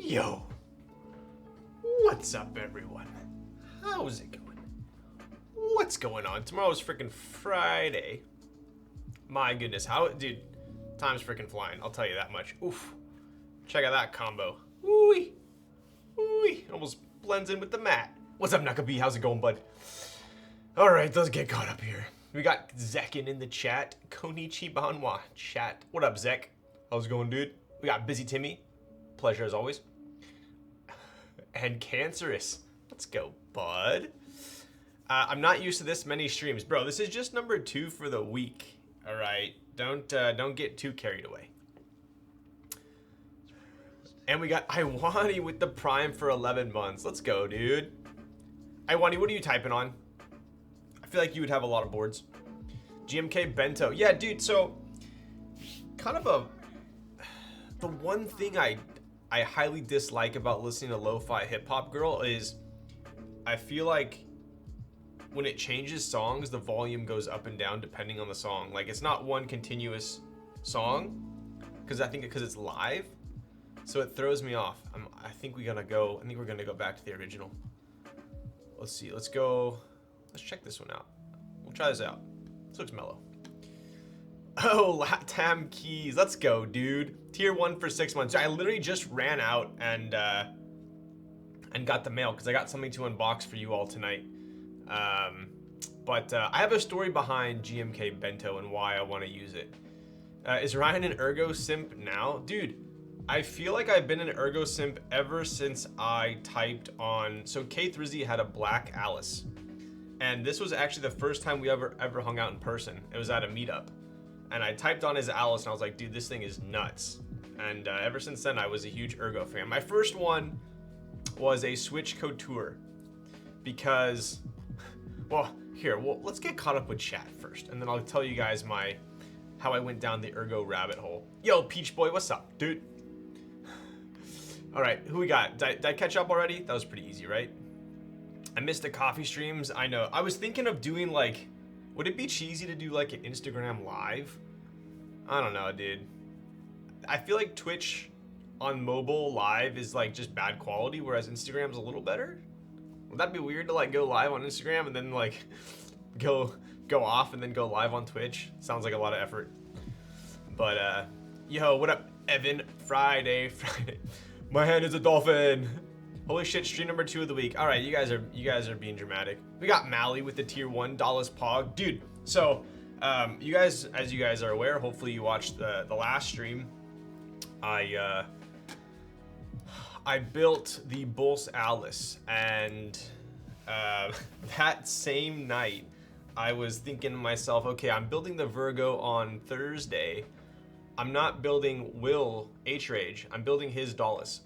Yo, what's up everyone? How's it going? What's going on? Tomorrow's freaking Friday. My goodness, how, dude, time's freaking flying, I'll tell you that much. Oof, check out that combo. Ooh-wee, ooh-wee, almost blends in with the mat. What's up, Nakabi? How's it going, bud? All right, let's get caught up here. We got Zekin in the chat. Konichi Banwa chat. What up, Zek? How's it going, dude? We got Busy Timmy. Pleasure as always. And Cancerous. Let's go, bud. I'm not used to this many streams. Bro, this is just number 2 for the week. All right, don't get too carried away. And we got Iwani with the Prime for 11 months. Let's go, dude. Iwani, what are you typing on? I feel like you would have a lot of boards. GMK Bento. Yeah, dude, so kind of the one thing I highly dislike about listening to lo-fi hip-hop girl is I feel like when it changes songs, the volume goes up and down depending on the song. Like, it's not one continuous song because it's live, so it throws me off. I think we're gonna go back to the original. Let's see. Let's check this one out. We'll try this out. This looks mellow. Oh, Latam keys. Let's go, dude. Tier 1 for 6 months. I literally just ran out and got the mail because I got something to unbox for you all tonight. But I have a story behind GMK Bento and why I want to use it. Is Ryan an Ergo simp now? Dude, I feel like I've been an Ergo simp ever since I typed on... So K3Z had a black Alice. And this was actually the first time we ever hung out in person. It was at a meetup. And I typed on his Alice and I was like, dude, this thing is nuts. And ever since then, I was a huge Ergo fan. My first one was a Switch Couture because, well, let's get caught up with chat first. And then I'll tell you guys how I went down the Ergo rabbit hole. Yo, Peach Boy, what's up, dude? All right, who we got? Did I catch up already? That was pretty easy, right? I missed the coffee streams, I know. I was thinking of doing like, would it be cheesy to do like an Instagram live? I don't know, dude. I feel like Twitch on mobile live is like just bad quality, whereas Instagram's a little better. Would that be weird to like go live on Instagram and then like go off and then go live on Twitch? Sounds like a lot of effort. But yo, what up, Evan? Friday. My hand is a dolphin. Holy shit, stream number 2 of the week. All right, you guys are being dramatic. We got Mally with the tier 1 Dawless Pog. Dude, so you guys, as you guys are aware, hopefully you watched the last stream. I built the Bulls Alice, and that same night I was thinking to myself, okay, I'm building the Virgo on Thursday. I'm not building Will H-Rage. I'm building his Dawless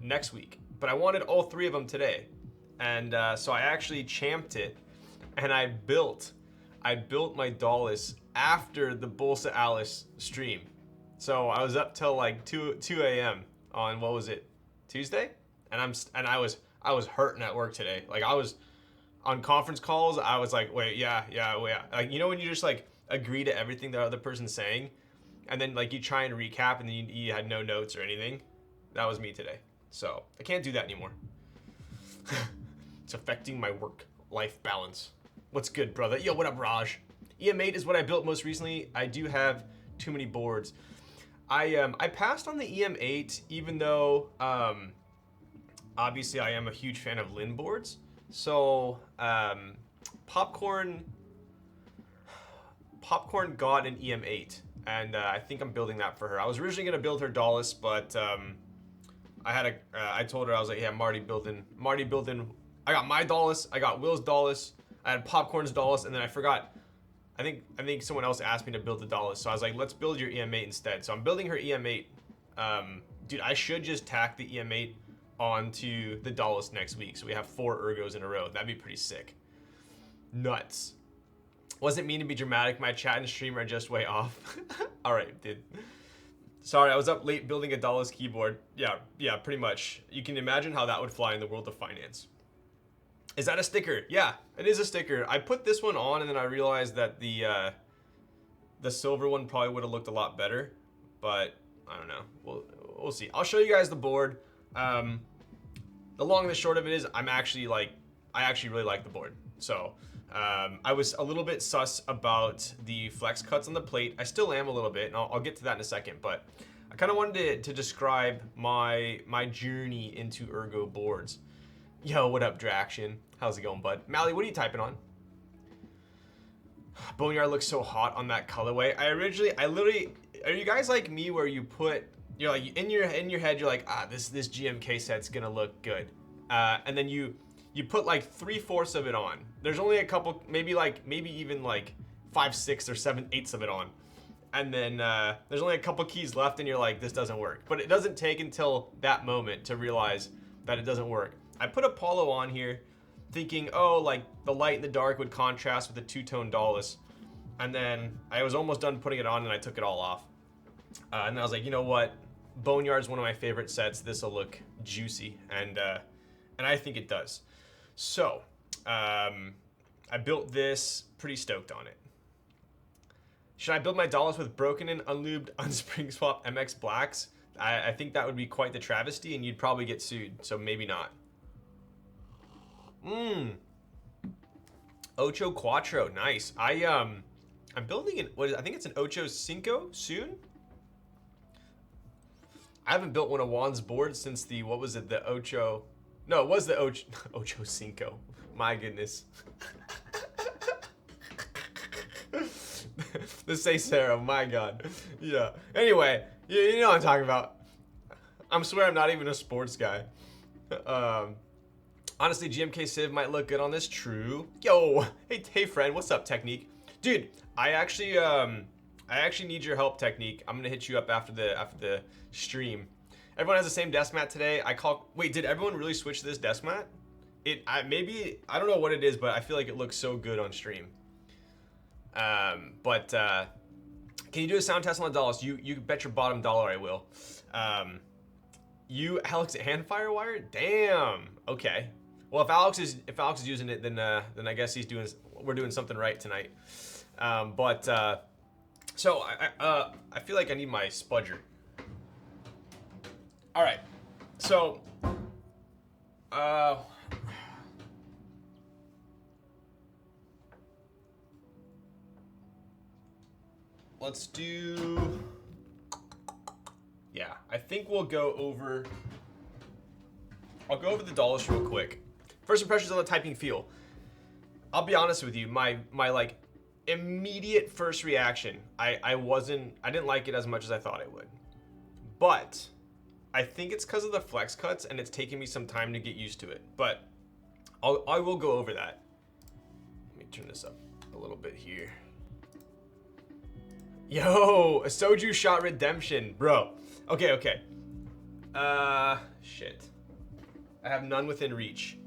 next week. But I wanted all 3 of them today. And so I actually champed it, and I built my Dawless after the Bolsa Alice stream. So I was up till like 2 a.m. on, what was it, Tuesday? And I was hurting at work today. Like, I was on conference calls, I was like, wait, yeah. Like, you know when you just like agree to everything the other person's saying, and then like you try and recap and then you had no notes or anything? That was me today. So I can't do that anymore. It's affecting my work-life balance. What's good, brother? Yo, what up, Raj? EM8 is what I built most recently. I do have too many boards. I passed on the EM8, even though obviously I am a huge fan of Lin boards. So Popcorn got an EM8, and I think I'm building that for her. I was originally gonna build her Dawless, but I told her, I was like, yeah, I'm already building. I got my Dawless, I got Will's Dawless, I had Popcorn's Dawless, and then I forgot. I think someone else asked me to build the Dawless, so I was like, let's build your EM8 instead. So I'm building her EM8 Dude, I should just tack the EM8 onto the Dawless next week, so we have 4 ergos in a row. That'd be pretty sick. Nuts. Wasn't mean to be dramatic. My chat and stream are just way off. All right, dude. Sorry, I was up late building a Dawless keyboard. Yeah, pretty much. You can imagine how that would fly in the world of finance. Is that a sticker? Yeah, it is a sticker. I put this one on and then I realized that the silver one probably would have looked a lot better, but I don't know. We'll see. I'll show you guys the board. The long and the short of it is I actually really like the board. So I was a little bit sus about the flex cuts on the plate. I still am a little bit, and I'll get to that in a second, but I kind of wanted to describe my journey into ergo boards. Yo, what up, Draction? How's it going, bud? Mally, what are you typing on? Boneyard looks so hot on that colorway. I literally, are you guys like me where you're like in your head, you're like, this GMK set's gonna look good, and then you put like 3/4 of it on. There's only a couple, maybe even like 5/6 or 7/8 of it on, and then there's only a couple keys left, and you're like, this doesn't work. But it doesn't take until that moment to realize that it doesn't work. I put Apollo on here, thinking, oh, like the light and the dark would contrast with the two-tone Dawless, and then I was almost done putting it on, and I took it all off, and I was like, you know what? Boneyard's one of my favorite sets. This will look juicy, and I think it does. So, I built this, pretty stoked on it. Should I build my Dawless with broken and unlubed unspring swap MX blacks? I think that would be quite the travesty, and you'd probably get sued, so maybe not. Ocho Quattro, nice. I'm building I think it's an Ocho Cinco soon. I haven't built one of Juan's boards since the, what was it, the Ocho, no, it was the Ocho Cinco. My goodness. The Say Sarah, my God. Yeah. Anyway, you know what I'm talking about. I swear I'm not even a sports guy. Honestly, GMK Civ might look good on this. True. Yo, hey friend, what's up, Technique? Dude, I actually need your help, Technique. I'm gonna hit you up after the stream. Everyone has the same desk mat today. Wait, did everyone really switch to this desk mat? I don't know what it is, but I feel like it looks so good on stream. Can you do a sound test on the Dawless? You bet your bottom dollar I will. You, Alex, and Firewire? Damn. Okay. Well, if Alex is using it, then I guess we're doing something right tonight. So I feel like I need my spudger. All right. So let's do, yeah, I think we'll go over, I'll go over the Dawless real quick. First impressions on the typing feel. I'll be honest with you, my like immediate first reaction, I didn't like it as much as I thought I would. But I think it's because of the flex cuts, and it's taken me some time to get used to it. But I will go over that. Let me turn this up a little bit here. Yo, a Soju shot redemption, bro. Okay. Shit. I have none within reach.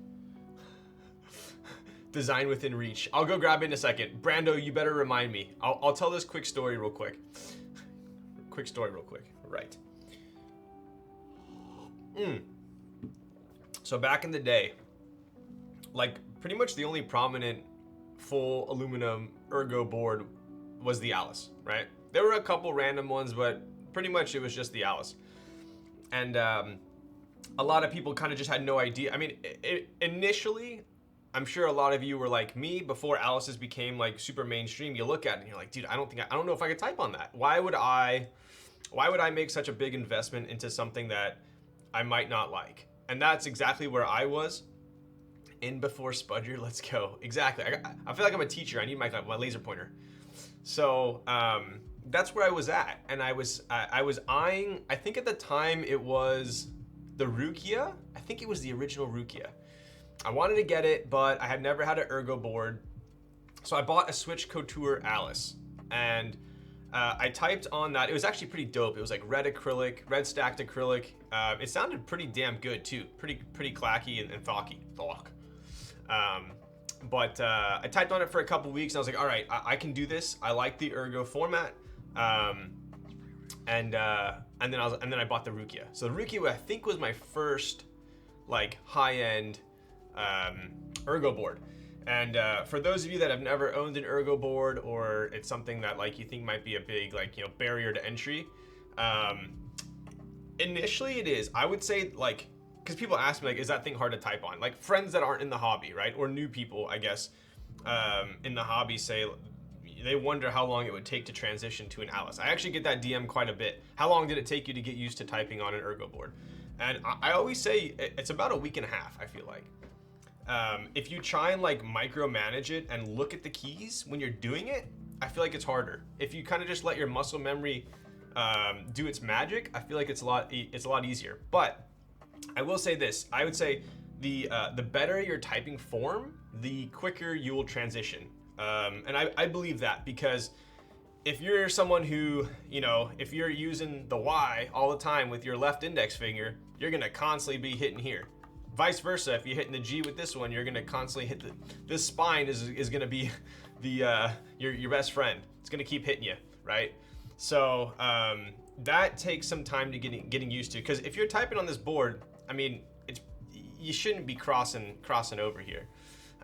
Design within reach. I'll go grab it in a second. Brando, you better remind me. I'll tell this quick story real quick. Right. So back in the day, like pretty much the only prominent full aluminum ergo board was the Alice, right? There were a couple random ones, but pretty much it was just the Alice. And a lot of people kind of just had no idea. I mean, initially, I'm sure a lot of you were like me before Alice's became like super mainstream. You look at it and you're like, dude, I don't know if I could type on that. Why would I make such a big investment into something that I might not like? And that's exactly where I was. In before Spudger, let's go. Exactly. I feel like I'm a teacher. I need my laser pointer. So that's where I was at, and I was eyeing. I think at the time it was the Rukia. I think it was the original Rukia. I wanted to get it, but I had never had an ergo board, so I bought a Switch Couture Alice, and I typed on that. It was actually pretty dope. It was like red acrylic, red stacked acrylic. It sounded pretty damn good too. Pretty clacky and thocky. But I typed on it for a couple weeks and I was like, all right, I can do this. I like the Ergo format. And then I bought the Rukia. So the Rukia I think was my first like high-end Ergo board. And for those of you that have never owned an Ergo board, or it's something that like you think might be a big like barrier to entry, initially it is. I would say like, because people ask me like, is that thing hard to type on? Like friends that aren't in the hobby, right, or new people, I guess, in the hobby say they wonder how long it would take to transition to an Alice. I actually get that DM quite a bit. How long did it take you to get used to typing on an Ergo board? And I always say it's about a week and a half. I feel like. If you try and like micromanage it and look at the keys when you're doing it, I feel like it's harder. If you kind of just let your muscle memory do its magic, I feel like it's a lot easier. But I will say this: I would say the better your typing form, the quicker you will transition. And I believe that, because if you're someone who, if you're using the Y all the time with your left index finger, you're gonna constantly be hitting here. Vice versa, if you're hitting the G with this one, you're gonna constantly hit this spine is gonna be your best friend. It's gonna keep hitting you, right? So that takes some time to getting used to, because if you're typing on this board, I mean, you shouldn't be crossing over here.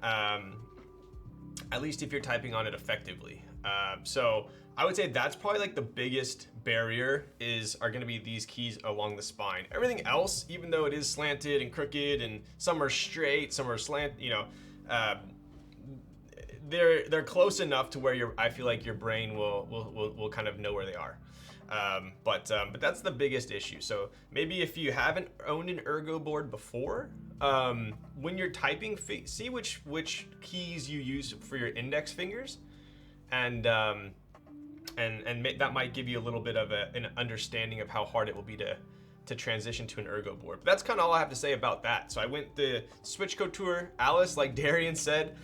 At least if you're typing on it effectively. So I would say that's probably like the biggest barrier are going to be these keys along the spine. Everything else, even though it is slanted and crooked and some are straight, some are slant, they're close enough to where I feel like your brain will kind of know where they are. But that's the biggest issue. So maybe if you haven't owned an Ergo board before, when you're typing, see which keys you use for your index fingers, and that might give you a little bit of an understanding of how hard it will be to transition to an Ergo board. But that's kind of all I have to say about that. So I went the Switch Couture Alice, like Darian said.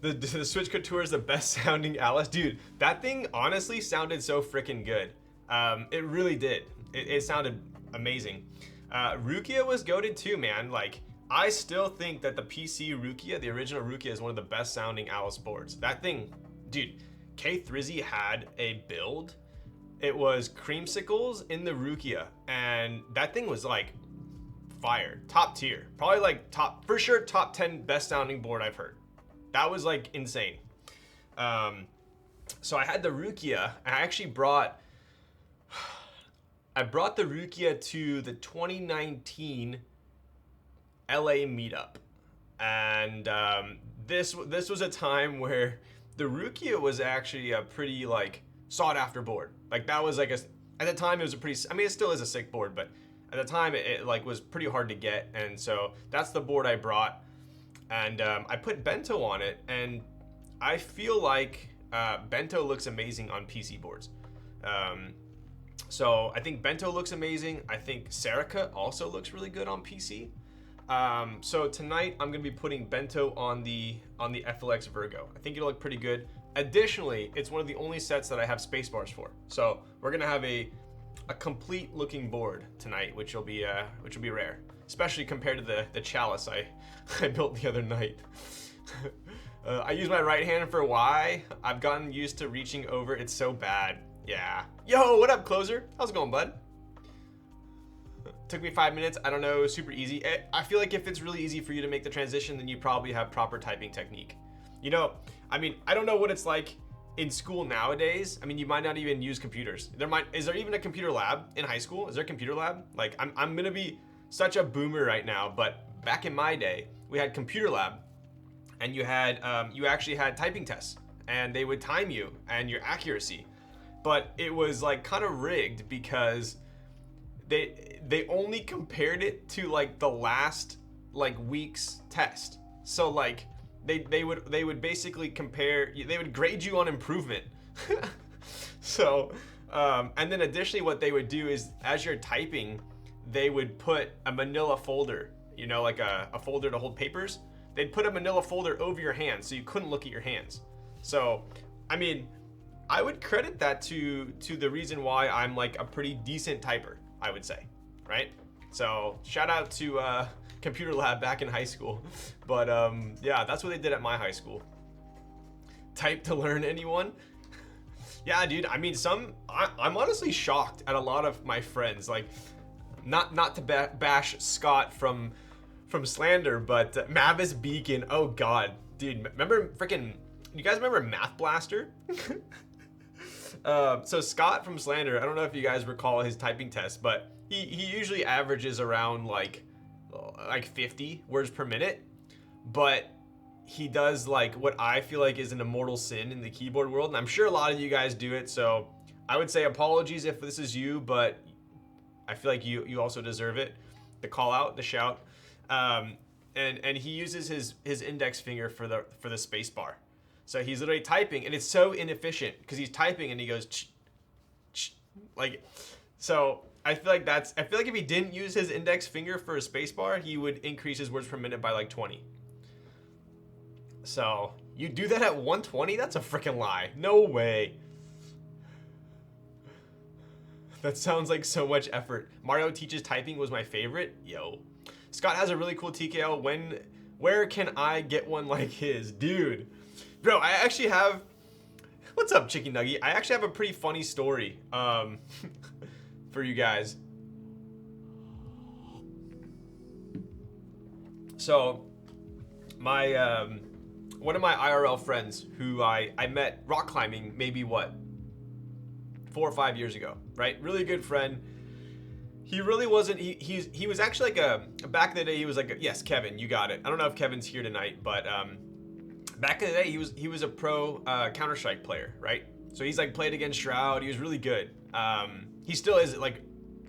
The Switch Couture is the best sounding Alice. Dude, that thing honestly sounded so freaking good. It really did. It sounded amazing. Rukia was goated too, man. Like, I still think that the PC Rukia, the original Rukia, is one of the best sounding Alice boards. That thing, dude, K Thrizzy had a build. It was creamsicles in the Rukia, and that thing was like fire, top tier. Probably like for sure top 10 best sounding board I've heard. That was like insane. So I had the Rukia. I actually brought the Rukia to the 2019 LA meetup, and this was a time where the Rukia was actually a pretty like sought after board. Like that was like at the time it was it still is a sick board, but at the time it like was pretty hard to get, and so that's the board I brought, and I put Bento on it, and I feel like Bento looks amazing on PC boards. So I think Bento looks amazing. I think Serica also looks really good on PC. So tonight I'm gonna be putting Bento on the FLX Virgo. I think it'll look pretty good. Additionally, it's one of the only sets that I have space bars for. So we're gonna have a complete looking board tonight, which will be rare, especially compared to the chalice I built the other night. I use my right hand for Y. I've gotten used to reaching over. It's so bad. Yeah. Yo, what up, Closer? How's it going, bud? Took me 5 minutes. I don't know, super easy. I feel like if it's really easy for you to make the transition, then you probably have proper typing technique. I mean, I don't know what it's like in school nowadays. I mean, you might not even use computers. Is there even a computer lab in high school? Is there a computer lab? Like, I'm gonna be such a boomer right now, but back in my day, we had computer lab, and you actually had typing tests, and they would time you and your accuracy. But it was like kind of rigged because they only compared it to like the last like week's test. So like they would basically they would grade you on improvement. So and then additionally what they would do is, as you're typing, they would put a manila folder, like a folder to hold papers. They'd put a manila folder over your hands so you couldn't look at your hands. So I mean, I would credit that to the reason why I'm like a pretty decent typer, I would say, right? So shout out to computer lab back in high school. But yeah, that's what they did at my high school. Type to learn, anyone? Yeah, dude. I mean, I'm honestly shocked at a lot of my friends. Like, not to bash Scott from Slander, but Mavis Beacon. Oh God, dude. Remember freaking? You guys remember Math Blaster? So Scott from Slander. I don't know if you guys recall his typing test, but he usually averages around like 50 words per minute, but he does like what I feel like is an immortal sin in the keyboard world, and I'm sure a lot of you guys do it, so I would say apologies if this is you, but I feel like you also deserve it, the call out, the shout. And he uses his index finger for the space bar, so he's literally typing, and it's so inefficient because he's typing and he goes like, so I feel like if he didn't use his index finger for a space bar, he would increase his words per minute by like 20. So you do that at 120? That's a freaking lie. No way. That sounds like so much effort. Mario Teaches Typing was my favorite. Yo. Scott has a really cool TKL. Where can I get one like his? Dude. Bro, I actually have... What's up, Chicky Nuggy? I actually have a pretty funny story for you guys. So, my... one of my IRL friends who I met rock climbing maybe 4 or 5 years ago, right? Really good friend. He really wasn't, he was actually like back in the day he was like, yes, Kevin, you got it. I don't know if Kevin's here tonight, but back in the day he was a pro Counter-Strike player, right? So he's like played against Shroud, he was really good. He still is like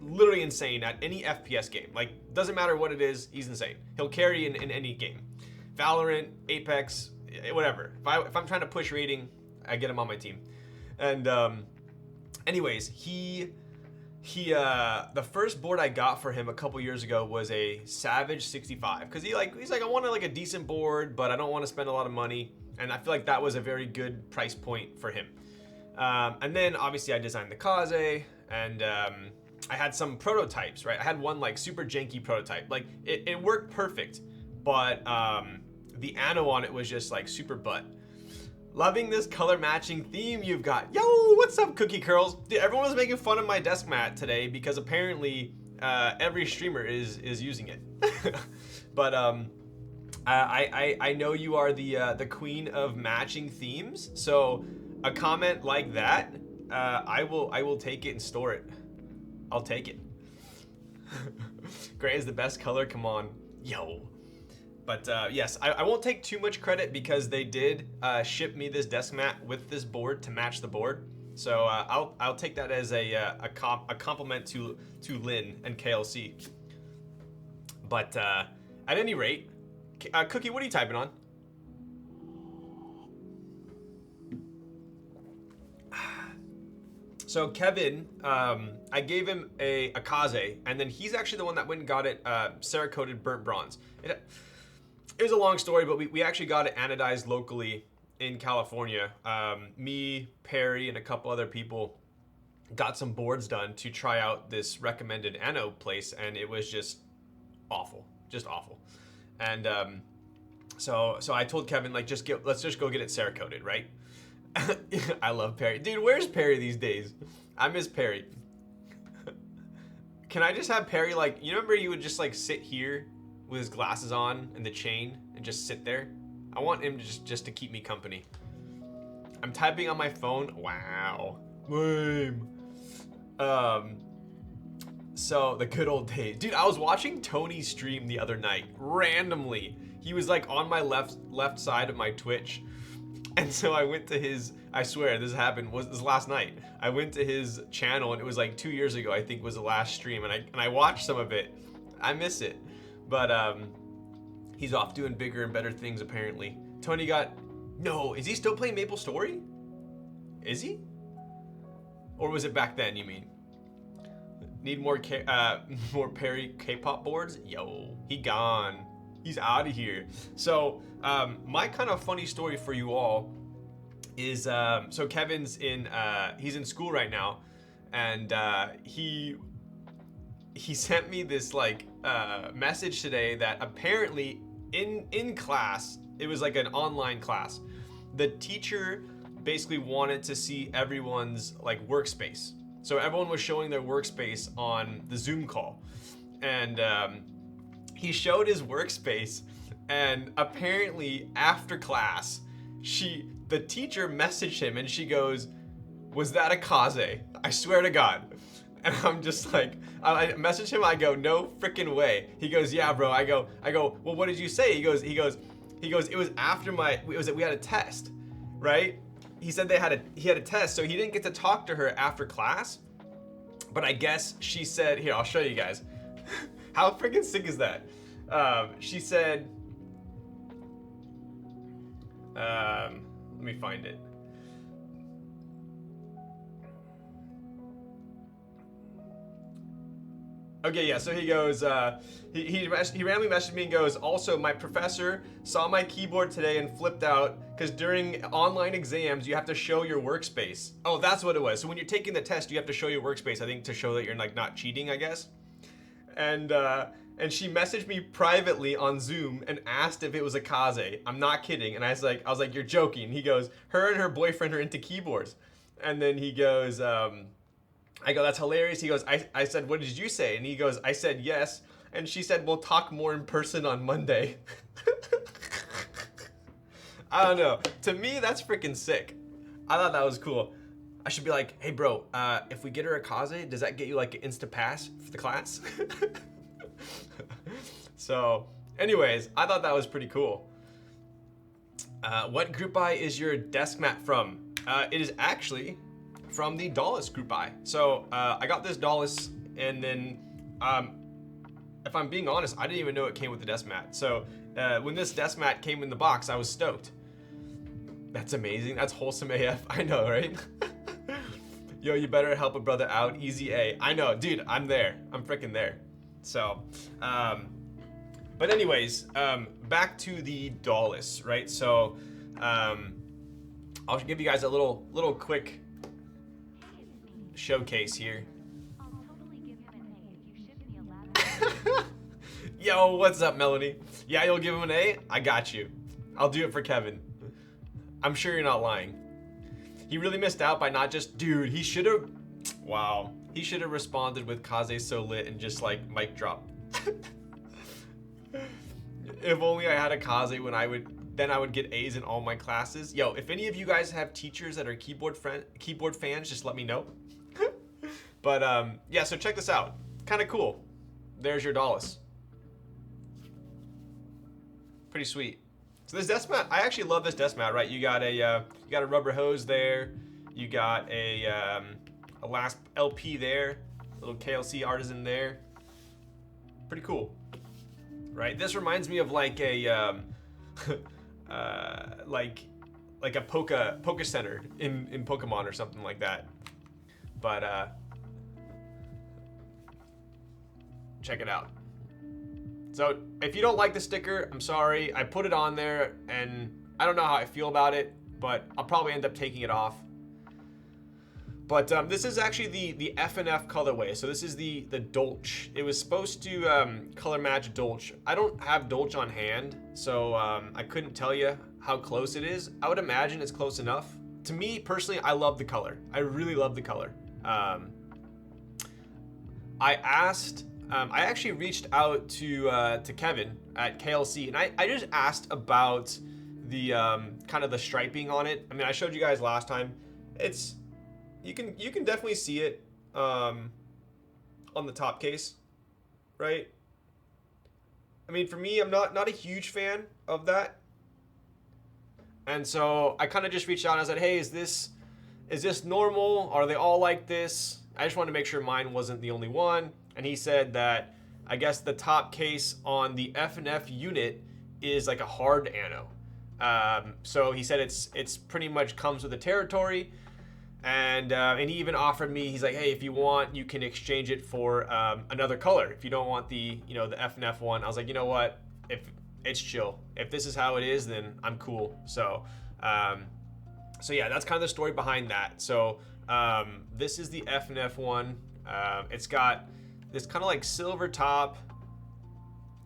literally insane at any FPS game. Like, doesn't matter what it is, he's insane. He'll carry in any game. Valorant, Apex, whatever. If I'm trying to push rating, I get him on my team. And anyways, the first board I got for him a couple years ago was a Savage 65, because he's like, I want like a decent board, but I don't want to spend a lot of money, and I feel like that was a very good price point for him. And then obviously I designed the Kaze, and I had some prototypes, right? I had one like super janky prototype, like it worked perfect, but the ano on it was just like super butt. Loving this color matching theme you've got. Yo, what's up, Cookie Curls? Dude, everyone was making fun of my desk mat today because apparently every streamer is using it. But I know you are the queen of matching themes, so a comment like that, I will take it and store it. I'll take it. Gray is the best color. Come on, yo. But yes, I won't take too much credit because they did ship me this desk mat with this board to match the board. So I'll take that as a compliment to Lynn and KLC. But at any rate, Cookie, what are you typing on? So Kevin, I gave him a Kaze, and then he's actually the one that went and got it Cerakoted burnt bronze. It was a long story, but we actually got it anodized locally in California. Me, Perry, and a couple other people got some boards done to try out this recommended anode place, and it was just awful. And so I told Kevin, like, let's just go get it Cerakoted, right? I love Perry. Dude, where's Perry these days? I miss Perry. Can I just have Perry, like, you remember he would just like sit here with his glasses on and the chain and just sit there? I want him to just to keep me company. I'm typing on my phone. Wow. Lame. So the good old days. Dude, I was watching Tony stream the other night randomly. He was like on my left side of my Twitch. And so I went to his, I swear this happened, this last night. I went to his channel and it was like 2 years ago, I think was the last stream, and I watched some of it. I miss it. But he's off doing bigger and better things apparently. Tony no, is he still playing Maple Story? Is he? Or was it back then, you mean? Need more Perry K-pop boards? Yo, he gone. He's out of here. So my kind of funny story for you all is so Kevin's in he's in school right now, and he sent me this like message today that apparently in class, it was like an online class, the teacher basically wanted to see everyone's like workspace. So everyone was showing their workspace on the Zoom call, and he showed his workspace, and apparently after class, the teacher messaged him and she goes, "Was that a kaze? I swear to God." And I'm just like, I message him, I go, "No freaking way." He goes, "Yeah, bro." I go, "Well, what did you say?" He goes, "It was after we had a test, right?" He said he had a test, so he didn't get to talk to her after class. But I guess she said, here, I'll show you guys. How freaking sick is that? She said, let me find it. Okay, yeah, so he goes, he randomly messaged me and goes, "Also, my professor saw my keyboard today and flipped out because during online exams, you have to show your workspace." Oh, that's what it was. So when you're taking the test, you have to show your workspace, I think, to show that you're like not cheating, I guess. And she messaged me privately on Zoom and asked if it was a kaze. I'm not kidding. And I was like, "You're joking." He goes, "Her and her boyfriend are into keyboards." And then he goes, I go, "That's hilarious." He goes, I said, "What did you say?" And he goes, "I said yes." And she said, "We'll talk more in person on Monday." I don't know. To me, that's freaking sick. I thought that was cool. I should be like, "Hey, bro, if we get her a kaze, does that get you like an Insta pass for the class?" So, anyways, I thought that was pretty cool. What group buy is your desk mat from? It is actually from the Dawless group buy. So I got this Dawless, and then if I'm being honest, I didn't even know it came with the desk mat. So when this desk mat came in the box, I was stoked. That's amazing. That's wholesome AF. I know, right? Yo, you better help a brother out. Easy A. I know, dude. I'm there. I'm freaking there. So, but anyways, back to the Dawless, right? So I'll give you guys a little quick showcase here. Yo, what's up, Melanie? Yeah, you'll give him an A? I got you. I'll do it for Kevin. I'm sure you're not lying. He really missed out by not just, dude, he should have, wow. He should have responded with "Kaze so lit" and just like mic drop. If only I had a Kaze then I would get A's in all my classes. Yo, if any of you guys have teachers that are keyboard fans, just let me know. But yeah, so check this out. Kind of cool. There's your Dawless. Pretty sweet. So this desk mat, I actually love this desk mat, right? You got a rubber hose there. You got a last LP there, little KLC artisan there. Pretty cool, right? This reminds me of like a like a Poke Center in Pokemon or something like that. But check it out. So if you don't like the sticker, I'm sorry. I put it on there and I don't know how I feel about it, but I'll probably end up taking it off. But this is actually the F&F colorway. So this is the Dolce. It was supposed to color match Dolce. I don't have Dolce on hand, so I couldn't tell you how close it is. I would imagine it's close enough. To me, personally, I love the color. I really love the color. I actually reached out to Kevin at KLC, and I just asked about the kind of the striping on it. I mean, I showed you guys last time. You can definitely see it on the top case, right? I mean, for me, I'm not a huge fan of that, and so I kind of just reached out and I said, "Hey, is this normal? Are they all like this?" I just wanted to make sure mine wasn't the only one. And he said that I guess the top case on the F&F unit is like a hard ano. So he said it's pretty much comes with the territory. And he even offered me, he's like, "Hey, if you want, you can exchange it for another color. If you don't want the F&F one." I was like, "You know what? If it's chill. If this is how it is, then I'm cool." So So yeah, that's kind of the story behind that. So this is the F&F one. It's got this kind of like silver top.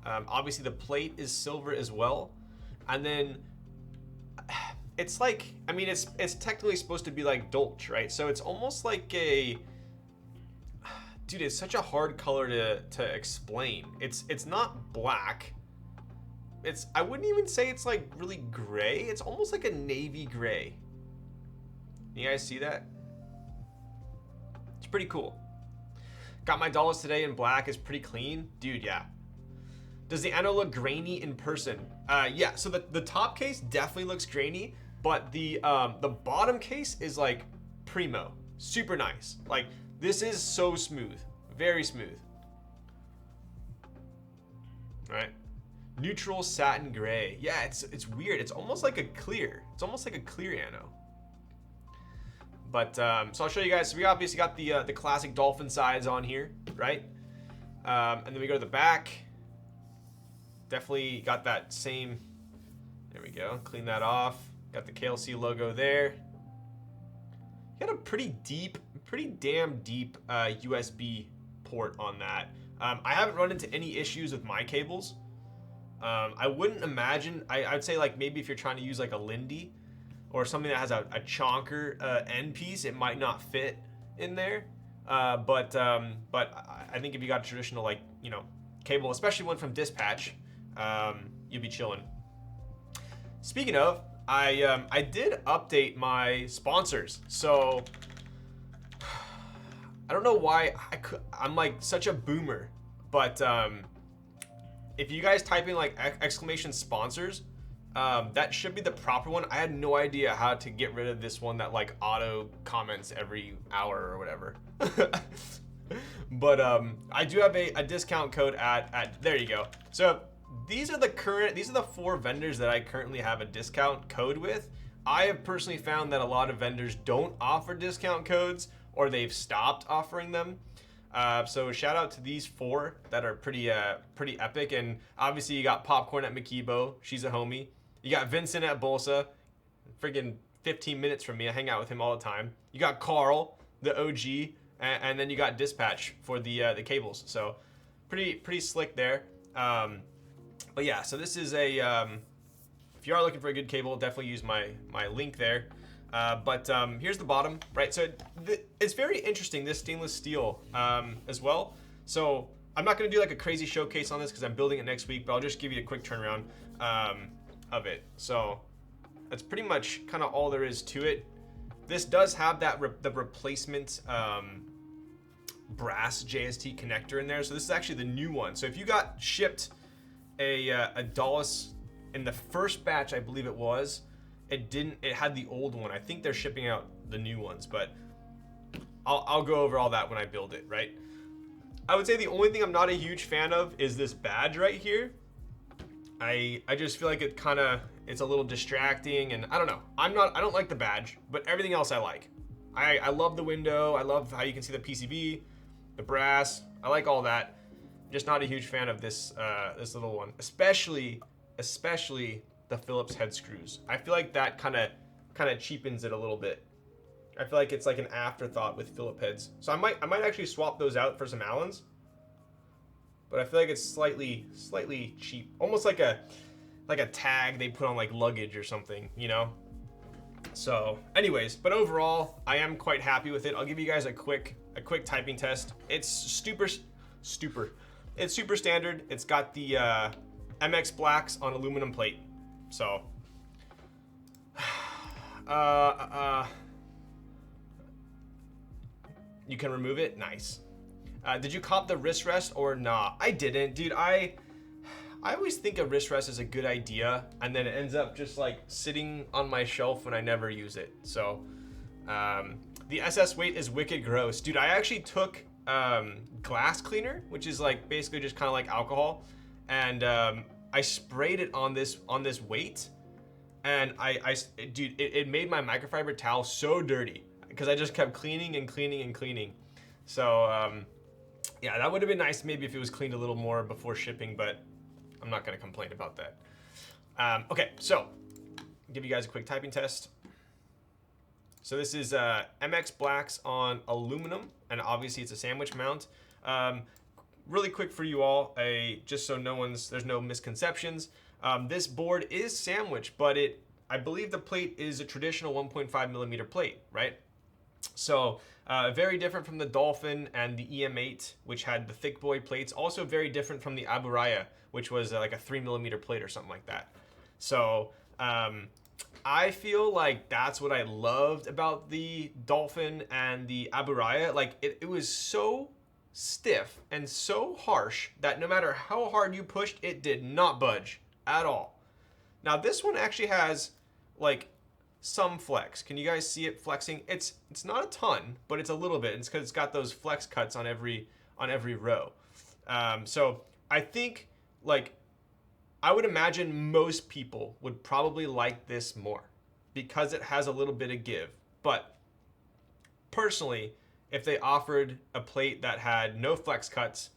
Obviously the plate is silver as well. And then it's like, I mean, it's technically supposed to be like Dolce, right? So it's almost like a, dude, it's such a hard color to explain. It's not black. I wouldn't even say it's like really gray. It's almost like a navy gray. You guys see that? It's pretty cool. Got my Dawless today in black. It's pretty clean. Dude, yeah. Does the ano look grainy in person? Yeah, so the top case definitely looks grainy, but the bottom case is like primo. Super nice. Like, this is so smooth. Very smooth. Right? Neutral satin gray. Yeah, it's weird. It's almost like a clear. It's almost like a clear ano. But so I'll show you guys. So we obviously got the classic dolphin sides on here, right? And then we go to the back. Definitely got that same. There we go. Clean that off. Got the KLC logo there. You got a pretty damn deep USB port on that. I haven't run into any issues with my cables. I wouldn't imagine. I'd say like maybe if you're trying to use like a Lindy or something that has a chonker end piece, it might not fit in there. But I think if you got a traditional like, you know, cable, especially one from Dispatch, you'll be chilling. Speaking of, I did update my sponsors. So I don't know why I'm like such a boomer, but if you guys type in like exclamation sponsors, that should be the proper one. I had no idea how to get rid of this one that like auto comments every hour or whatever. But I do have a discount code at there you go. So these are the 4 vendors that I currently have a discount code with. I have personally found that a lot of vendors don't offer discount codes, or they've stopped offering them. So shout out to these 4 that are pretty epic. And obviously you got Popcorn at Makibo. She's a homie. You got Vincent at Bolsa. Friggin' 15 minutes from me. I hang out with him all the time. You got Carl, the OG. And then you got Dispatch for the cables. So pretty slick there. But yeah, so this is a, if you are looking for a good cable, definitely use my link there. But here's the bottom, right? So it's very interesting, this stainless steel as well. So I'm not gonna do like a crazy showcase on this because I'm building it next week, but I'll just give you a quick turnaround of it. So that's pretty much kind of all there is to it. This does have that the replacement brass JST connector in there. So this is actually the new one. So if you got shipped a Dawless in the first batch, I believe it was, it had the old one. I think they're shipping out the new ones, but I'll go over all that when I build it, right? I would say the only thing I'm not a huge fan of is this badge right here. I just feel like it's a little distracting, and I don't know. I don't like the badge, but everything else I like. I love the window. I love how you can see the PCB, the brass. I like all that. Just not a huge fan of this little one, especially the Phillips head screws. I feel like that kind of cheapens it a little bit. I feel like it's like an afterthought with Phillip heads. So I might actually swap those out for some Allens. But I feel like it's slightly cheap, almost like a tag they put on like luggage or something, you know. So, anyways, but overall, I am quite happy with it. I'll give you guys a quick typing test. It's super. It's super standard. It's got the MX blacks on aluminum plate. So, you can remove it. Nice. Did you cop the wrist rest or not? I didn't, dude. I always think a wrist rest is a good idea, and then it ends up just like sitting on my shelf when I never use it. So, the SS weight is wicked gross, dude. I actually took glass cleaner, which is like basically just kind of like alcohol, and I sprayed it on this weight, and dude, it made my microfiber towel so dirty because I just kept cleaning and cleaning and cleaning. So yeah, that would have been nice maybe if it was cleaned a little more before shipping, but I'm not gonna complain about that. Okay, so give you guys a quick typing test. So this is MX Blacks on aluminum, and obviously it's a sandwich mount. Really quick for you all, just so there's no misconceptions. This board is sandwich, but I believe the plate is a traditional 1.5 millimeter plate, right? So very different from the Dolphin and the EM8, which had the thick boy plates. Also very different from the Aburaya, which was like a 3 millimeter plate or something like that. So I feel like that's what I loved about the Dolphin and the Aburaya. Like it was so stiff and so harsh that no matter how hard you pushed, it did not budge at all. Now this one actually has like some flex. Can you guys see it flexing? It's not a ton, but it's a little bit. It's because it's got those flex cuts on every row. So I think like I would imagine most people would probably like this more because it has a little bit of give. But personally, if they offered a plate that had no flex cuts,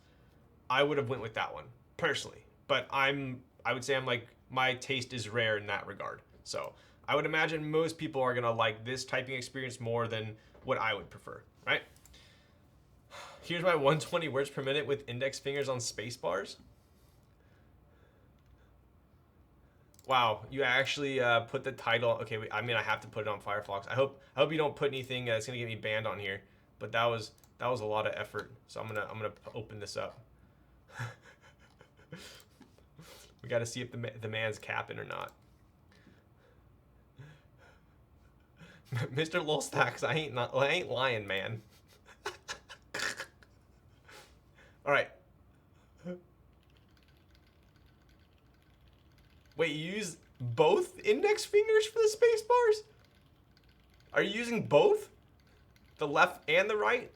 I would have went with that one personally. But I would say I'm like, my taste is rare in that regard. So I would imagine most people are gonna like this typing experience more than what I would prefer, right? Here's my 120 words per minute with index fingers on space bars. Wow, you actually put the title. Okay, I mean I have to put it on Firefox. I hope you don't put anything that's gonna get me banned on here. But that was a lot of effort. So I'm gonna open this up. We got to see if the man's capping or not. Mr. Lil Stacks, I ain't lying, man. All right. Wait, you use both index fingers for the space bars? Are you using both? The left and the right?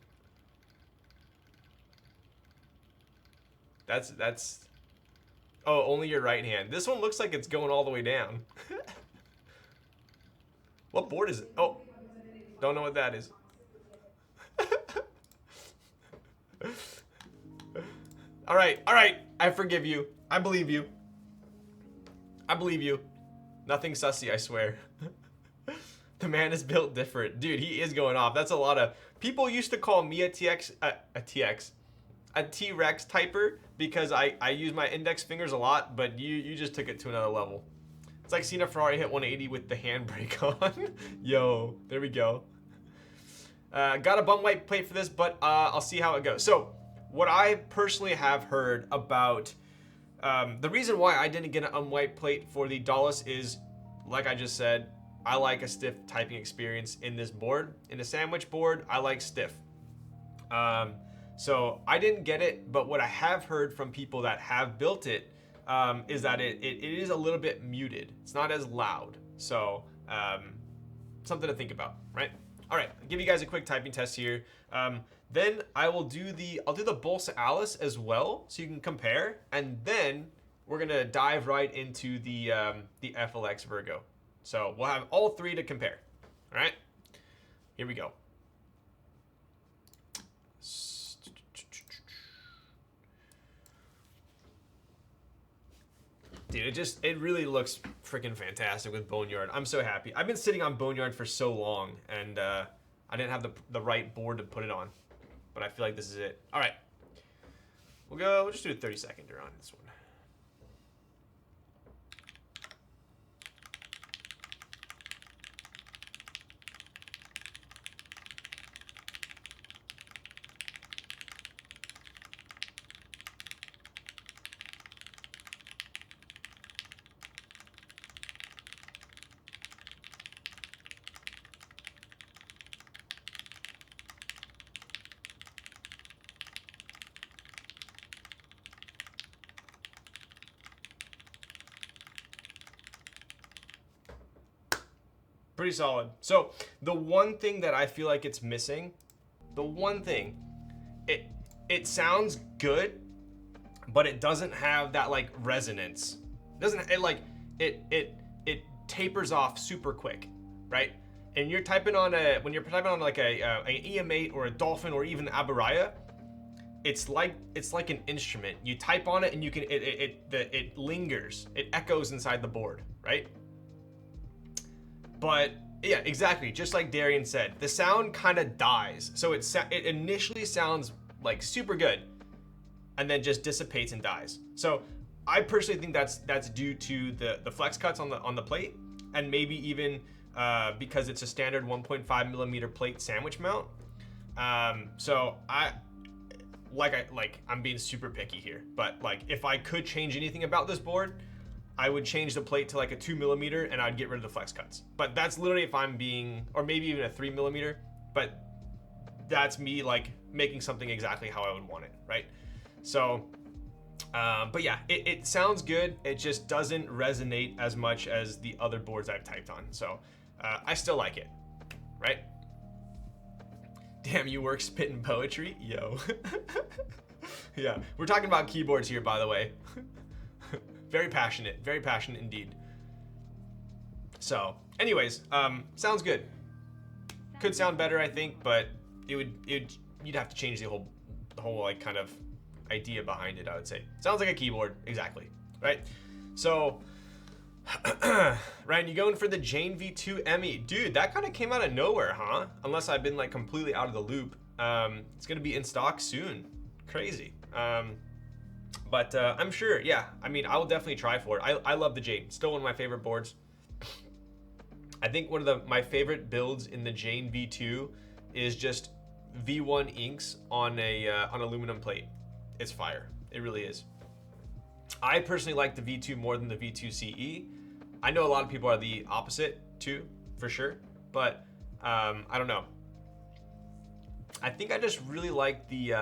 That's oh, only your right hand. This one looks like it's going all the way down. What board is it? Oh, don't know what that is. All right. I forgive you. I believe you. Nothing sussy, I swear. The man is built different. Dude, he is going off. That's a lot of... People used to call me a T-Rex typer because I use my index fingers a lot, but you just took it to another level. It's like seeing a Ferrari hit 180 with the handbrake on. Yo, there we go. Got a bum white plate for this, but I'll see how it goes. So, what I personally have heard about... the reason why I didn't get an unwhite plate for the Dawless is, like I just said, I like a stiff typing experience in this board. In a sandwich board, I like stiff. So I didn't get it, but what I have heard from people that have built it is that it is a little bit muted. It's not as loud. So something to think about, right? All right, I'll give you guys a quick typing test here. Then I'll do the Bolsa Alice as well, so you can compare, and then we're gonna dive right into the FLX Virgo. So we'll have all three to compare. All right, here we go. Dude, it really looks freaking fantastic with Boneyard. I'm so happy. I've been sitting on Boneyard for so long, and I didn't have the right board to put it on, but I feel like this is it. All right, we'll just do a 30-seconder on this one. Pretty solid. So the one thing that I feel like it's missing, it sounds good, but it doesn't have that like resonance. It tapers off super quick, right? And when you're typing on like an EM8 or a Dolphin or even Aburaya, it's like an instrument. You type on it and it lingers, it echoes inside the board, right? But Yeah, exactly. Just like Darian said, the sound kind of dies. So it initially sounds like super good, and then just dissipates and dies. So I personally think that's due to the flex cuts on the plate, and maybe even because it's a standard 1.5 millimeter plate sandwich mount. So I'm being super picky here, but like if I could change anything about this board, I would change the plate to like a 2 millimeter and I'd get rid of the flex cuts. But that's literally if I'm being, or maybe even a 3 millimeter, but that's me like making something exactly how I would want it, right? So, but yeah, it sounds good. It just doesn't resonate as much as the other boards I've typed on. So I still like it, right? Damn, you work spitting poetry? Yo. Yeah, we're talking about keyboards here, by the way. Very passionate indeed. So, anyways, sounds good. Could sound better, I think, but you'd have to change the whole like kind of idea behind it, I would say. Sounds like a keyboard, exactly, right? So, Ryan, you going for the Jane V2 Emmy? Dude, that kind of came out of nowhere, huh? Unless I've been like completely out of the loop. It's gonna be in stock soon. Crazy. But I'm sure, yeah. I mean, I will definitely try for it. I love the Jane. Still one of my favorite boards. I think one of my favorite builds in the Jane V2 is just V1 inks on on aluminum plate. It's fire. It really is. I personally like the V2 more than the V2 CE. I know a lot of people are the opposite too, for sure. But I don't know. I think I just really like the...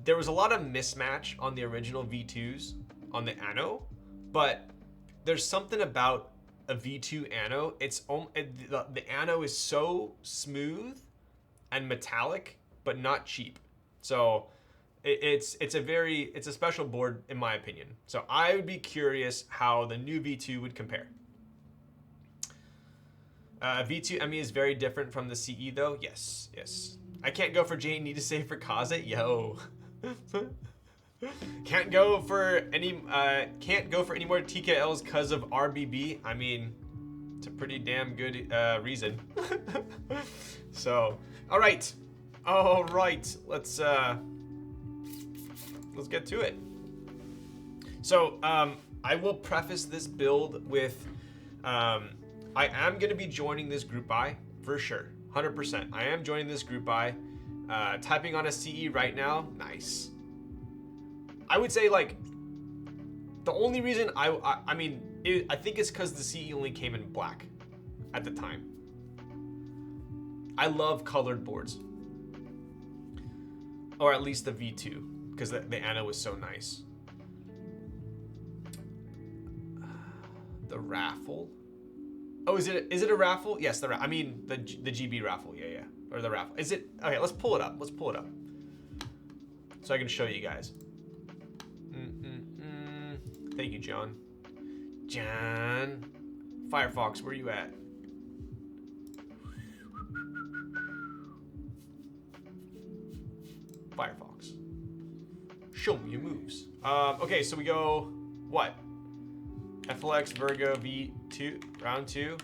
there was a lot of mismatch on the original V2s on the Anno, but there's something about a V2 Anno. The Anno is so smooth and metallic, but not cheap. So it's a special board in my opinion. So I would be curious how the new V2 would compare. V2 ME is very different from the CE though. Yes. I can't go for Jane, need to save for Kaze. Yo. Can't go for any more TKLs because of RBB. I mean, it's a pretty damn good reason. So, all right, let's get to it. So, I will preface this build with, I am gonna be joining this group buy for sure, 100%. I am joining this group buy. Typing on a CE right now, nice. I would say like the only reason I think it's because the CE only came in black at the time. I love colored boards, or at least the V2, because the Anno was so nice. The raffle. Oh, is it a raffle? Yes, the GB raffle. Yeah. Or the raffle. Is it? Okay, let's pull it up. So I can show you guys. Thank you, John. Firefox, where you at? Firefox. Show me your moves. Okay, so we go, what? FLX Virgo V2, round 2.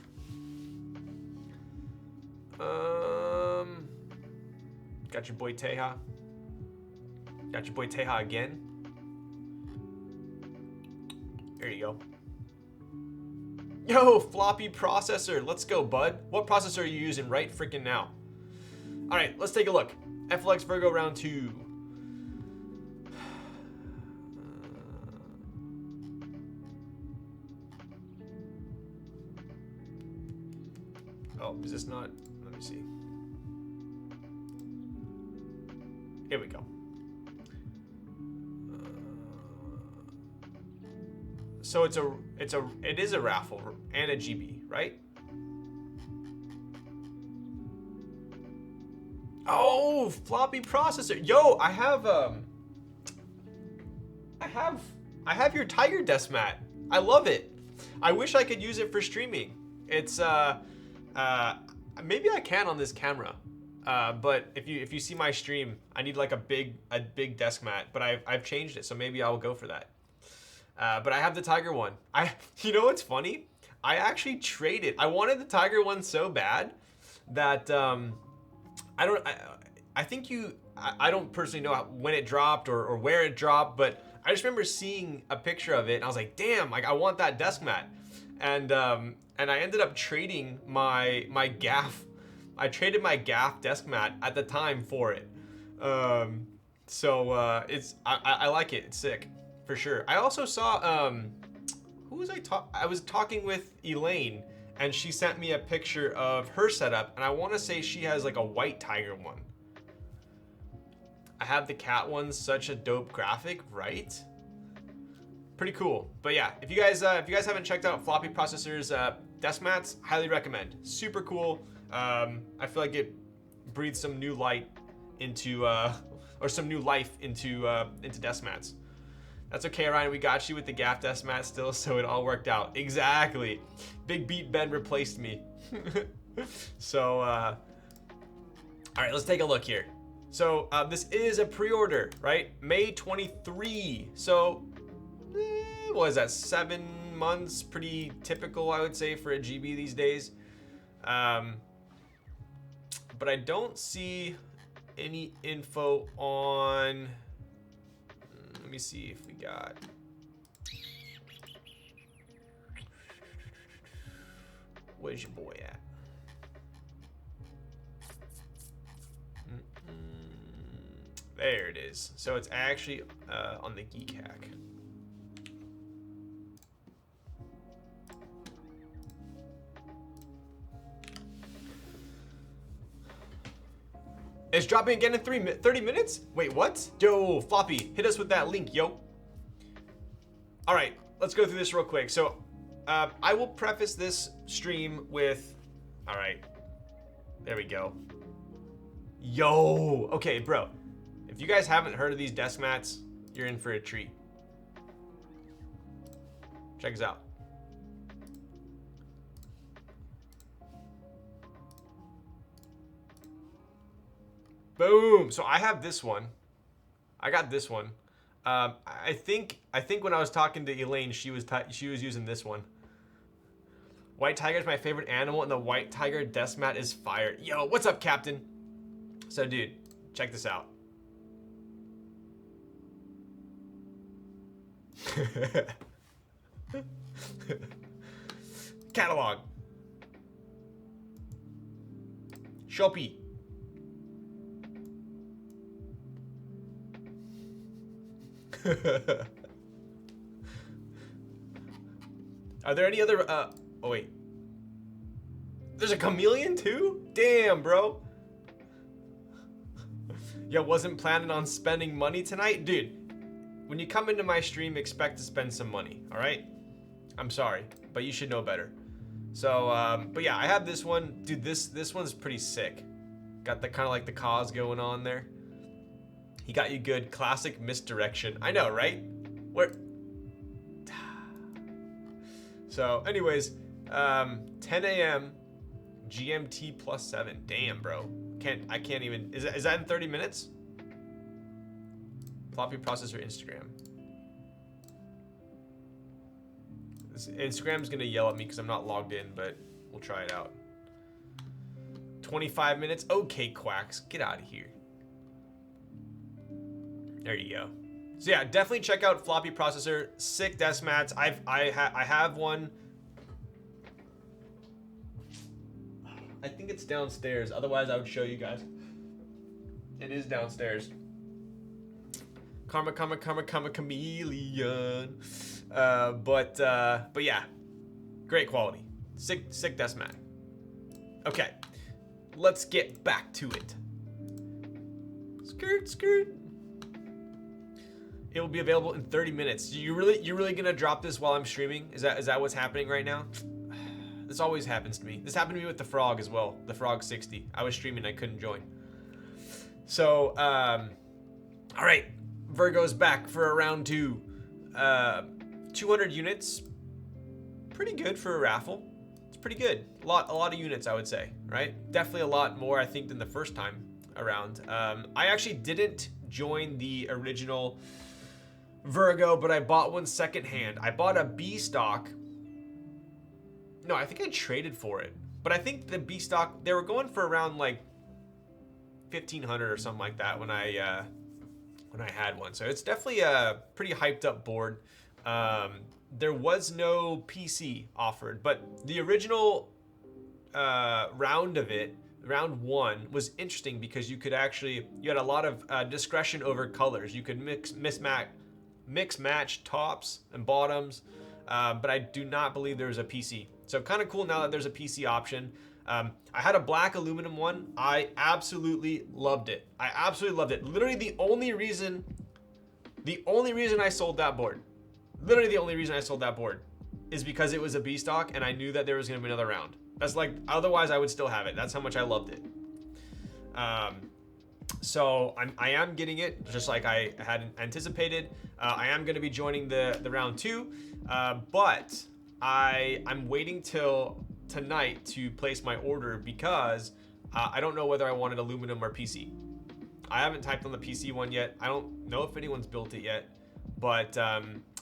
Got your boy Teja. Got your boy Teja again. There you go. Yo, floppy processor. Let's go, bud. What processor are you using right freaking now? All right, let's take a look. FLX Virgo round 2. Oh, is this not? Let me see. Here we go. So it is a raffle and a GB, right? Oh, floppy processor. Yo, I have your Tiger desk mat. I love it. I wish I could use it for streaming. It's maybe I can on this camera. But if you see my stream, I need like a big desk mat, but I've changed it, so maybe I'll go for that. But I have the Tiger one. You know what's funny? I actually traded. I wanted the Tiger one so bad that I think I don't personally know when it dropped or where it dropped, but I just remember seeing a picture of it and I was like, damn, like I want that desk mat. And I ended up trading my gaff. I traded my gaff desk mat at the time for it. I like it. It's sick for sure. I also saw who was I was talking with Elaine, and she sent me a picture of her setup, and I want to say she has like a white tiger one. I have the cat one, such a dope graphic, right? Pretty cool. But yeah, if you guys haven't checked out Floppy Processor's desk mats, highly recommend. Super cool. I feel like it breathes some new light into or some new life into desk mats. That's okay, Ryan. We got you with the gaff desk mat still, so it all worked out. Exactly. Big Beat Ben replaced me. So, all right, let's take a look here. So this is a pre-order, right? May 23. So, what is that? 7 months? Pretty typical, I would say, for a GB these days. But I don't see any info on. Let me see if we got. Where's your boy at? There it is. So it's actually on the Geek Hack. It's dropping again in 30 minutes? Wait, what? Yo, Floppy, hit us with that link, yo. All right, let's go through this real quick. So I will preface this stream with, all right, there we go. Yo, okay, bro. If you guys haven't heard of these desk mats, you're in for a treat. Check this out. Boom. So I have this one. I got this one. I think when I was talking to Elaine, she was using this one. White tiger is my favorite animal, and the white tiger desk mat is fire. Yo, what's up, Captain? So, dude, check this out. Catalog. Shopee. Are there any other oh wait, there's a chameleon too? Damn, bro. Yo, wasn't planning on spending money tonight. Dude, when you come into my stream, expect to spend some money, all right? I'm sorry, but you should know better. So but yeah, I have this one. Dude, this one's pretty sick. Got the kind of like the cause going on there. He got you good. Classic misdirection. I know, right? Where? So, anyways, 10 a.m. GMT +7. Damn, bro. I can't even. Is that in 30 minutes? Floppy Processor Instagram. Instagram's gonna yell at me because I'm not logged in, but we'll try it out. 25 minutes. Okay, Quacks, get out of here. There you go. So yeah, definitely check out Floppy Processor. Sick desk mats. I have one. I think it's downstairs. Otherwise, I would show you guys. It is downstairs. Karma, chameleon. But yeah, great quality. Sick desk mat. Okay, let's get back to it. Skirt. It will be available in 30 minutes. You're really gonna drop this while I'm streaming? Is that what's happening right now? This always happens to me. This happened to me with the Frog as well. The Frog 60. I was streaming, I couldn't join. So, all right, Virgo's back for a round 2. 200 units. Pretty good for a raffle. It's pretty good. A lot of units, I would say, right? Definitely a lot more, I think, than the first time around. I actually didn't join the original Virgo, but I bought one secondhand. I bought a B stock no, I think I traded for it. But I think the B stock, they were going for around like 1,500 or something like that when I had one. So it's definitely a pretty hyped up board. There was no PC offered, but the original round of it, round one, was interesting because you had a lot of discretion over colors. You could mix match tops and bottoms, but I do not believe there was a PC. So kind of cool now that there's a PC option. I had a black aluminum one. I absolutely loved it. Literally the only reason I sold that board, is because it was a B stock and I knew that there was going to be another round. That's like, otherwise I would still have it. That's how much I loved it. So I am getting it just like I had anticipated. I am going to be joining the round 2, but I'm waiting till tonight to place my order because I don't know whether I wanted aluminum or PC. I haven't typed on the PC one yet. I don't know if anyone's built it yet, but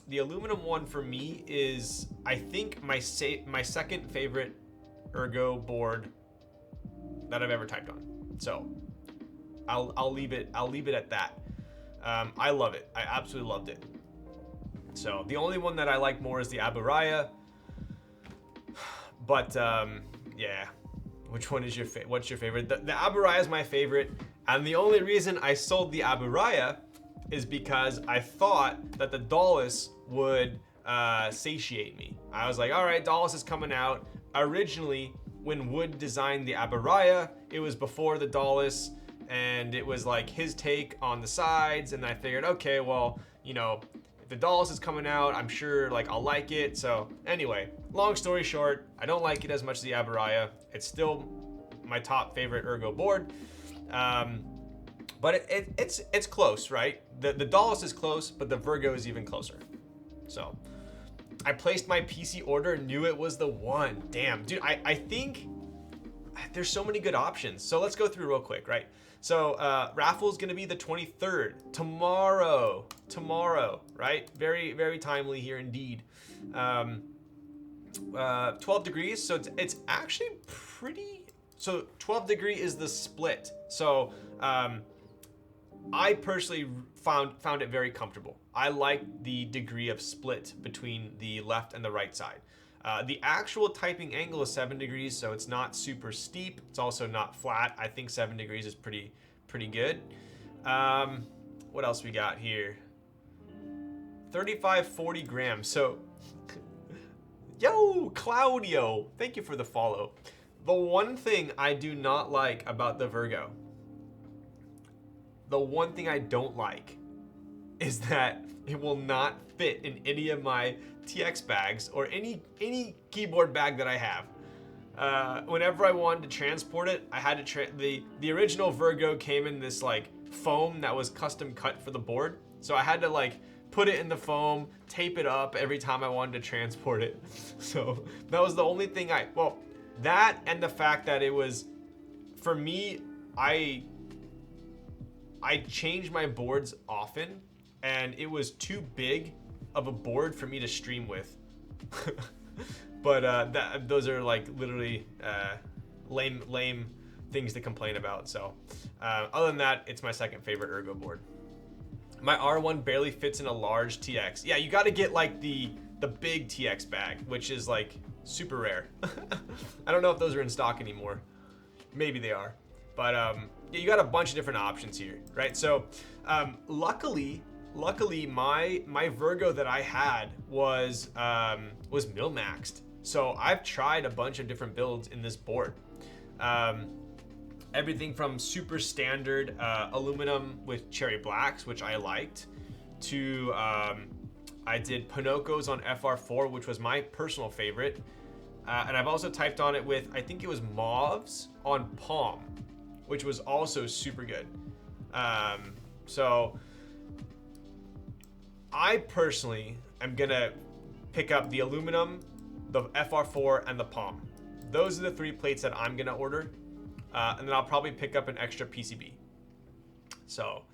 the aluminum one for me is, I think, my second favorite Ergo board that I've ever typed on. So I'll leave it at that. I love it. I absolutely loved it. So the only one that I like more is the Aburaya. But yeah, which one is what's your favorite? The Aburaya is my favorite, and the only reason I sold the Aburaya is because I thought that the Dawless would satiate me. I was like, all right, Dawless is coming out. Originally, when Wood designed the Aburaya, it was before the Dawless, and it was like his take on the sides, and I figured, okay, well, you know, if the Dawless is coming out, I'm sure like I'll like it. So anyway, long story short, I don't like it as much as the Aburaya. It's still my top favorite Ergo board. But it's close, right? The Dawless is close, but the Virgo is even closer. So I placed my PC order, knew it was the one. Damn, dude, I think there's so many good options. So let's go through real quick, right? So raffle is going to be the 23rd, tomorrow, right? Very, very timely here indeed. 12 degrees, so it's actually pretty. So 12 degree is the split. So I personally found it very comfortable. I like the degree of split between the left and the right side. The actual typing angle is 7 degrees, so it's not super steep. It's also not flat. I think 7 degrees is pretty good. What else we got here? 40 grams. So, yo, Claudio, thank you for the follow. The one thing I do not like about the Virgo, the one thing I don't like, is that it will not fit in any of my TX bags or any keyboard bag that I have. Whenever I wanted to transport it, I had to the original Virgo came in this like foam that was custom cut for the board, so I had to like put it in the foam, tape it up every time I wanted to transport it. So that was the only thing that and the fact that it was, for me, I change my boards often, and it was too big of a board for me to stream with. But those are like literally lame things to complain about. So other than that, it's my second favorite Ergo board. My R1 barely fits in a large TX. Yeah, you got to get like the big TX bag, which is like super rare. I don't know if those are in stock anymore. Maybe they are. But yeah, you got a bunch of different options here, right? So luckily my Virgo that I had was mil-maxed. So I've tried a bunch of different builds in this board. Everything from super standard aluminum with cherry blacks, which I liked, to I did Pinocchos on FR4, which was my personal favorite. And I've also typed on it with, I think it was mauves on Palm, which was also super good. So I personally am gonna pick up the aluminum, the FR4, and the Palm. Those are the 3 plates that I'm gonna order. And then I'll probably pick up an extra PCB. So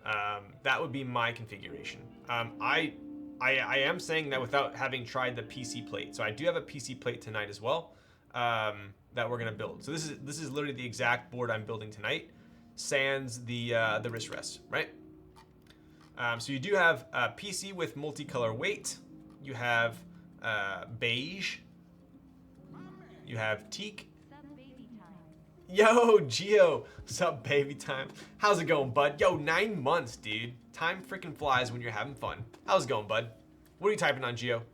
that would be my configuration. I I am saying that without having tried the PC plate. So I do have a PC plate tonight as well, that we're gonna build. So this is literally the exact board I'm building tonight, sans the wrist rests, right? So you do have PC with multicolor weight. You have beige. You have teak. Yo, Geo. What's up, baby time? How's it going, bud? Yo, 9 months, dude. Time freaking flies when you're having fun. How's it going, bud? What are you typing on, Geo?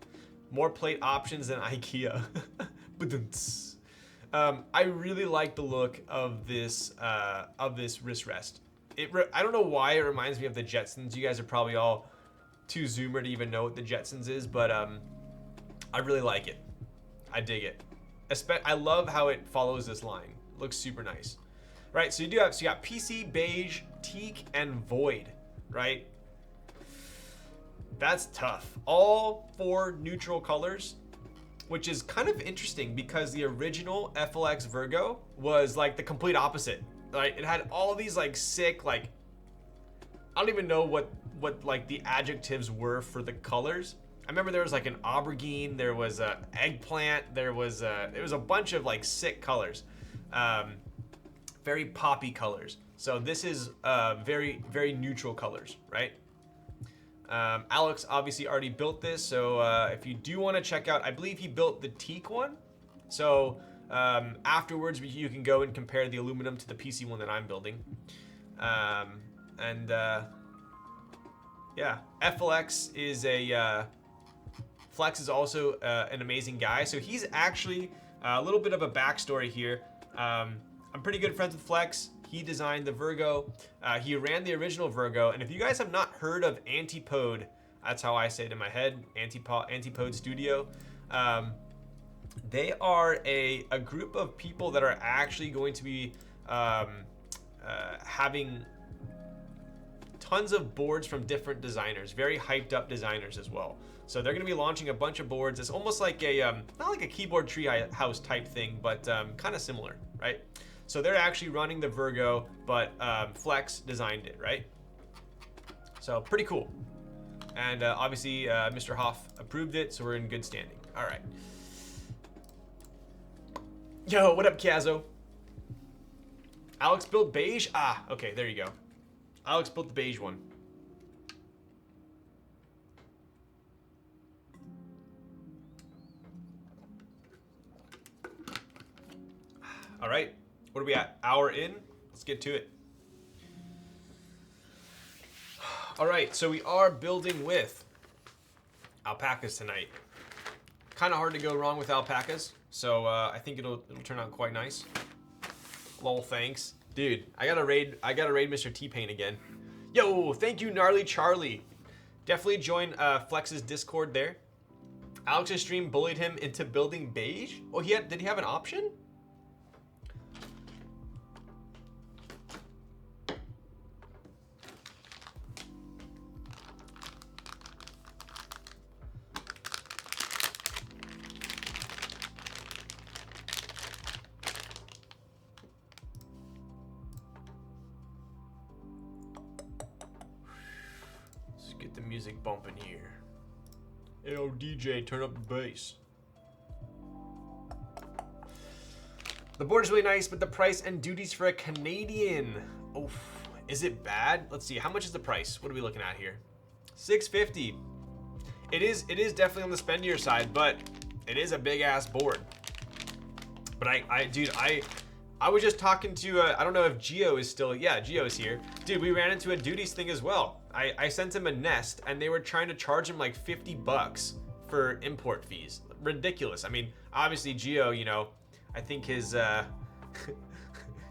More plate options than IKEA. I really like the look of this wrist rest. I don't know why it reminds me of the Jetsons. You guys are probably all too zoomer to even know what the Jetsons is, but I really like it. I dig it. I love how it follows this line. Looks super nice, right? So you got PC, beige, teak, and void, right? That's tough. All 4 neutral colors, which is kind of interesting because the original FLX Virgo was like the complete opposite, right? It had all these like sick, like, I don't even know what like the adjectives were for the colors. I remember there was like an aubergine, there was a eggplant, there was a bunch of like sick colors. Very poppy colors. So this is very, very neutral colors, right? Alex obviously already built this, so if you do want to check out, I believe he built the teak one. So afterwards you can go and compare the aluminum to the PC one that I'm building. Yeah, FLX is Flex is also an amazing guy. So he's actually a little bit of a backstory here. I'm pretty good friends with Flex. He designed the Virgo. He ran the original Virgo. And if you guys have not heard of Antipode, that's how I say it in my head, Antipode Studio. They are a group of people that are actually going to be having tons of boards from different designers, very hyped up designers as well. So they're going to be launching a bunch of boards. It's almost like a, not like a keyboard tree house type thing, but kind of similar, right? So they're actually running the Virgo, but Flex designed it, right? So pretty cool. And obviously Mr. Hoff approved it, so we're in good standing. All right. Yo, what up, Kiazo? Alex built beige? Ah, okay, there you go. Alex built the beige one. All right, what are we at? Hour in? Let's get to it. All right, so we are building with alpacas tonight. Kind of hard to go wrong with alpacas, so I think it'll turn out quite nice. Lol, thanks. Dude, I gotta raid Mr. T-Pain again. Yo, thank you, Gnarly Charlie. Definitely join Flex's Discord there. Alex's stream bullied him into building beige. Oh, did he have an option? Music bumping here. Yo, DJ, turn up the bass. The board is really nice, but the price and duties for a Canadian. Oh, is it bad? Let's see. How much is the price? What are we looking at here? $650. It is definitely on the spendier side, but it is a big ass board. But dude, I was just talking to, I don't know if Geo is still, yeah, Geo is here. Dude, we ran into a duties thing as well. I sent him a Nest and they were trying to charge him like 50 bucks for import fees. Ridiculous. I mean, obviously Geo, you know, I think his,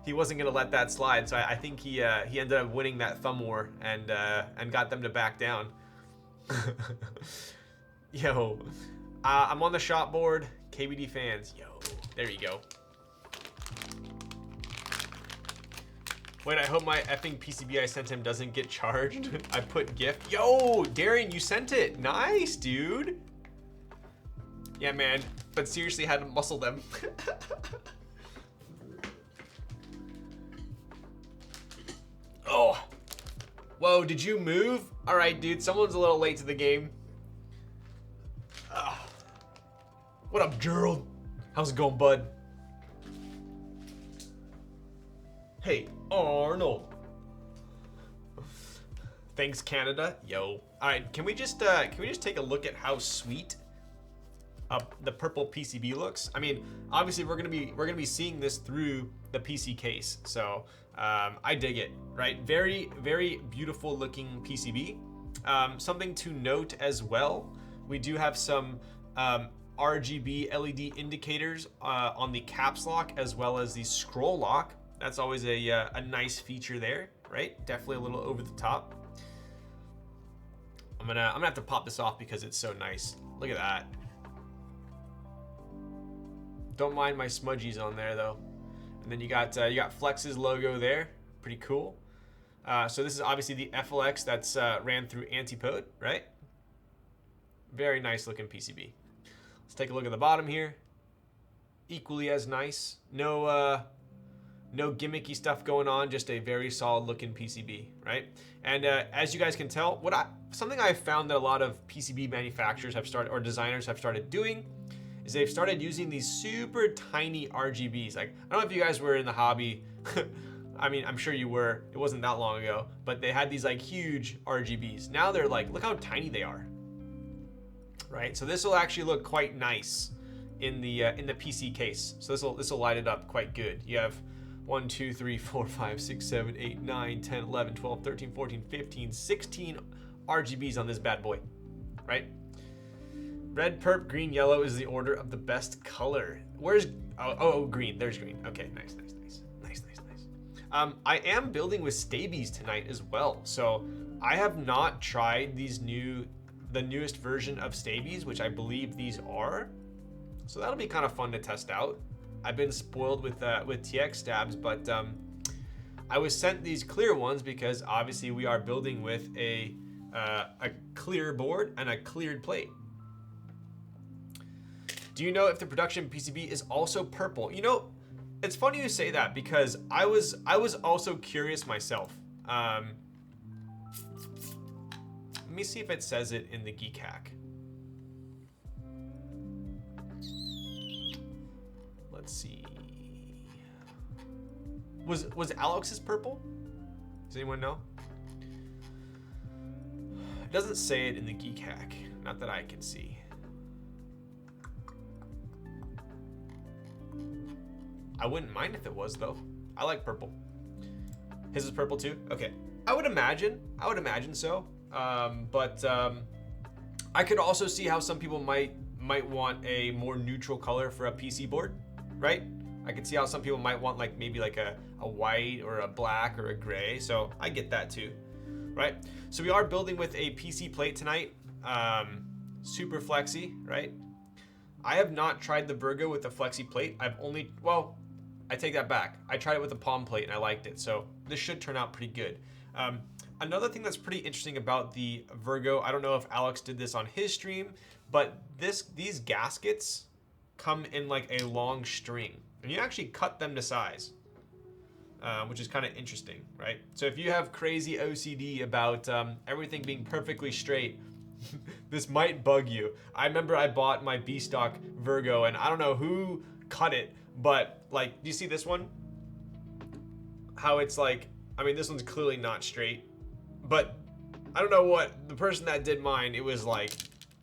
he wasn't gonna let that slide. So I think he ended up winning that thumb war and got them to back down. Yo, I'm on the shop board, KBD fans. Yo, there you go. Wait, I hope my effing PCB I sent him doesn't get charged. I put gift. Yo, Darian, you sent it. Nice, dude. Yeah, man. But seriously, had to muscle them. Oh. Whoa, did you move? All right, dude. Someone's a little late to the game. What up, Gerald? How's it going, bud? Hey, Arnold. Thanks, Canada. Yo. All right, can we just take a look at how sweet the purple PCB looks? I mean, obviously we're gonna be seeing this through the PC case, so I dig it. Right, very very beautiful looking PCB. Something to note as well, we do have some RGB LED indicators on the caps lock as well as the scroll lock. That's always a nice feature there, right? Definitely a little over the top. I'm gonna have to pop this off because it's so nice. Look at that. Don't mind my smudgies on there though. And then you got Flex's logo there, pretty cool. So this is obviously the FLX that's ran through Antipode, right? Very nice looking PCB. Let's take a look at the bottom here. Equally as nice. No gimmicky stuff going on, just a very solid looking PCB, right? And as you guys can tell, something I've found that a lot of PCB manufacturers have started, or designers have started doing, is they've started using these super tiny RGBs. Like, I don't know if you guys were in the hobby. I mean, I'm sure you were. It wasn't that long ago, but they had these like huge RGBs. Now they're like, look how tiny they are, right? So this will actually look quite nice in the PC case. So this will light it up quite good. You have 1, 2, 3, 4, 5, 6, 7, 8, 9, 10, 11, 12, 13, 14, 15, 16 RGBs on this bad boy, right? Red, purp, green, yellow is the order of the best color. Where's, oh, green, there's green. Okay, nice. I am building with Staebies tonight as well. So I have not tried the newest version of Staebies, which I believe these are. So that'll be kind of fun to test out. I've been spoiled with TX stabs, but I was sent these clear ones because obviously we are building with a clear board and a cleared plate. Do you know if the production PCB is also purple? You know, it's funny you say that because I was also curious myself. Let me see if it says it in the Geekhack. Let's see. Was Alex's purple? Does anyone know? It doesn't say it in the Geekhack, not that I can see. I wouldn't mind if it was though. I like purple. His is purple too? Okay. I would imagine so. But I could also see how some people might want a more neutral color for a PC board, right? I could see how some people might want like maybe like a white or a black or a gray. So I get that too, right? So we are building with a PC plate tonight. Super flexy, right? I have not tried the Virgo with the flexi plate. I take that back. I tried it with a palm plate and I liked it. So this should turn out pretty good. Another thing that's pretty interesting about the Virgo, I don't know if Alex did this on his stream, but these gaskets come in like a long string and you actually cut them to size, which is kind of interesting, right? So if you have crazy OCD about everything being perfectly straight, this might bug you. I remember I bought my B-stock Virgo and I don't know who cut it, but like, do you see this one? How it's like, I mean, this one's clearly not straight, but I don't know what, the person that did mine, it was like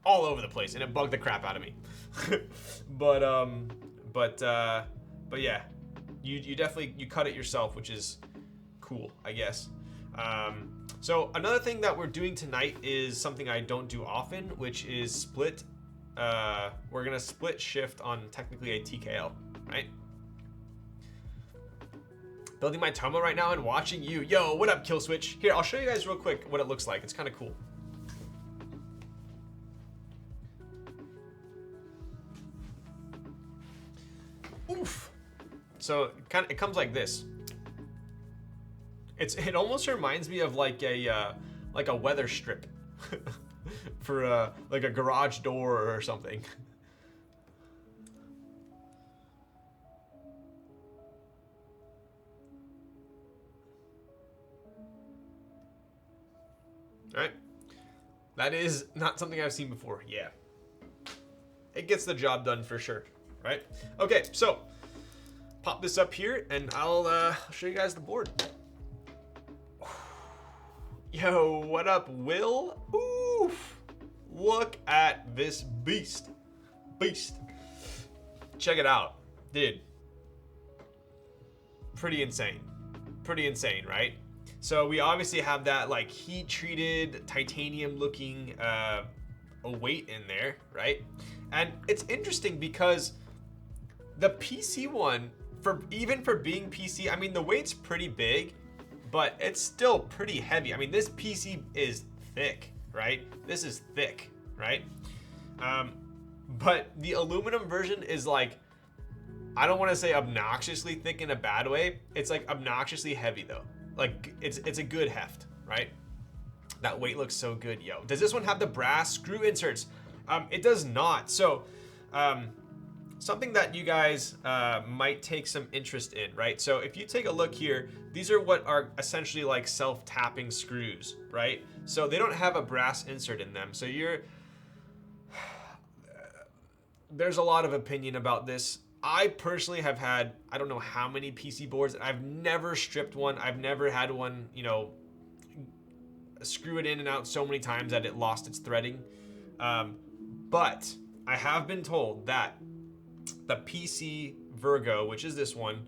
all over the place and it bugged the crap out of me. but yeah, you definitely, you cut it yourself, which is cool, I guess. So another thing that we're doing tonight is something I don't do often, which is split. We're gonna split shift on technically a TKL, right? Building my Tomo right now and watching you. Yo, what up, Kill Switch? Here, I'll show you guys real quick what it looks like. It's kind of cool. Oof. So it comes like this. It almost reminds me of like a weather strip for like a garage door or something. All right, that is not something I've seen before. Yeah. Hey it gets the job done for sure, right? Okay, so pop this up here and I'll show you guys the board. Yo, what up, Will? Oof. Look at this beast. Check it out, dude. Pretty insane, right? So we obviously have that like heat treated titanium looking weight in there, right? And it's interesting because the PC one, even for being PC, I mean the weight's pretty big, but it's still pretty heavy. I mean, this PC is thick, right? This is thick, right? But the aluminum version is like, I don't want to say obnoxiously thick in a bad way. It's like obnoxiously heavy though. Like it's a good heft, right? That weight looks so good, yo. Does this one have the brass screw inserts? It does not. So, something that you guys might take some interest in, right? So if you take a look here, these are what are essentially like self-tapping screws, right? So they don't have a brass insert in them. So there's a lot of opinion about this. I personally have had, I don't know how many PC boards. I've never stripped one. I've never had one, you know, screw it in and out so many times that it lost its threading. But I have been told that the PC Virgo, which is this one,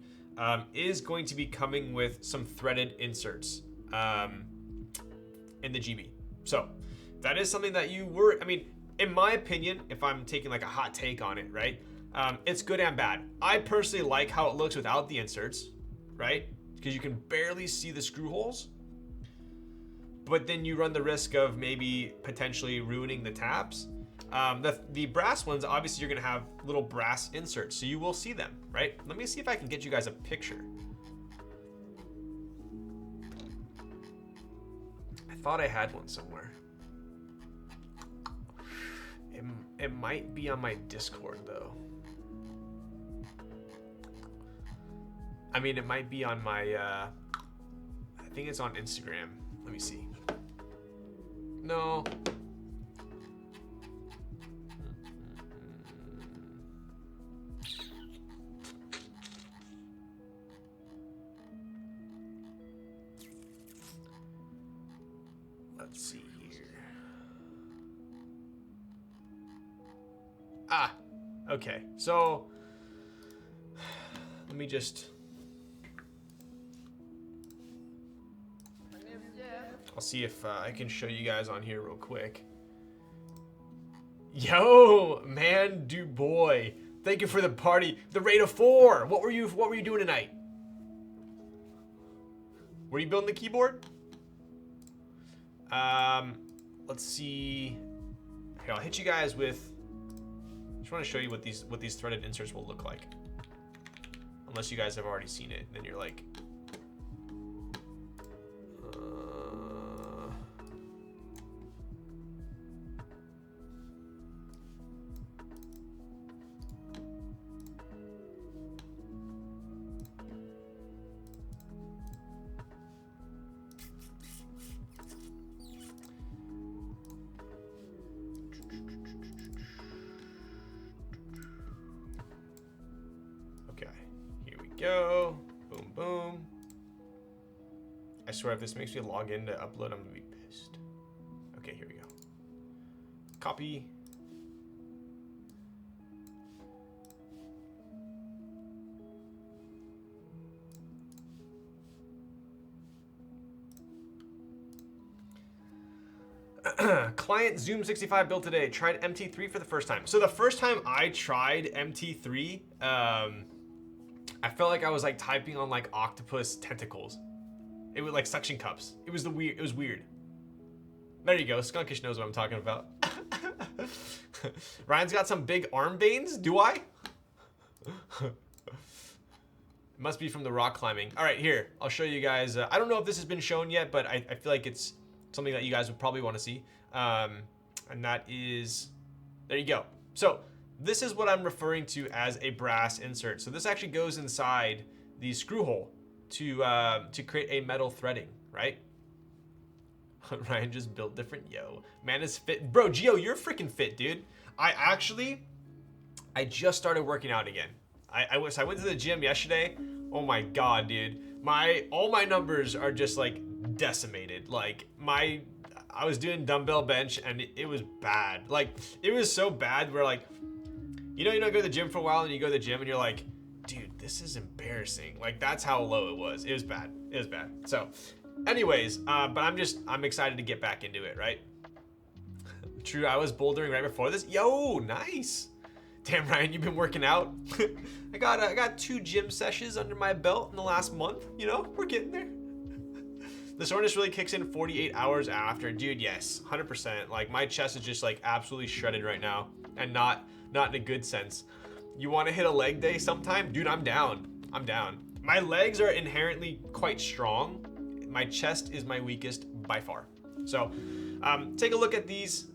is going to be coming with some threaded inserts in the GB. So that is something that I mean, in my opinion, if I'm taking like a hot take on it, right? It's good and bad. I personally like how it looks without the inserts, right? Because you can barely see the screw holes. But then you run the risk of maybe potentially ruining the tabs. The brass ones, obviously you're gonna have little brass inserts, so you will see them, right? Let me see if I can get you guys a picture. I thought I had one somewhere. It might be on my Discord though. I mean, it might be on my, I think it's on Instagram. Let me see. No. Let's see here. Ah, okay. So, let me just... I'll see if I can show you guys on here real quick. Yo, man, du boy. Thank you for the party. The rate of 4. What were you doing tonight? Were you building the keyboard? Let's see. Here, I'll hit you guys with. I just want to show you what these threaded inserts will look like. Unless you guys have already seen it, then you're like. Go. Boom, boom. I swear if this makes me log in to upload, I'm gonna be pissed. Okay, here we go. Copy. Client Zoom 65 built today. Tried MT3 for the first time. So the first time I tried MT3, I felt like I was like typing on like octopus tentacles. It was like suction cups. It was weird. There you go. Skunkish knows what I'm talking about. Ryan's got some big arm veins. Do I? It must be from the rock climbing. All right, here. I'll show you guys. I don't know if this has been shown yet, but I feel like it's something that you guys would probably want to see. And that is, there you go. So this is what I'm referring to as a brass insert. So this actually goes inside the screw hole to create a metal threading, right? Ryan just built different. Yo, man is fit. Bro, Gio, you're freaking fit, dude. I actually I just started working out again. I went to the gym yesterday. Oh my god, dude. All my numbers are just like decimated. Like I was doing dumbbell bench and it was bad. Like it was so bad where like, you don't go to the gym for a while and you go to the gym and you're like, dude, this is embarrassing. Like that's how low it was. It was bad. It was bad. So anyways, but I'm excited to get back into it, right? True, I was bouldering right before this. Yo, nice. Damn, Ryan, you've been working out. I got 2 gym sessions under my belt in the last month. You know, we're getting there. The soreness really kicks in 48 hours after. Dude, yes, 100%. Like my chest is just like absolutely shredded right now, and not in a good sense. You want to hit a leg day sometime? Dude, I'm down. I'm down. My legs are inherently quite strong. My chest is my weakest by far. So take a look at these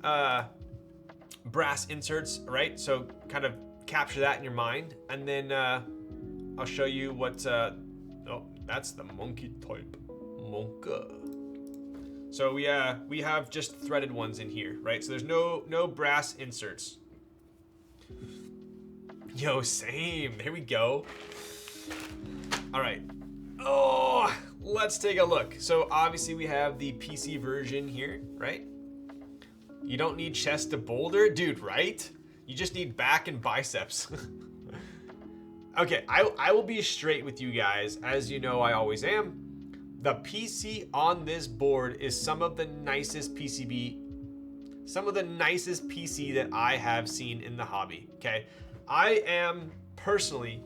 brass inserts, right? So kind of capture that in your mind, and then I'll show you what, oh, that's the monkey type. Monka. So we have just threaded ones in here, right? So there's no brass inserts. Yo, same. There we go. All right. Oh, let's take a look. So obviously we have the PC version here, right? You don't need chest to boulder, dude, right? You just need back and biceps. Okay, I will be straight with you guys, as you know I always am. The PC on this board is some of the nicest PC that I have seen in the hobby, okay? I am personally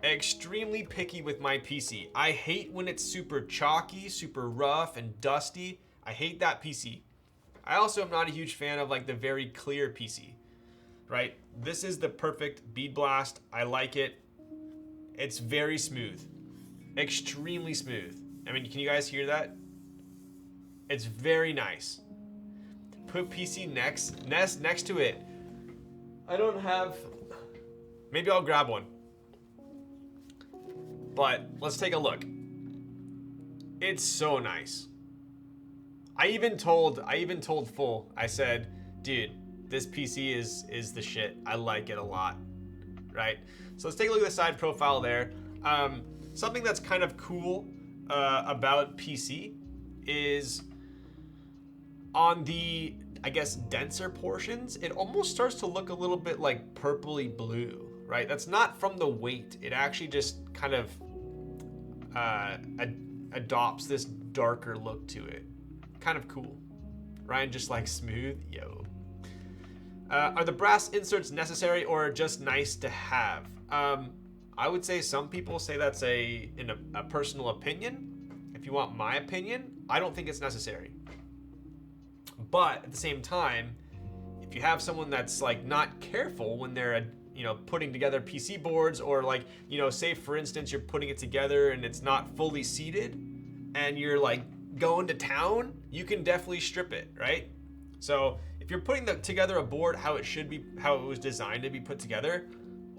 extremely picky with my PC. I hate when it's super chalky, super rough and dusty. I hate that PC. I also am not a huge fan of like the very clear PC, right? This is the perfect bead blast. I like it. It's very smooth, extremely smooth. I mean, can you guys hear that? It's very nice. Put PC next to it. I don't have, maybe I'll grab one. But let's take a look. It's so nice. I even told Full, I said, dude, this PC is the shit. I like it a lot, right? So let's take a look at the side profile there. Something that's kind of cool about PC is on the, I guess, denser portions, it almost starts to look a little bit like purpley blue, right? That's not from the weight. It actually just kind of adopts this darker look to it. Kind of cool. Ryan just like smooth, yo. Are the brass inserts necessary or just nice to have? I would say some people say that's a personal opinion. If you want my opinion, I don't think it's necessary. But at the same time, if you have someone that's like not careful when they're putting together PC boards, or like, say for instance you're putting it together and it's not fully seated and you're like going to town, you can definitely strip it, right? So if you're putting together a board how it was designed to be put together,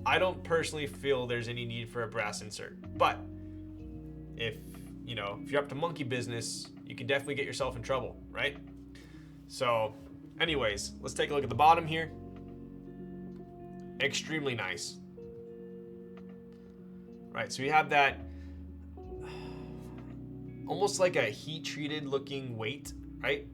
I don't personally feel there's any need for a brass insert. But if you're up to monkey business, you can definitely get yourself in trouble, right? So anyways, let's take a look at the bottom here. Extremely nice. Right, so we have that almost like a heat treated looking weight, right?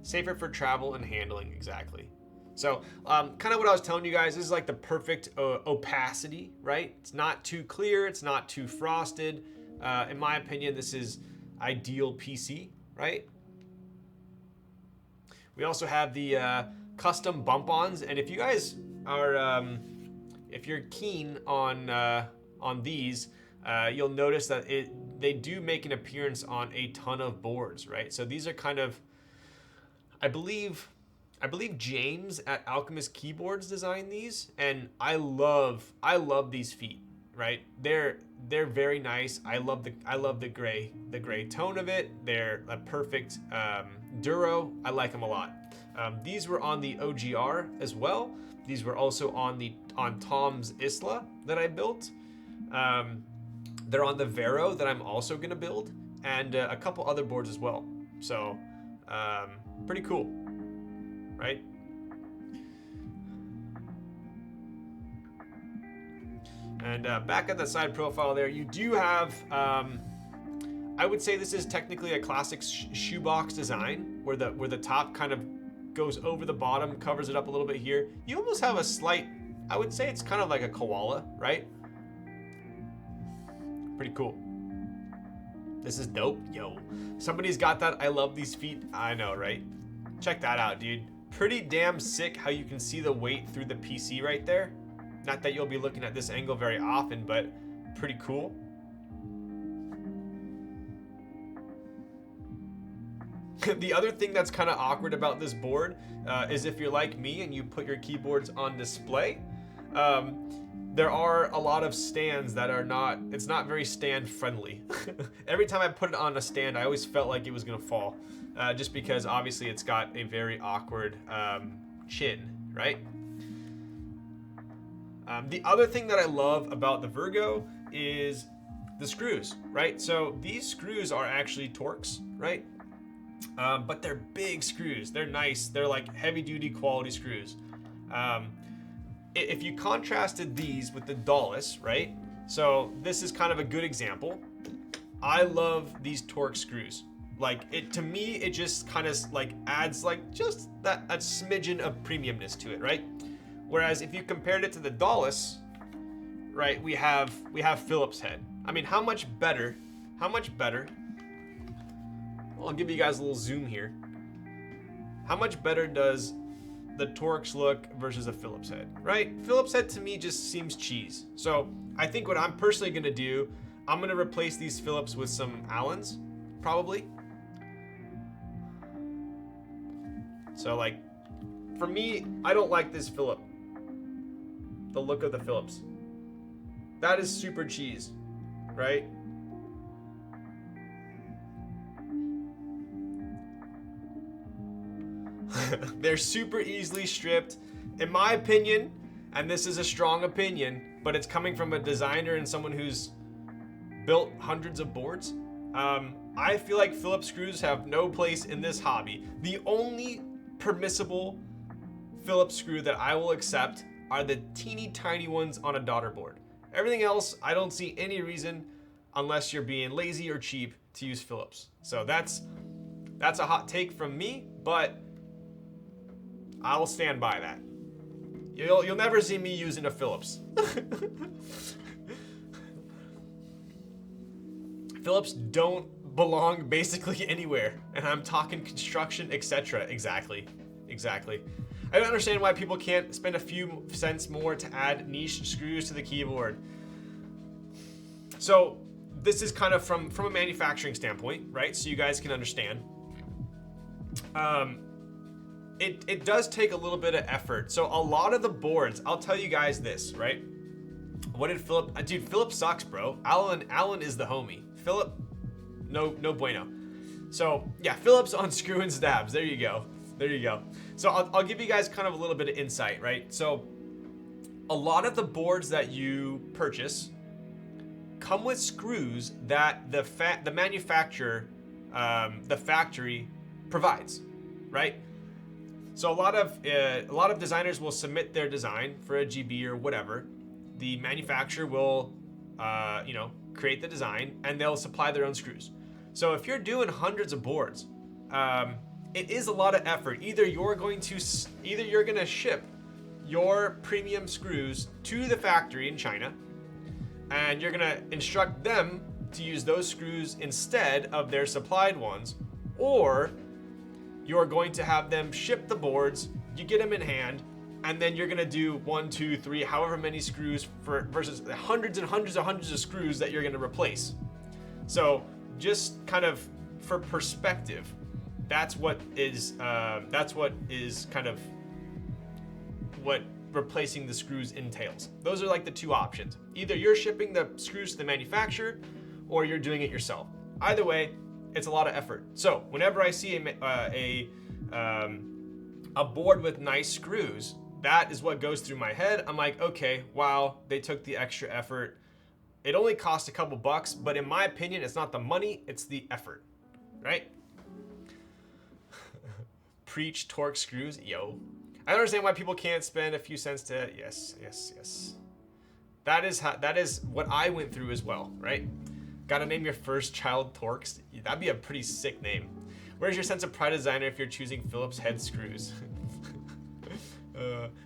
Safer for travel and handling, exactly. So kind of what I was telling you guys, this is like the perfect opacity, right? It's not too clear, it's not too frosted. In my opinion, this is ideal PC, right? We also have the custom bump-ons, and if you guys are, if you're keen on these, you'll notice that they do make an appearance on a ton of boards, right? So these are kind of, I believe James at Alchemist Keyboards designed these, and I love these feet, right? They're very nice. I love the gray tone of it. They're a perfect duro. I like them a lot. These were on the OGR as well. These were also on Tom's Isla that I built. They're on the Vero that I'm also gonna build, and a couple other boards as well. So pretty cool, right? And back at the side profile there, you do have, I would say this is technically a classic shoebox design, where the top kind of goes over the bottom, covers it up a little bit here. You almost have a slight, I would say it's kind of like a koala, right? Pretty cool. This is dope. Yo, somebody's got that. I love these feet. I know, right? Check that out, dude. Pretty damn sick how you can see the weight through the PC right there. Not that you'll be looking at this angle very often, but pretty cool. The other thing that's kind of awkward about this board is if you're like me and you put your keyboards on display, there are a lot of stands that are not, it's not very stand friendly. Every time I put it on a stand, I always felt like it was gonna fall, just because obviously it's got a very awkward chin, right? The other thing that I love about the Virgo is the screws, right? So these screws are actually Torx, right? But they're big screws. They're nice. They're like heavy duty quality screws. If you contrasted these with the Dawless, right? So this is kind of a good example. I love these Torx screws. Like it, to me, it just kind of like adds like just that a smidgen of premiumness to it, right? Whereas if you compared it to the Dawless, right, we have Phillips head. I mean, how much better? How much better? Well, I'll give you guys a little zoom here. How much better does the Torx look versus a Phillips head, right? Phillips head to me just seems cheese. So I think what I'm personally gonna do, I'm gonna replace these Phillips with some Allens, probably. So like, for me, I don't like this Phillip. The look of the Phillips. That is super cheese, right? They're super easily stripped. In my opinion, and this is a strong opinion, but it's coming from a designer and someone who's built hundreds of boards, I feel like Phillips screws have no place in this hobby. The only permissible Phillips screw that I will accept are the teeny tiny ones on a daughter board. Everything else, I don't see any reason, unless you're being lazy or cheap, to use Phillips. So that's a hot take from me, but I will stand by that. You'll never see me using a Phillips. Phillips don't belong basically anywhere, and I'm talking construction, etc. Exactly. I don't understand why people can't spend a few cents more to add niche screws to the keyboard. So this is kind of from a manufacturing standpoint, right? So you guys can understand. It does take a little bit of effort. So a lot of the boards, I'll tell you guys this, right? What did Philip? Dude, Philip sucks, bro. Allen is the homie. Philip, no bueno. So yeah, Phillips on screw and stabs. There you go. So I'll give you guys kind of a little bit of insight, right? So a lot of the boards that you purchase come with screws that the manufacturer, the factory provides, right? So a lot of designers will submit their design for a GB or whatever. The manufacturer will, create the design and they'll supply their own screws. So if you're doing hundreds of boards, it is a lot of effort. Either you're gonna ship your premium screws to the factory in China, and you're gonna instruct them to use those screws instead of their supplied ones, or you're going to have them ship the boards, you get them in hand, and then you're gonna do 1, 2, 3, however many screws versus hundreds and hundreds and hundreds of screws that you're gonna replace. So just kind of for perspective, that's what is kind of what replacing the screws entails. Those are like the two options. Either you're shipping the screws to the manufacturer, or you're doing it yourself. Either way, it's a lot of effort. So whenever I see a board with nice screws, that is what goes through my head. I'm like, okay, wow, they took the extra effort. It only cost a couple bucks, but in my opinion, it's not the money, it's the effort, right? Preach Torx screws, yo. I don't understand why people can't spend a few cents to, yes. That is what I went through as well, right? Gotta name your first child Torx. That'd be a pretty sick name. Where's your sense of pride designer if you're choosing Phillips head screws?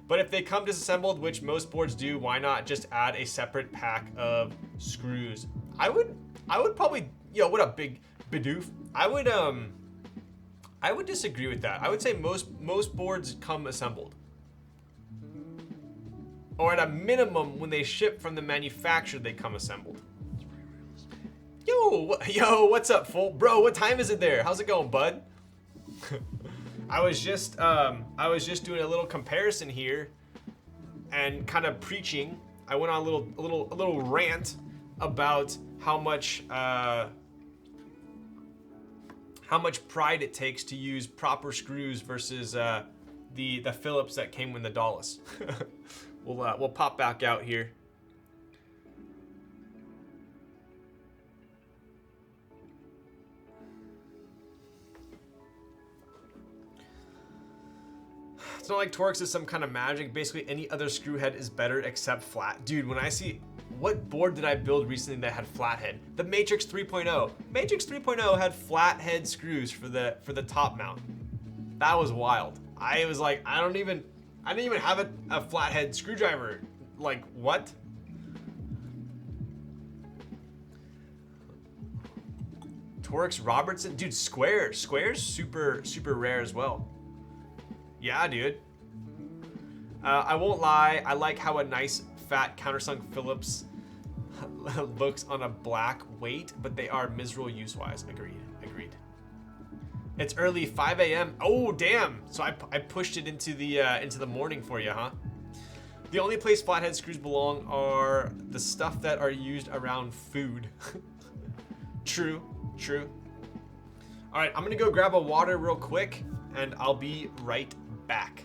But if they come disassembled, which most boards do, why not just add a separate pack of screws? I would probably, yo, what a big bidoof. I would disagree with that. I would say most boards come assembled. Or at a minimum, when they ship from the manufacturer, they come assembled. Yo, what's up, fool? Bro, what time is it there? How's it going, bud? I was just doing a little comparison here and kind of preaching. I went on a little rant about how much pride it takes to use proper screws versus the Phillips that came with the Dawless. We'll pop back out here. It's not like Torx is some kind of magic. Basically, any other screw head is better except flat. Dude, when I see... What board did I build recently that had flat head? The Matrix 3.0. Matrix 3.0 had flat head screws for the top mount. That was wild. I was like, I didn't even have a flathead screwdriver. Like, what? Torx Robertson, dude, Square's super rare as well. Yeah, dude. I won't lie, I like how a nice fat countersunk Phillips looks on a black weight, but they are miserable use-wise. Agreed. It's early 5 a.m. Oh, damn. So I pushed it into the morning for you, huh? The only place flathead screws belong are the stuff that are used around food. True. All right, I'm gonna go grab a water real quick, and I'll be right back.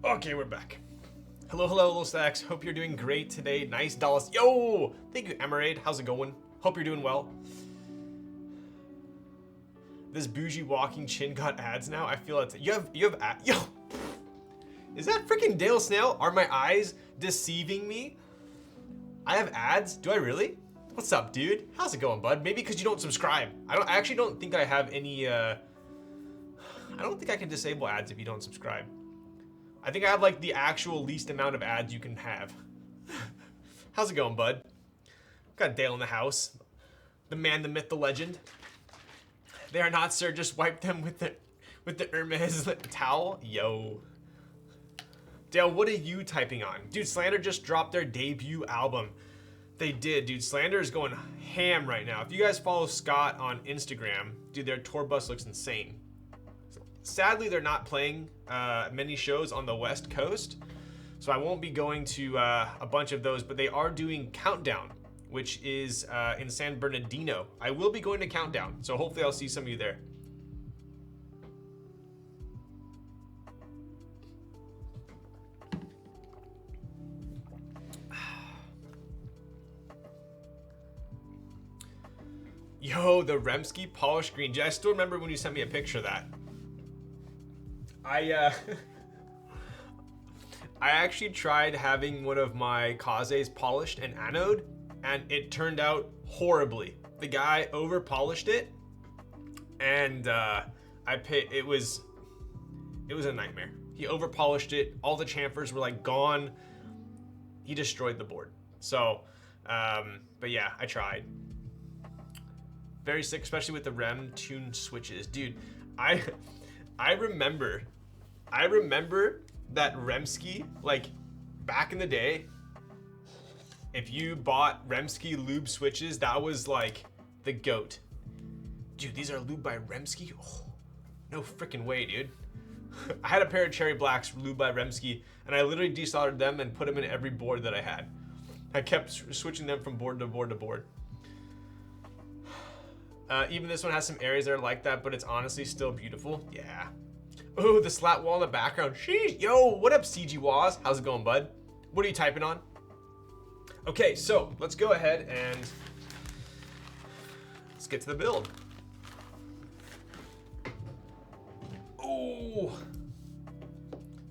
Okay, we're back. Hello, little stacks. Hope you're doing great today. Nice, Dawless. Yo! Thank you, Emerade. How's it going? Hope you're doing well. This bougie walking chin got ads now. I feel it. You have ads. Yo! Is that freaking Dale Snail? Are my eyes deceiving me? I have ads? Do I really? What's up, dude? How's it going, bud? Maybe because you don't subscribe. I actually don't think I have any, I don't think I can disable ads if you don't subscribe. I think I have like the actual least amount of ads you can have. How's it going, bud? Got Dale in the house. The man, the myth, the legend. They are not, sir. Just wipe them with the Hermes towel. Yo. Dale, what are you typing on? Dude, Slander just dropped their debut album. They did, dude. Slander is going ham right now. If you guys follow Scott on Instagram, dude, their tour bus looks insane. Sadly, they're not playing many shows on the West Coast, so I won't be going to a bunch of those, but they are doing Countdown, which is in San Bernardino. I will be going to Countdown, so hopefully I'll see some of you there. Yo, the Remsky polished green. I still remember when you sent me a picture of that. I actually tried having one of my Kazes polished an anode, and it turned out horribly. The guy over polished it, and it was a nightmare. He over polished it. All the chamfers were like gone. He destroyed the board. So, but yeah, I tried. Very sick, especially with the REM tuned switches, dude. I remember that Remsky, like back in the day, if you bought Remsky lube switches, that was like the GOAT. Dude, these are lubed by Remsky? Oh, no freaking way, dude. I had a pair of Cherry Blacks lubed by Remsky, and I literally desoldered them and put them in every board that I had. I kept switching them from board to board to board. Even this one has some areas that are like that, but it's honestly still beautiful. Yeah. Oh, the slat wall in the background. Sheesh. Yo, what up, CG Waz? How's it going, bud? What are you typing on? Okay, so let's go ahead and let's get to the build. Oh,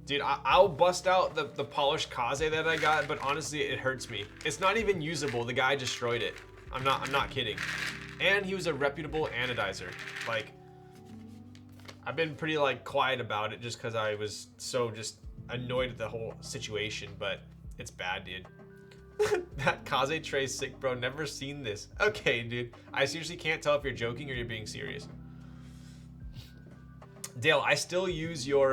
dude, I'll bust out the polished Kaze that I got, but honestly, it hurts me. It's not even usable. The guy destroyed it. I'm not kidding. And he was a reputable anodizer. Like, I've been pretty like quiet about it just because I was so just annoyed at the whole situation, but it's bad, dude. That Kaze tray sick, bro. Never seen this. Okay, dude. I seriously can't tell if you're joking or you're being serious. Dale, I still use your,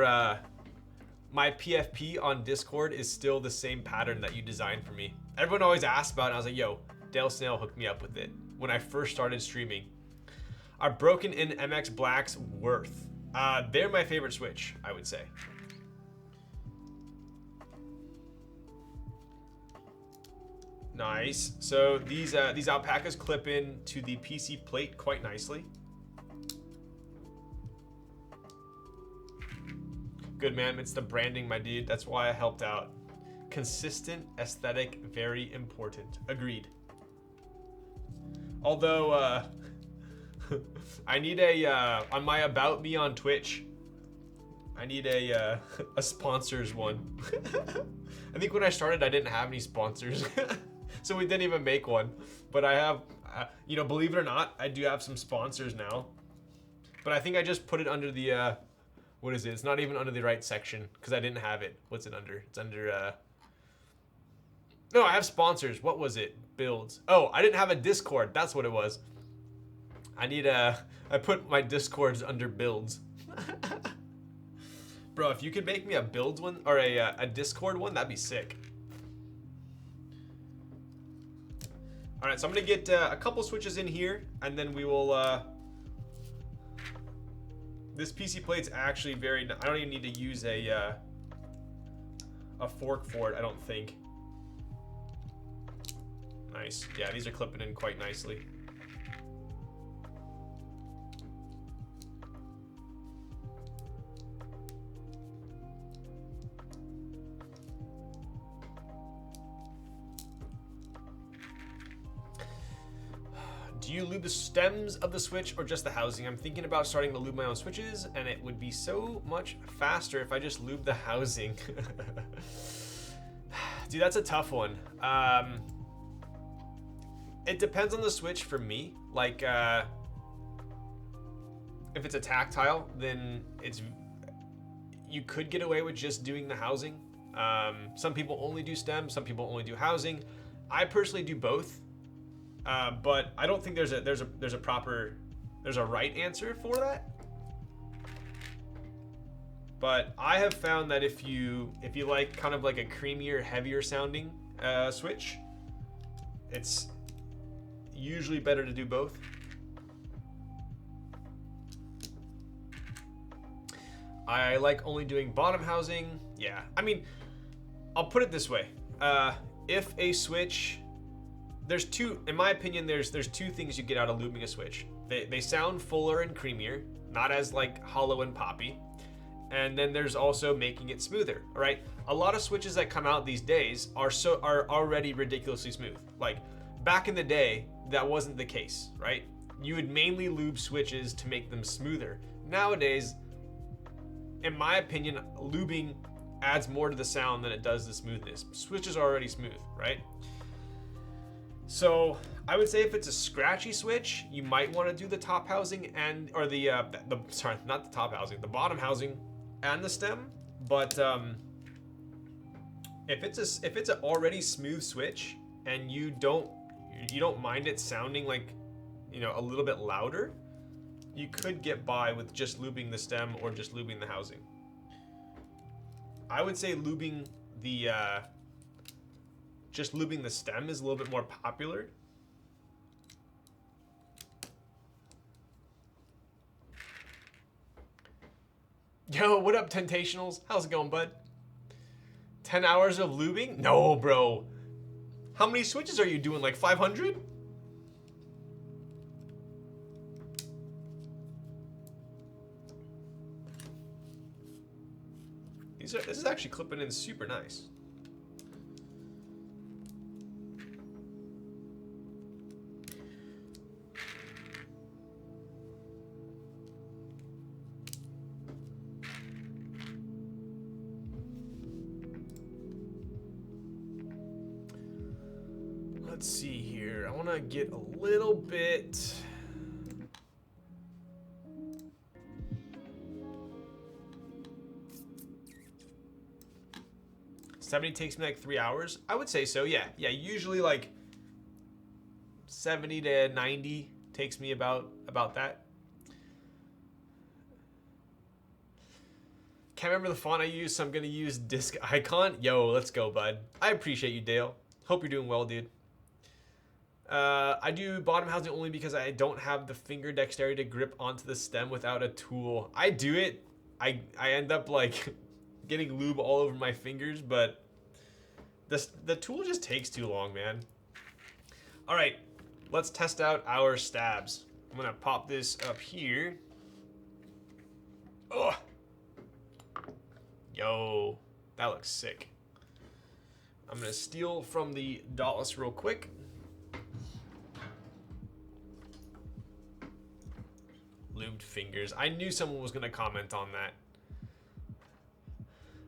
my PFP on Discord is still the same pattern that you designed for me. Everyone always asks about it, and I was like, yo, Dale Snail hooked me up with it when I first started streaming. Are broken in MX Blacks worth? They're my favorite switch, I would say. Nice. So these Alpacas clip in to the PC plate quite nicely. Good, man. It's the branding, my dude. That's why I helped out. Consistent aesthetic, very important. Agreed. Although, I need on my About Me on Twitch, I need a sponsors one. I think when I started, I didn't have any sponsors. So we didn't even make one. But I have, you know, believe it or not, I do have some sponsors now. But I think I just put it under the, what is it? It's not even under the right section because I didn't have it. What's it under? It's under, no, I have sponsors. What was it? Builds. Oh, I didn't have a Discord. That's what it was. I need I put my Discords under builds. Bro, if you could make me a builds one or a Discord one, that'd be sick. All right, so I'm gonna get a couple switches in here, and then we will. This PC plate's actually very. I don't even need to use a fork for it. I don't think. Nice. Yeah, these are clipping in quite nicely. Do you lube the stems of the switch or just the housing? I'm thinking about starting to lube my own switches, and it would be so much faster if I just lube the housing. Dude, that's a tough one. It depends on the switch for me. Like, if it's a tactile, then it's, you could get away with just doing the housing. Some people only do stem, some people only do housing. I personally do both, but I don't think there's a right answer for that. But I have found that if you like kind of like a creamier, heavier sounding switch, it's usually better to do both. I like only doing bottom housing. Yeah, I mean, I'll put it this way. If a switch, in my opinion, there's two things you get out of lubing a switch. They sound fuller and creamier, not as like hollow and poppy. And then there's also making it smoother. All right, a lot of switches that come out these days are already ridiculously smooth. Like back in the day, that wasn't the case, right? You would mainly lube switches to make them smoother. Nowadays, in my opinion, lubing adds more to the sound than it does the smoothness. Switches are already smooth, right? So I would say if it's a scratchy switch, you might want to do the top housing or the bottom housing and the stem. But if it's an already smooth switch and you don't mind it sounding like, you know, a little bit louder, you could get by with just lubing the stem or just lubing the housing. I would say just lubing the stem is a little bit more popular. Yo, what up, Tentationals? How's it going, bud? 10 hours of lubing? No, bro. How many switches are you doing? Like 500? This is actually clipping in super nice. Let's see here. I want to get a little bit. $70 takes me like 3 hours. I would say so. Yeah. Usually like 70 to 90 takes me about that. Can't remember the font I use, so I'm gonna use Disc Icon. Yo, let's go, bud. I appreciate you, Dale. Hope you're doing well, dude. I do bottom housing only because I don't have the finger dexterity to grip onto the stem without a tool. I do it. I end up like getting lube all over my fingers, but the tool just takes too long, man. All right, let's test out our stabs. I'm gonna pop this up here. Oh, yo, that looks sick. I'm gonna steal from the Dawless real quick. Lubed fingers. I knew someone was gonna comment on that.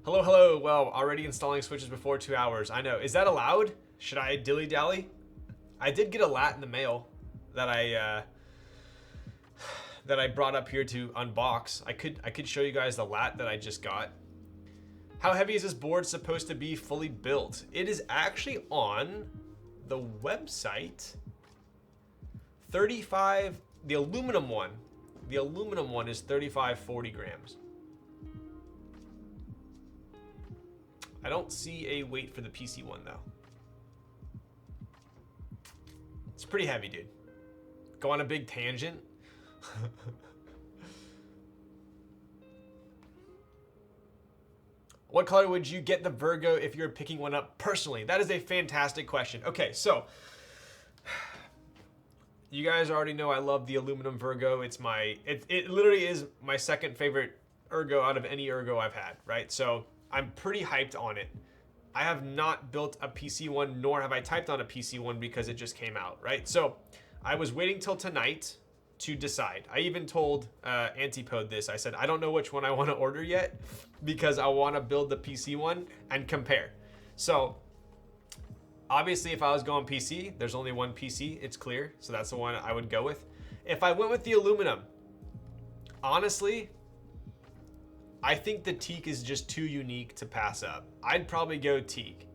Hello. Well, already installing switches before 2 hours. I know. Is that allowed? Should I dilly-dally? I did get a lat in the mail that I brought up here to unbox. I could show you guys the lat that I just got. How heavy is this board supposed to be fully built? It is actually on the website. 35. The aluminum one. The aluminum one is 35-40 grams. I don't see a weight for the PC one though. It's pretty heavy, dude. Go on a big tangent. What color would you get the Virgo if you're picking one up personally? That is a fantastic question. Okay, so you guys already know I love the aluminum Virgo. It literally is my second favorite Ergo out of any Ergo I've had, right? So I'm pretty hyped on it. I have not built a PC one, nor have I typed on a PC one because it just came out, right? So I was waiting till tonight to decide. I even told Antipode this. I said, I don't know which one I want to order yet because I want to build the PC one and compare. So obviously if I was going PC, there's only one PC, it's clear. So that's the one I would go with. If I went with the aluminum, honestly, I think the teak is just too unique to pass up. I'd probably go teak.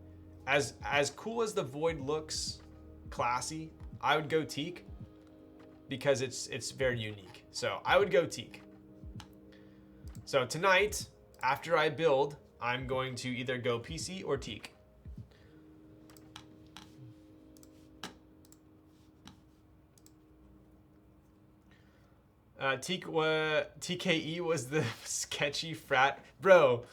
As cool as the void looks, classy, I would go teak because it's very unique. So I would go teak. So tonight, after I build, I'm going to either go PC or teak. TKE was the sketchy frat bro.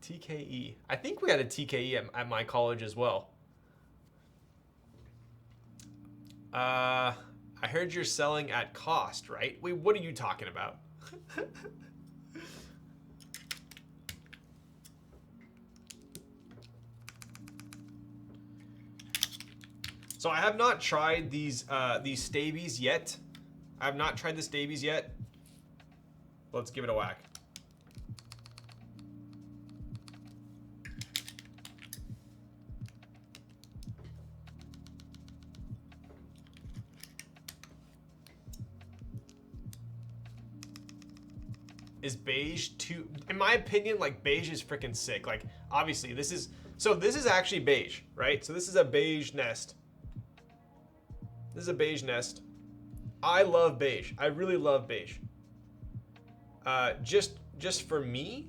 TKE. I think we had a TKE at my college as well. I heard you're selling at cost, right? Wait, what are you talking about? So I have not tried these Staebies yet. I have not tried the Staebies yet. Let's give it a whack. Is beige too, in my opinion, like beige is freaking sick. Like obviously this is actually beige, right? So this is a beige nest. This is a beige nest. I love beige. I really love beige. Just for me,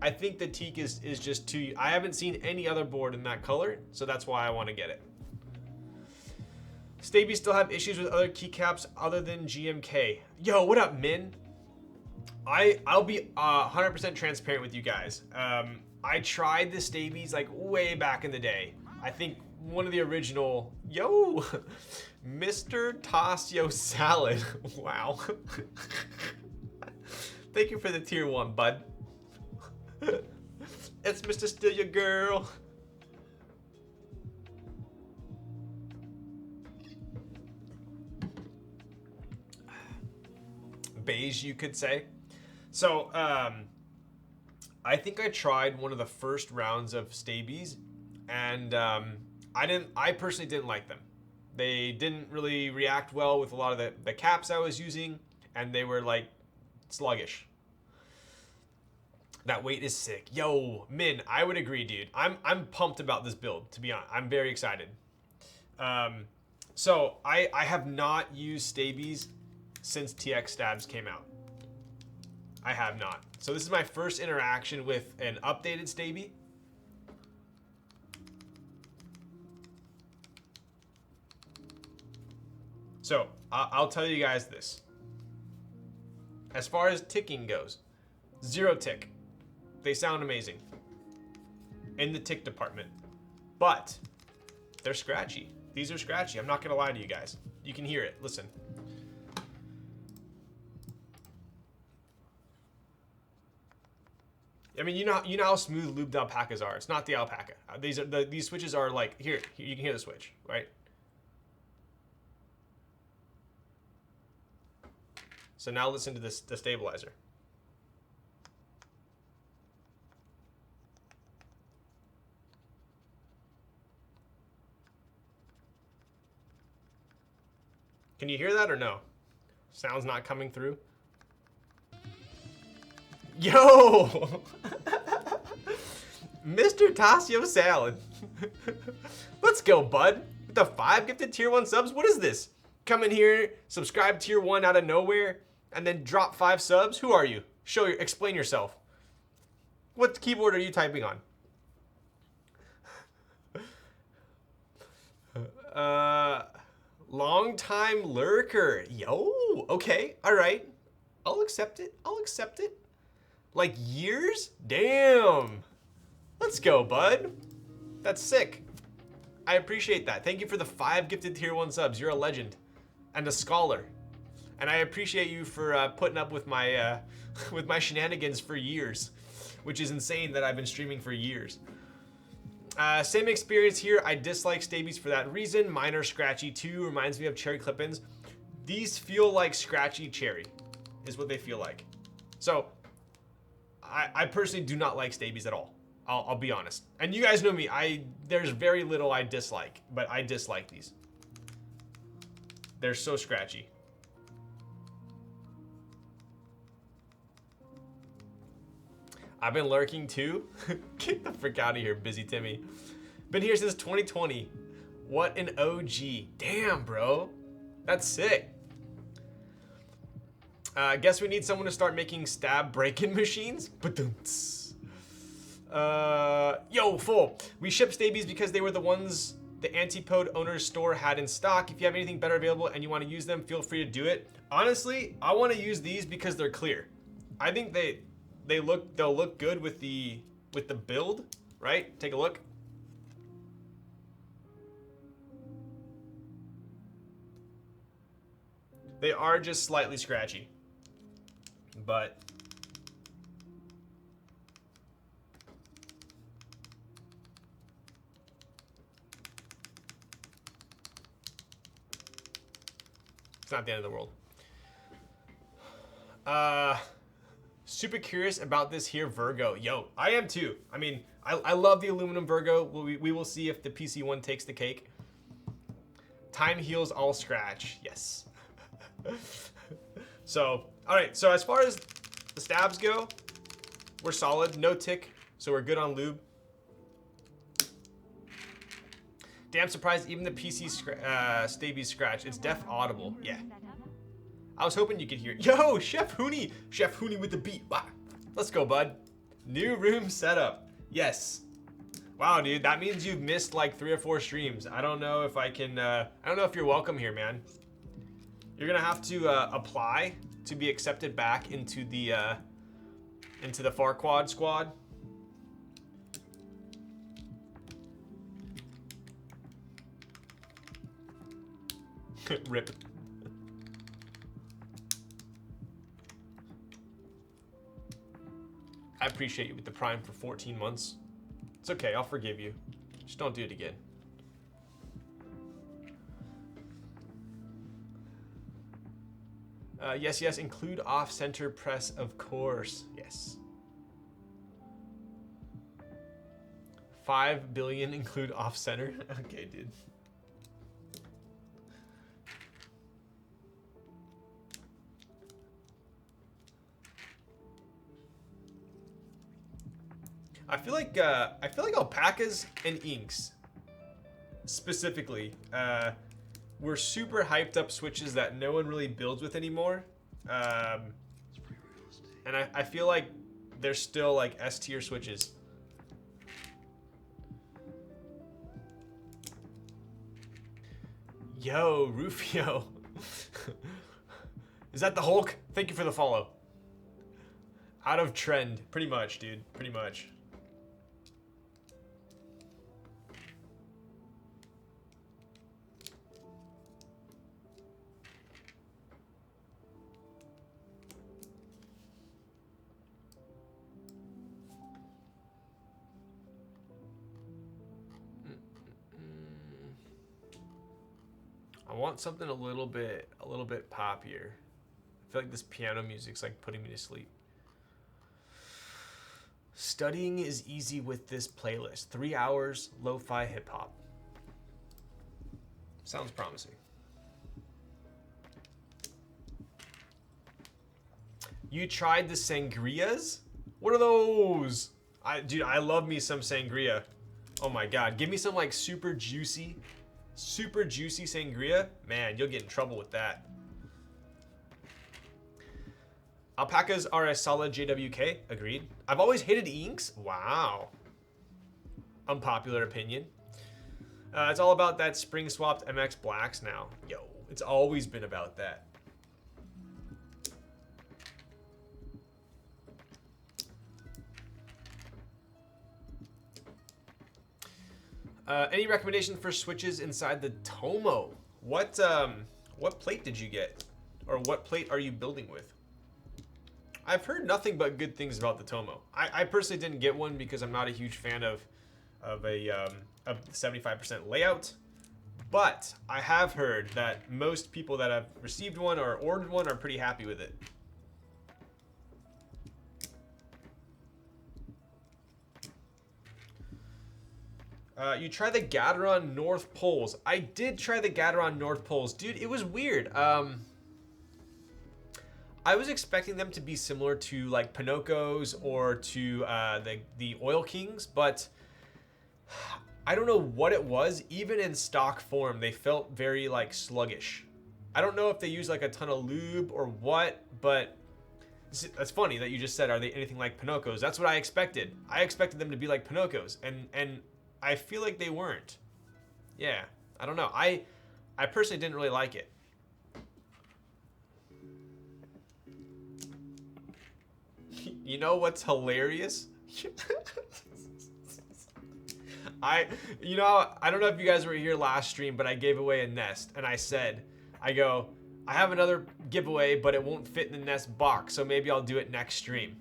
I think the teak is just too, I haven't seen any other board in that color, so that's why I want to get it. Staebies still have issues with other keycaps other than GMK. Yo, what up, Min? I'll be 100% transparent with you guys. I tried the Staebies like way back in the day. I think one of the original, yo, Mr. Tasio Salad. Wow. Thank you for the tier 1, bud. It's Mr. Still Your Girl. Beige, you could say. So, I think I tried one of the first rounds of Staebies, and I personally didn't like them. They didn't really react well with a lot of the caps I was using, and they were like sluggish. That weight is sick. Yo, Min, I would agree, dude. I'm pumped about this build, to be honest. I'm very excited. So I have not used Staebies since TX Stabs came out. I have not. So this is my first interaction with an updated Staebie. So I'll tell you guys this. As far as ticking goes, 0 tick. They sound amazing in the tick department, but they're scratchy. These are scratchy. I'm not gonna lie to you guys. You can hear it. Listen. I mean, you know how smooth lubed alpacas are. It's not the alpaca. These switches are like here. You can hear the switch, right? So now listen to this, the stabilizer. Can you hear that or no? Sound's not coming through. Yo! Mr. Tasio Salad. Let's go, bud. With the 5 gifted tier 1 subs, what is this? Come in here, subscribe tier 1 out of nowhere, and then drop 5 subs? Who are you? Explain yourself. What keyboard are you typing on? Long time lurker. Yo, okay, all right. I'll accept it. I'll accept it. Like years? Damn. Let's go, bud. That's sick. I appreciate that. Thank you for the 5 gifted tier 1 subs. You're a legend and a scholar. And I appreciate you for putting up with my shenanigans for years, which is insane that I've been streaming for years. Same experience here. I dislike Staebies for that reason. Mine are scratchy too. Reminds me of cherry clip-ins. These feel like scratchy cherry, is what they feel like. So, I personally do not like Staebies at all. I'll be honest. And you guys know me. There's very little I dislike, but I dislike these. They're so scratchy. I've been lurking too. Get the frick out of here, Busy Timmy. Been here since 2020. What an OG. Damn, bro. That's sick. Guess we need someone to start making stab break-in machines. Yo, full. We shipped Staebies because they were the ones the Antipode owner's store had in stock. If you have anything better available and you want to use them, feel free to do it. Honestly, I want to use these because they're clear. I think they'll look good with the build, right? Take a look. They are just slightly scratchy, but it's not the end of the world. Super curious about this here Virgo. Yo, I am too. I mean, I love the aluminum Virgo. We will see if the PC one takes the cake. Time heals all scratch. Yes. So, all right. So as far as the stabs go, we're solid. No tick. So we're good on lube. Damn surprised even the PC Staebies scratch. It's def audible. Yeah. I was hoping you could hear. Yo, Chef Hooney. Chef Hooney with the beat. Wow. Let's go, bud. New room setup. Yes. Wow, dude. That means you've missed like 3 or 4 streams. I don't know if I can. I don't know if you're welcome here, man. You're gonna have to apply to be accepted back into the Farquad squad. Rip. I appreciate you with the Prime for 14 months. It's okay, I'll forgive you. Just don't do it again. Yes, yes, include off-center press, of course. Yes. 5 billion include off-center? Okay, dude. I feel like alpacas and inks, specifically, were super hyped up switches that no one really builds with anymore, and I feel like they're still like S tier switches. Yo, Rufio, is that the Hulk? Thank you for the follow. Out of trend, pretty much, dude, pretty much. I want something a little bit poppier. I feel like this piano music's like putting me to sleep. Studying is easy with this playlist. 3 hours, lo-fi hip hop. Sounds promising. You tried the sangrias? What are those? Dude, I love me some sangria. Oh my God, give me some like super juicy sangria. Man, you'll get in trouble with that. Alpacas are a solid JWK, agreed. I've always hated inks. Wow. Unpopular opinion. It's all about that spring swapped MX blacks now. Yo, it's always been about that. Any recommendation for switches inside the Tomo? What plate did you get? Or what plate are you building with? I've heard nothing but good things about the Tomo. I personally didn't get one because I'm not a huge fan of a 75% layout, but I have heard that most people that have received one or ordered one are pretty happy with it. You try the Gateron North Poles. I did try the Gateron North Poles. Dude, it was weird. I was expecting them to be similar to like Pinocchio's or to the Oil Kings, but I don't know what it was. Even in stock form, they felt very like sluggish. I don't know if they use like a ton of lube or what, but that's funny that you just said, are they anything like Pinocchio's? That's what I expected. I expected them to be like Pinocchio's, and I feel like they weren't. Yeah, I don't know. I personally didn't really like it. You know what's hilarious? I don't know if you guys were here last stream, but I gave away a nest, and I said, I have another giveaway, but it won't fit in the nest box, so maybe I'll do it next stream.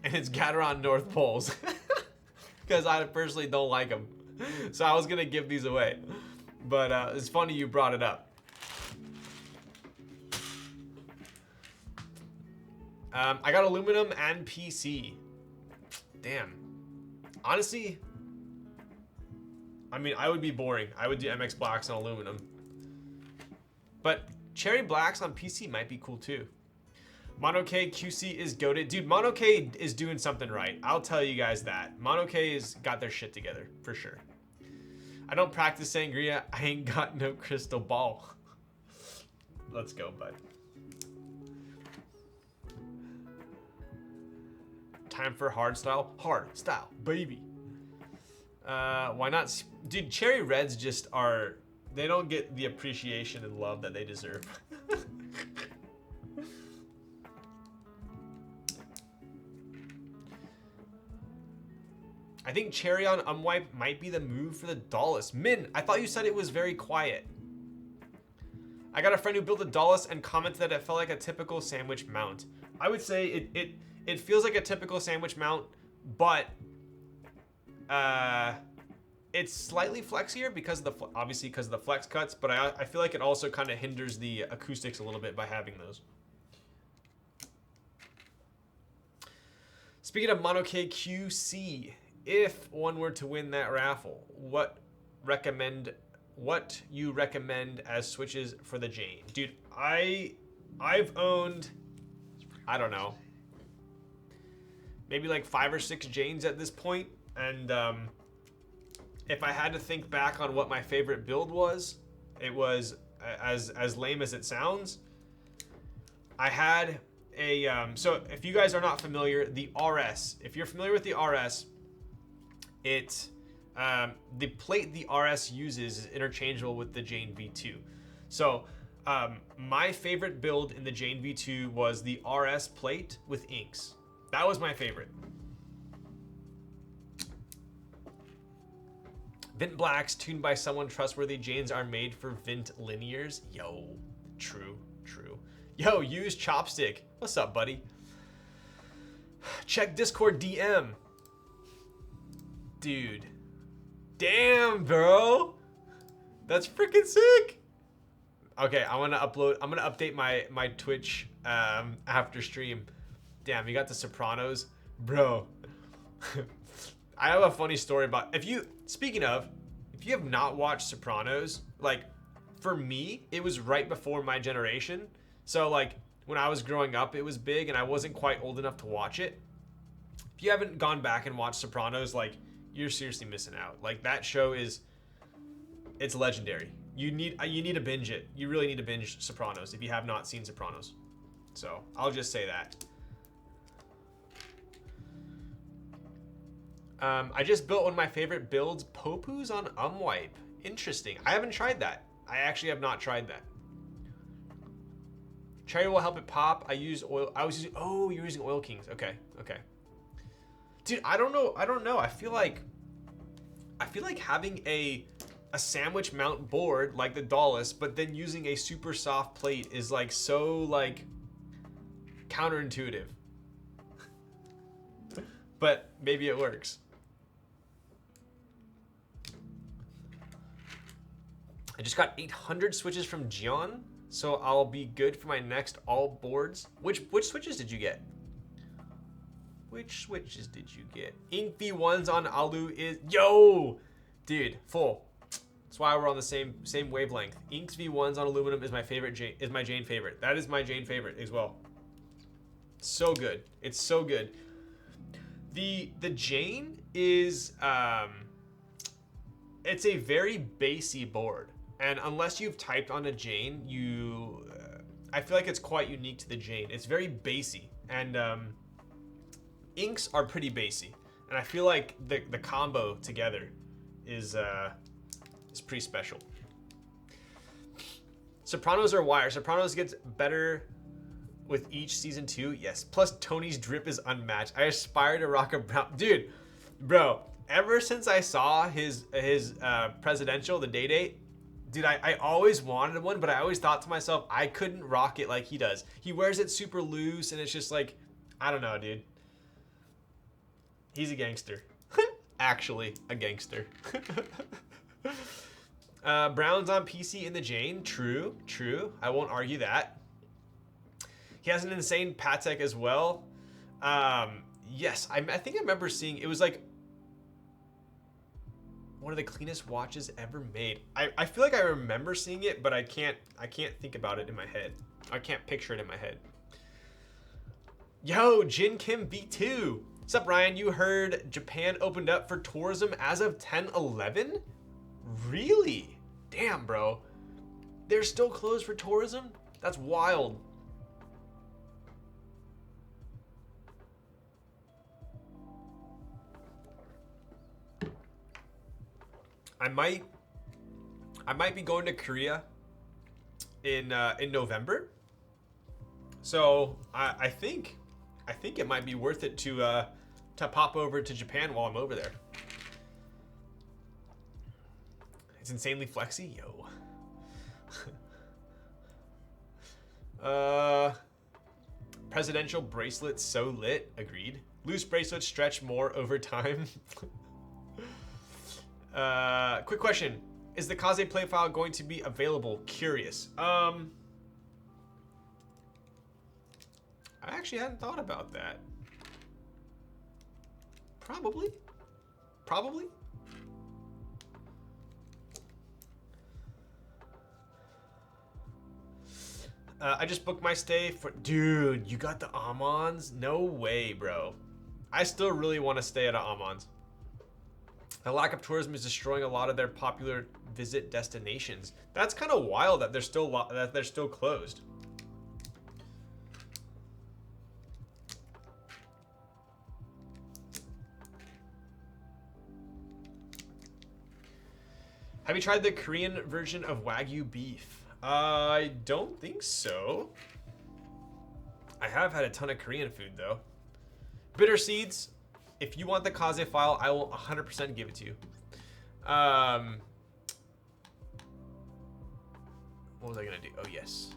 And it's Gateron North Poles. Because I personally don't like them. So I was going to give these away. But it's funny you brought it up. I got aluminum and PC. Damn. Honestly, I mean, I would be boring. I would do MX Blacks on aluminum. But Cherry Blacks on PC might be cool too. Mono K QC is goated. Dude, Mono K is doing something right. I'll tell you guys that. Mono K has got their shit together, for sure. I don't practice sangria. I ain't got no crystal ball. Let's go, bud. Time for hardstyle. Hardstyle, baby. Why not? Dude, Cherry Reds just are... They don't get the appreciation and love that they deserve. I think Cherry on Umwipe might be the move for the Dawless. Min, I thought you said it was very quiet. I got a friend who built a Dawless and commented that it felt like a typical sandwich mount. I would say it feels like a typical sandwich mount, but it's slightly flexier because of the obviously because of the flex cuts, but I feel like it also kind of hinders the acoustics a little bit by having those. Speaking of Mono K QC, if one were to win that raffle, what you recommend as switches for the Jane? Dude, I've owned, I don't know, maybe like 5 or 6 Janes at this point, and if I had to think back on what my favorite build was, it was as lame as it sounds. I had a so if you guys are not familiar, the RS. If you're familiar with the RS, it the plate the RS uses is interchangeable with the Jane V2. So my favorite build in the Jane V2 was the RS plate with inks. That was my favorite. Vint Blacks tuned by someone trustworthy. Janes are made for Vint linears. Yo, true. Yo, use Chopstick. What's up, buddy? Check Discord DM. Dude. Damn, bro. That's freaking sick. Okay, I'm gonna update my Twitch after stream. Damn, you got the Sopranos, bro. I have a funny story about if you have not watched Sopranos, like for me, it was right before my generation. So like when I was growing up, it was big and I wasn't quite old enough to watch it. If you haven't gone back and watched Sopranos, like you're seriously missing out. Like that show it's legendary. You need to binge it. You really need to binge Sopranos if you have not seen Sopranos. So I'll just say that. I just built one of my favorite builds, Popus on Umwipe. Interesting. I haven't tried that. I actually have not tried that. Cherry will help it pop. I use oil. Oh, you're using Oil Kings. Okay. Dude, I don't know. I feel like having a sandwich mount board like the Dawless, but then using a super soft plate is like so like counterintuitive. But maybe it works. I just got 800 switches from Jion, so I'll be good for my next all boards. Which switches did you get? Which switches did you get? Ink V1s on Alu is, yo, dude, full. That's why we're on the same wavelength. Inks V1s on aluminum is my favorite. Is my Jane favorite. That is my Jane favorite as well. So good. It's so good. The Jane is it's a very bassy board, and unless you've typed on a Jane, I feel like it's quite unique to the Jane. It's very bassy, and inks are pretty bassy, and I feel like the combo together is pretty special. Sopranos or Wire? Sopranos gets better with each season too. Yes. Plus Tony's drip is unmatched. I aspire to rock a brown, dude, bro. Ever since I saw his presidential, the day, dude, I always wanted one, but I always thought to myself I couldn't rock it like he does. He wears it super loose, and it's just like, I don't know, dude. He's a gangster. Actually, a gangster. Brown's on PC in the Jane. True. I won't argue that. He has an insane Patek as well. Yes, I think I remember seeing, it was like one of the cleanest watches ever made. I feel like I remember seeing it, but I can't think about it in my head. I can't picture it in my head. Yo, Jin Kim V2. What's up, Ryan? You heard Japan opened up for tourism as of 10/11? Really? Damn, bro. They're still closed for tourism? That's wild. I might be going to Korea in November. So I think it might be worth it to pop over to Japan while I'm over there. It's insanely flexy, yo. Presidential bracelet so lit. Agreed. Loose bracelets stretch more over time. Quick question. Is the Kaze play file going to be available? Curious. I actually hadn't thought about that. Probably. I just booked my stay for, dude, you got the Amons? No way, bro. I still really want to stay at a Amons. The lack of tourism is destroying a lot of their popular visit destinations. That's kind of wild that they're still closed. Have you tried the Korean version of Wagyu beef? I don't think so. I have had a ton of Korean food though. Bitter seeds. If you want the Kaze file, I will 100% give it to you. What was I gonna do? Oh yes.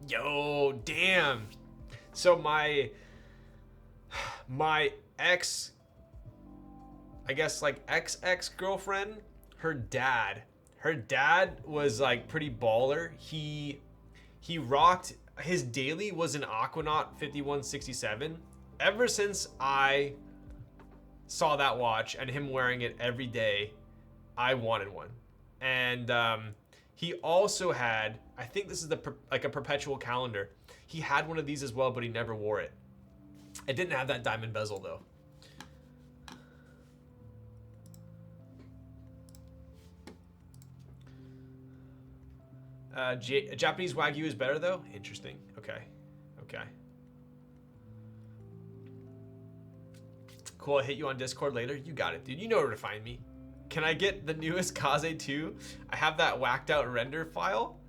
Yo, damn. So my ex, I guess like ex-girlfriend, her dad was like pretty baller. He rocked, his daily was an Aquanaut 5167. Ever since I saw that watch and him wearing it every day, I wanted one. And he also had, I think this is like a perpetual calendar. He had one of these as well, but he never wore it. It didn't have that diamond bezel though. Japanese Wagyu is better though? Interesting. Okay. Cool, I'll hit you on Discord later. You got it, dude. You know where to find me. Can I get the newest Kaze 2? I have that whacked out render file.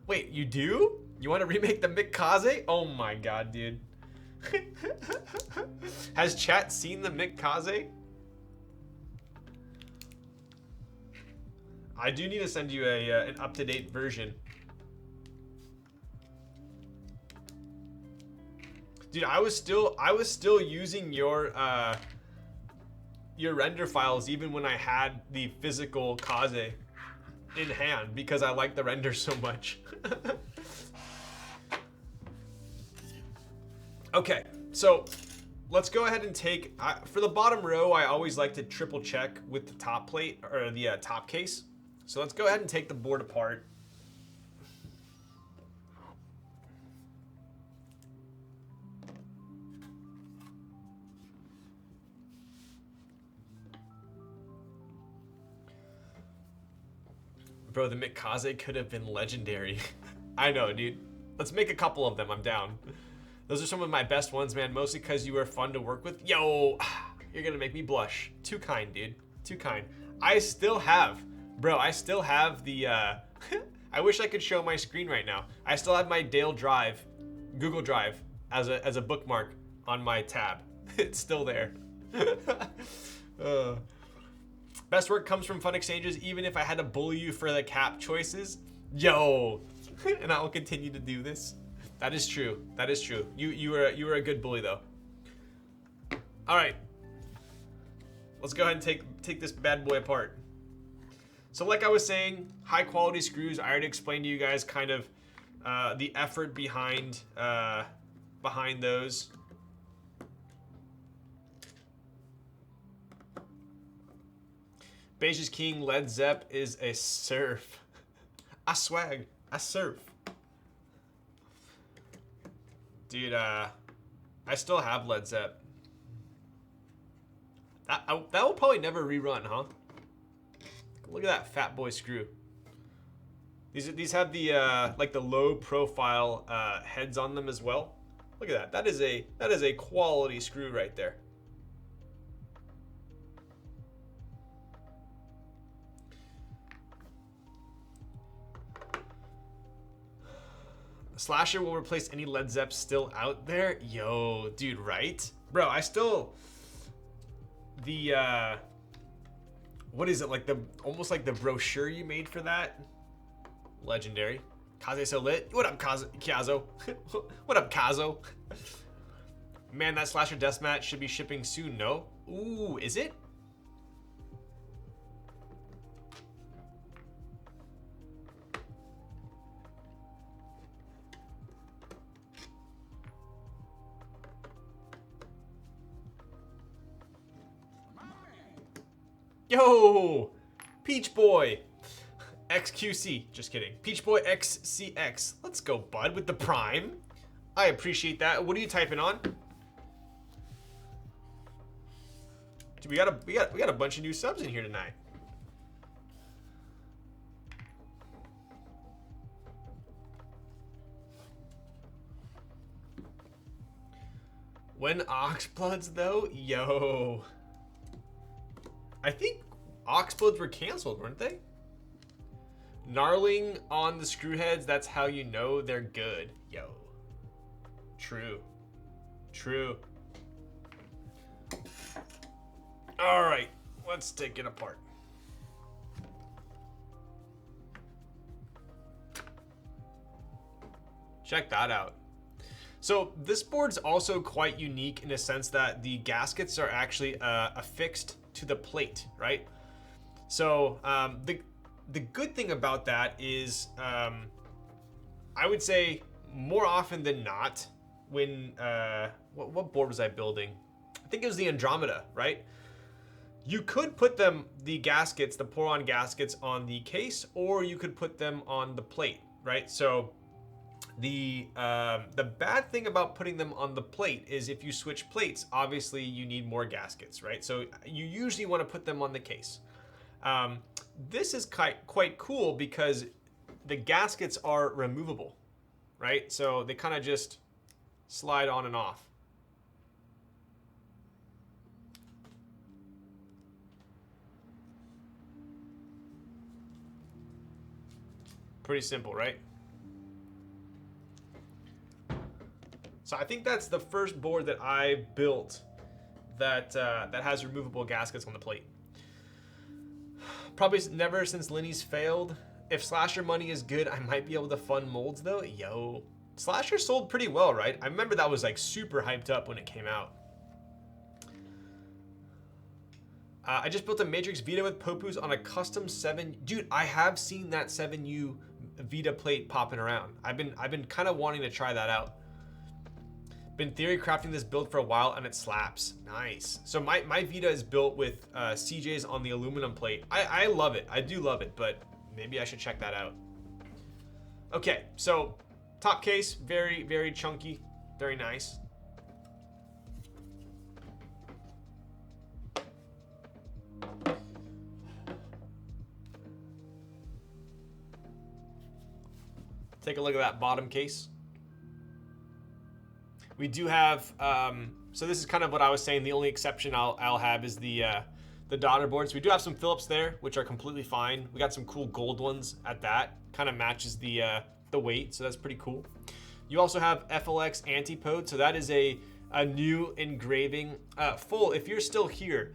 Wait, you do? You want to remake the Mick Kaze? Oh my god, dude. Has chat seen the Mick Kaze? I do need to send you an up-to-date version. Dude, I was still using your render files even when I had the physical Kaze in hand because I like the render so much. Okay, so let's go ahead and take, for the bottom row, I always like to triple check with the top plate, or the top case. So let's go ahead and take the board apart. Bro, the Mikaze could have been legendary. I know, dude. Let's make a couple of them. I'm down. Those are some of my best ones, man. Mostly because you were fun to work with. Yo, you're gonna make me blush. Too kind, dude. Too kind. I still have, bro, I still have the, I wish I could show my screen right now. I still have my Dale Drive, Google Drive, as a bookmark on my tab. It's still there. Best work comes from fun exchanges, even if I had to bully you for the cap choices. Yo, and I will continue to do this. That is true. That is true. You were a good bully though. All right, let's go ahead and take this bad boy apart. So like I was saying, high quality screws. I already explained to you guys kind of the effort behind those. Beige is king. Led Zepp is a surf. I swag. I surf. Dude, I still have Led Zepp. That will probably never rerun, huh? Look at that fat boy screw. These have the like the low profile heads on them as well. Look at that. That is a quality screw right there. Slasher will replace any Led Zepp still out there. Yo, dude, right? Bro, I still... The, what is it? Like almost like the brochure you made for that? Legendary. Kaze so lit. What up, Kazo? What up, Kazo? Man, that Slasher Deathmatch should be shipping soon, no? Ooh, is it? Yo, Peach Boy XQC, just kidding. Peach Boy XCX. Let's go, bud, with the Prime. I appreciate that. What are you typing on? Dude, we got a bunch of new subs in here tonight. When Oxbloods though, yo. I think Oxbloods were canceled, weren't they? Gnarling on the screw heads, that's how you know they're good. Yo. True. True. All right, let's take it apart. Check that out. So this board's also quite unique in a sense that the gaskets are actually affixed to the plate, right? So the good thing about that is I would say more often than not when what board was I building? I think it was the Andromeda, right? You could put the gaskets, the pour-on gaskets on the case, or you could put them on the plate, right? So the bad thing about putting them on the plate is if you switch plates, obviously you need more gaskets, right? So you usually want to put them on the case. This is quite cool because the gaskets are removable, right? So they kind of just slide on and off. Pretty simple, right? So I think that's the first board that I built that that has removable gaskets on the plate. Probably never since Linny's failed. If Slasher money is good, I might be able to fund molds though. Yo, Slasher sold pretty well, right? I remember that was like super hyped up when it came out. I just built a Matrix Vita with Popus on a custom 7. Dude, I have seen that 7U Vita plate popping around. I've been kind of wanting to try that out. Been theory crafting this build for a while and it slaps. Nice. So my Vita is built with CJs on the aluminum plate. I love it. I do love it, but maybe I should check that out. Okay, so top case, very, very chunky, very nice. Take a look at that bottom case. We do have, so this is kind of what I was saying. The only exception I'll have is the daughter boards. We do have some Phillips there, which are completely fine. We got some cool gold ones at that. Kind of matches the weight, so that's pretty cool. You also have FLX Antipode, so that is a new engraving. Full, if you're still here,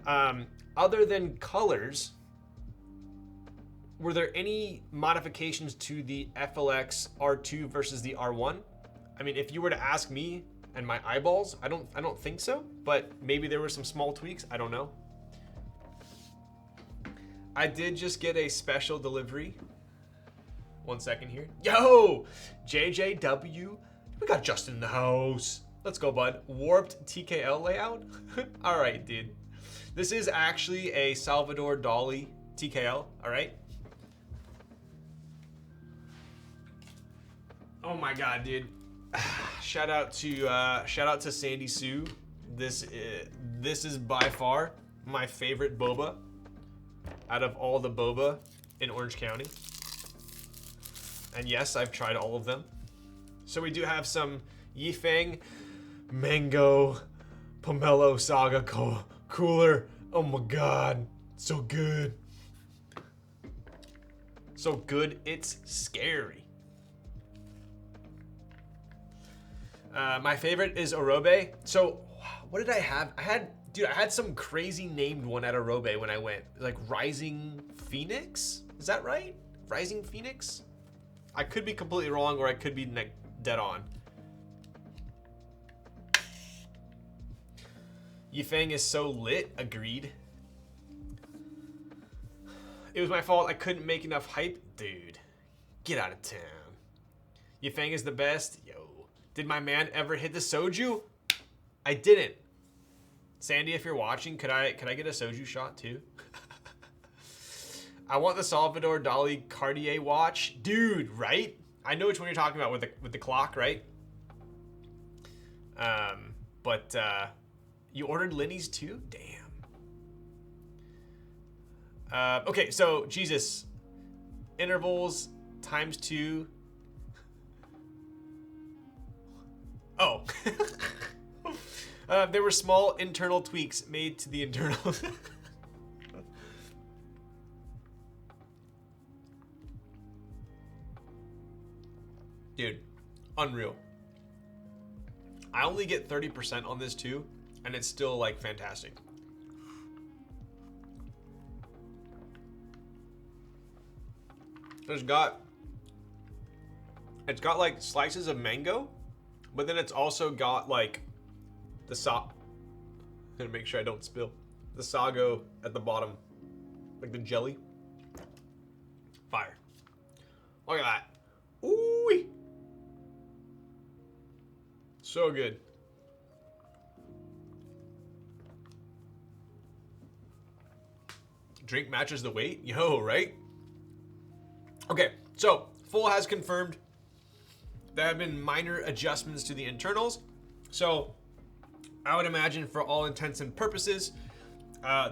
other than colors, were there any modifications to the FLX R2 versus the R1? I mean, if you were to ask me and my eyeballs, I don't think so, but maybe there were some small tweaks. I don't know. I did just get a special delivery. 1 second here. Yo, JJW. We got Justin in the house. Let's go, bud. Warped TKL layout. All right, dude. This is actually a Salvador Dali TKL. All right. Oh my God, dude. Shout out to Sandy Sue. This is by far my favorite boba out of all the boba in Orange County. And yes, I've tried all of them. So we do have some Yifeng Mango Pomelo Saga Cooler. Oh my God, so good. So good, it's scary. My favorite is Orobe. So what did I have? I had some crazy named one at Orobe when I went. Like Rising Phoenix? Is that right? Rising Phoenix? I could be completely wrong or I could be dead on. Yifeng is so lit, agreed. It was my fault, I couldn't make enough hype. Dude, get out of town. Yifeng is the best. Yo. Did my man ever hit the soju? I didn't. Sandy, if you're watching, could I get a soju shot too? I want the Salvador Dali Cartier watch. Dude, right? I know which one you're talking about with the clock, right? But you ordered Linny's too? Damn. Okay, so Jesus. Intervals ×2. Oh. There were small internal tweaks made to the internals. Dude, unreal. I only get 30% on this too, and it's still like fantastic. It's got like slices of mango, but then it's also got like the I'm gonna make sure I don't spill. The sago at the bottom, like the jelly. Fire. Look at that. Ooh. So good. Drink matches the weight? Yo, right? Okay, so Full has confirmed there have been minor adjustments to the internals. So I would imagine for all intents and purposes,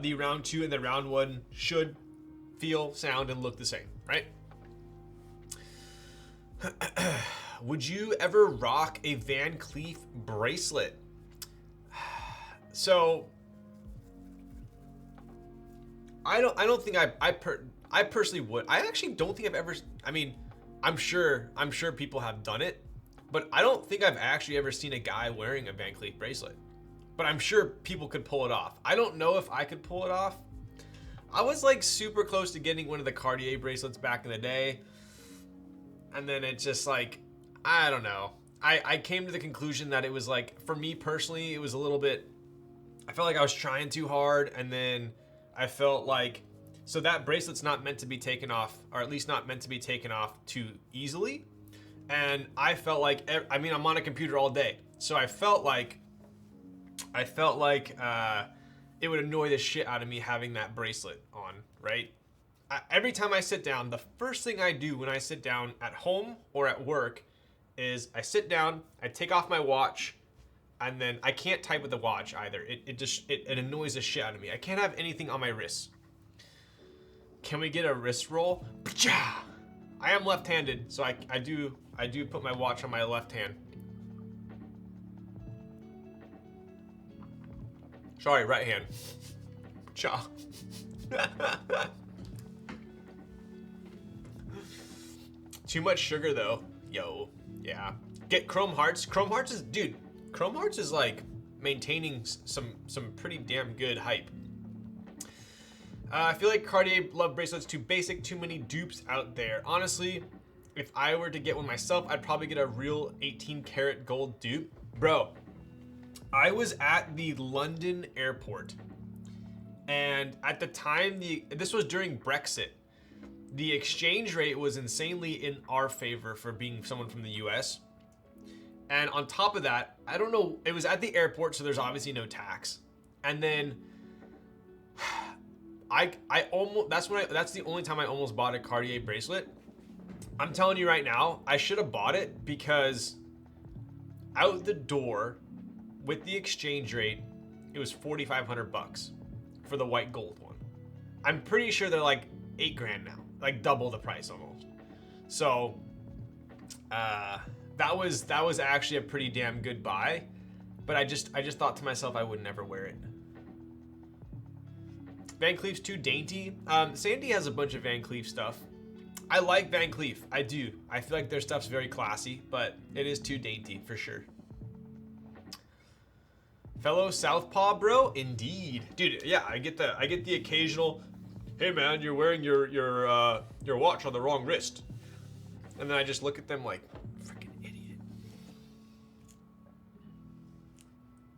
the round 2 and the round 1 should feel, sound, and look the same, right? Would you ever rock a Van Cleef bracelet? So I don't think I personally would. I actually don't think I've ever. I mean, I'm sure people have done it, but I don't think I've actually ever seen a guy wearing a Van Cleef bracelet. But I'm sure people could pull it off. I don't know if I could pull it off. I was like super close to getting one of the Cartier bracelets back in the day, and then it just like, I don't know. I came to the conclusion that it was like, for me personally, it was a little bit, I felt like I was trying too hard, and then I felt like, so that bracelet's not meant to be taken off, or at least not meant to be taken off too easily. And I felt like, I mean, I'm on a computer all day. So I felt like it would annoy the shit out of me having that bracelet on, right? Every time I sit down, the first thing I do when I sit down at home or at work is I sit down, I take off my watch, and then I can't type with the watch either. It annoys the shit out of me. I can't have anything on my wrists. Can we get a wrist roll? I am left-handed, so I do put my watch on my left hand. Sorry, right hand. Cha. Too much sugar though. Yo, yeah. Get Chrome Hearts. Chrome Hearts is, dude, Chrome Hearts is like maintaining some pretty damn good hype. I feel like Cartier love bracelets too basic, too many dupes out there. Honestly, if I were to get one myself, I'd probably get a real 18 karat gold dupe. Bro, I was at the London airport, and at the time, this was during Brexit. The exchange rate was insanely in our favor for being someone from the US. And on top of that, I don't know, it was at the airport, so there's obviously no tax. And then I almost, that's the only time I almost bought a Cartier bracelet. I'm telling you right now, I should have bought it because out the door with the exchange rate, it was 4,500 bucks for the white gold one. I'm pretty sure they're like 8 grand now, like double the price almost. So that was actually a pretty damn good buy, but I just thought to myself I would never wear it. Van Cleef's too dainty. Sandy has a bunch of Van Cleef stuff. I like Van Cleef, I do. I feel like their stuff's very classy, but it is too dainty for sure. Fellow Southpaw bro, indeed, dude. Yeah, I get the occasional, hey man, you're wearing your watch on the wrong wrist, and then I just look at them like, freaking idiot.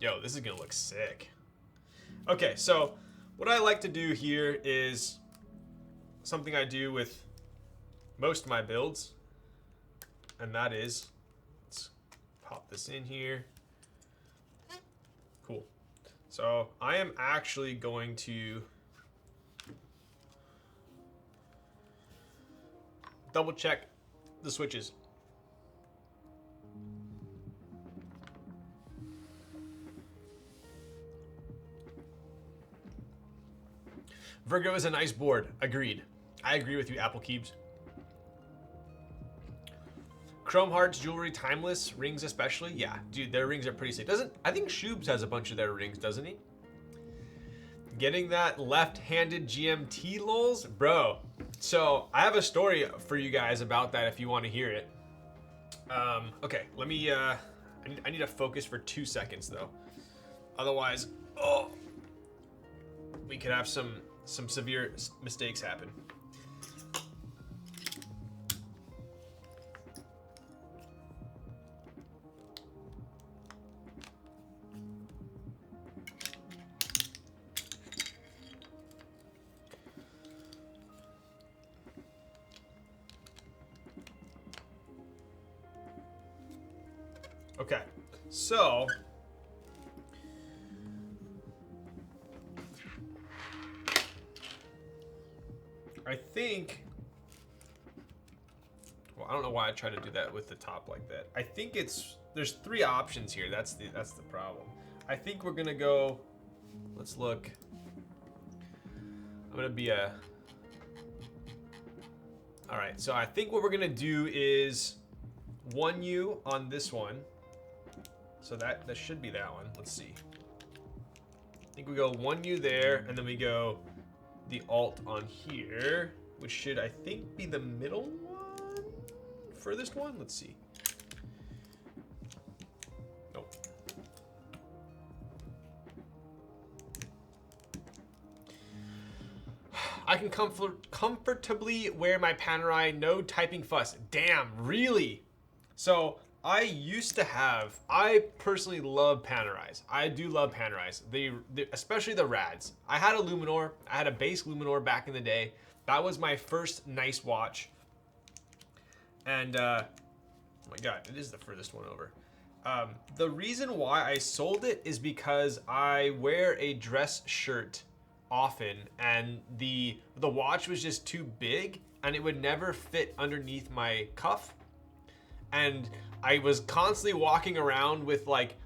Yo, this is gonna look sick. Okay, so what I like to do here is something I do with most of my builds, and that is, let's pop this in here. Cool. So I am actually going to double check the switches. Virgo is a nice board. Agreed. I agree with you, Apple Keebs. Chrome Hearts, jewelry, timeless, rings especially. Yeah, dude, their rings are pretty sick. I think Shoobs has a bunch of their rings, doesn't he? Getting that left-handed GMT lols? Bro, so I have a story for you guys about that if you want to hear it. Okay, let me, I need to focus for 2 seconds though. Otherwise, oh, we could have some severe mistakes happen. Okay, so I think, well, I don't know why I try to do that with the top like that. I think there's 3 options here. That's the problem. I think we're gonna go, let's look. I'm gonna be all right, so I think what we're gonna do is 1U on this one. So that should be that one. Let's see. I think we go 1U there, and then we go the alt on here, which should, I think, be the middle one? Furthest one? Let's see. Nope. I can comfortably wear my Panerai, no typing fuss. Damn, really? So I personally love Panerais. I do love Panerais. Especially the Rads. I had a Luminor. I had a base Luminor back in the day. That was my first nice watch. And Oh my God, it is the furthest one over. The reason why I sold it is because I wear a dress shirt often, and the watch was just too big, and it would never fit underneath my cuff. And I was constantly walking around with, like,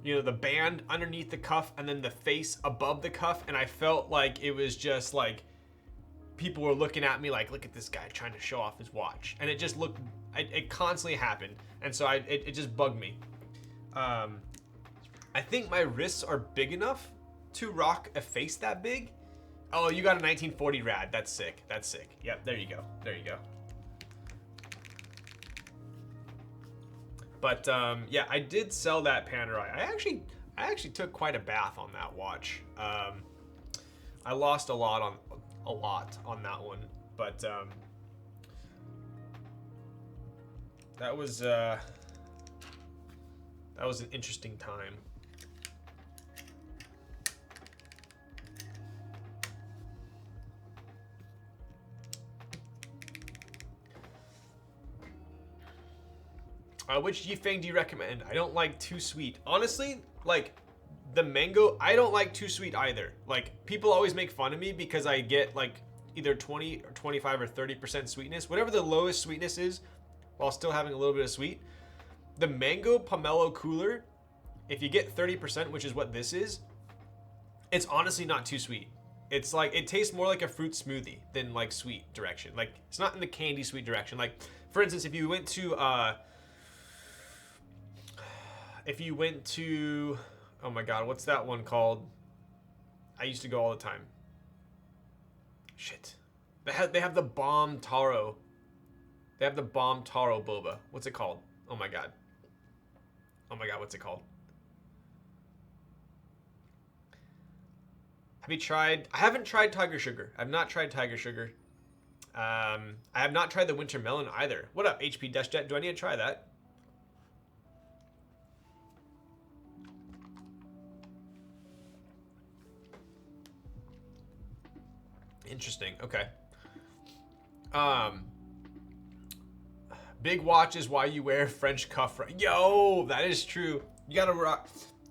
you know, the band underneath the cuff and then the face above the cuff, and I felt like it was just like people were looking at me like, look at this guy trying to show off his watch, and it just looked, it constantly happened, and so it just bugged me. I think my wrists are big enough to rock a face that big. Oh, you got a 1940 rad. That's sick. That's sick. Yep, there you go. There you go. But yeah, I did sell that Panerai. I actually took quite a bath on that watch. I lost a lot on that one, but that was an interesting time. Which Yifeng do you recommend? I don't like too sweet. Honestly, like the mango, I don't like too sweet either. Like people always make fun of me because I get like either 20 or 25 or 30% sweetness, whatever the lowest sweetness is, while still having a little bit of sweet. The mango pomelo cooler, if you get 30%, which is what this is, it's honestly not too sweet. It's like, it tastes more like a fruit smoothie than like sweet direction. Like it's not in the candy sweet direction. Like for instance, if you went to, oh my God, what's that one called? I used to go all the time. Shit. They have the bomb taro. They have the bomb taro boba. What's it called? Oh my God. Oh my God, what's it called? Have you tried? I haven't tried Tiger Sugar. I've not tried Tiger Sugar. I have not tried the winter melon either. What up, HP Deshjet? Do I need to try that? Interesting. Okay. Big watch is why you wear French cuff. Yo, that is true. You gotta rock.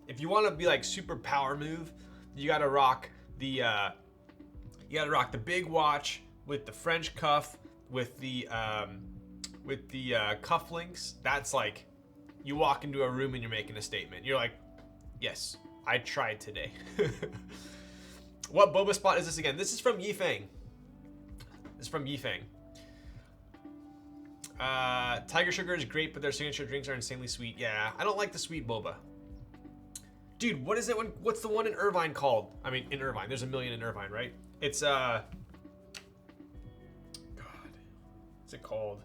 If you want to be like super power move, you gotta rock the. You gotta rock the big watch with the French cuff, with the cufflinks. That's like, you walk into a room and you're making a statement. You're like, yes, I tried today. What boba spot is this again? This is from Yifeng. This is from Yifeng. Tiger Sugar is great, but their signature drinks are insanely sweet. Yeah, I don't like the sweet boba. Dude, what is it? What's the one in Irvine called? I mean, in Irvine. There's a million in Irvine, right? It's, God. What's it called?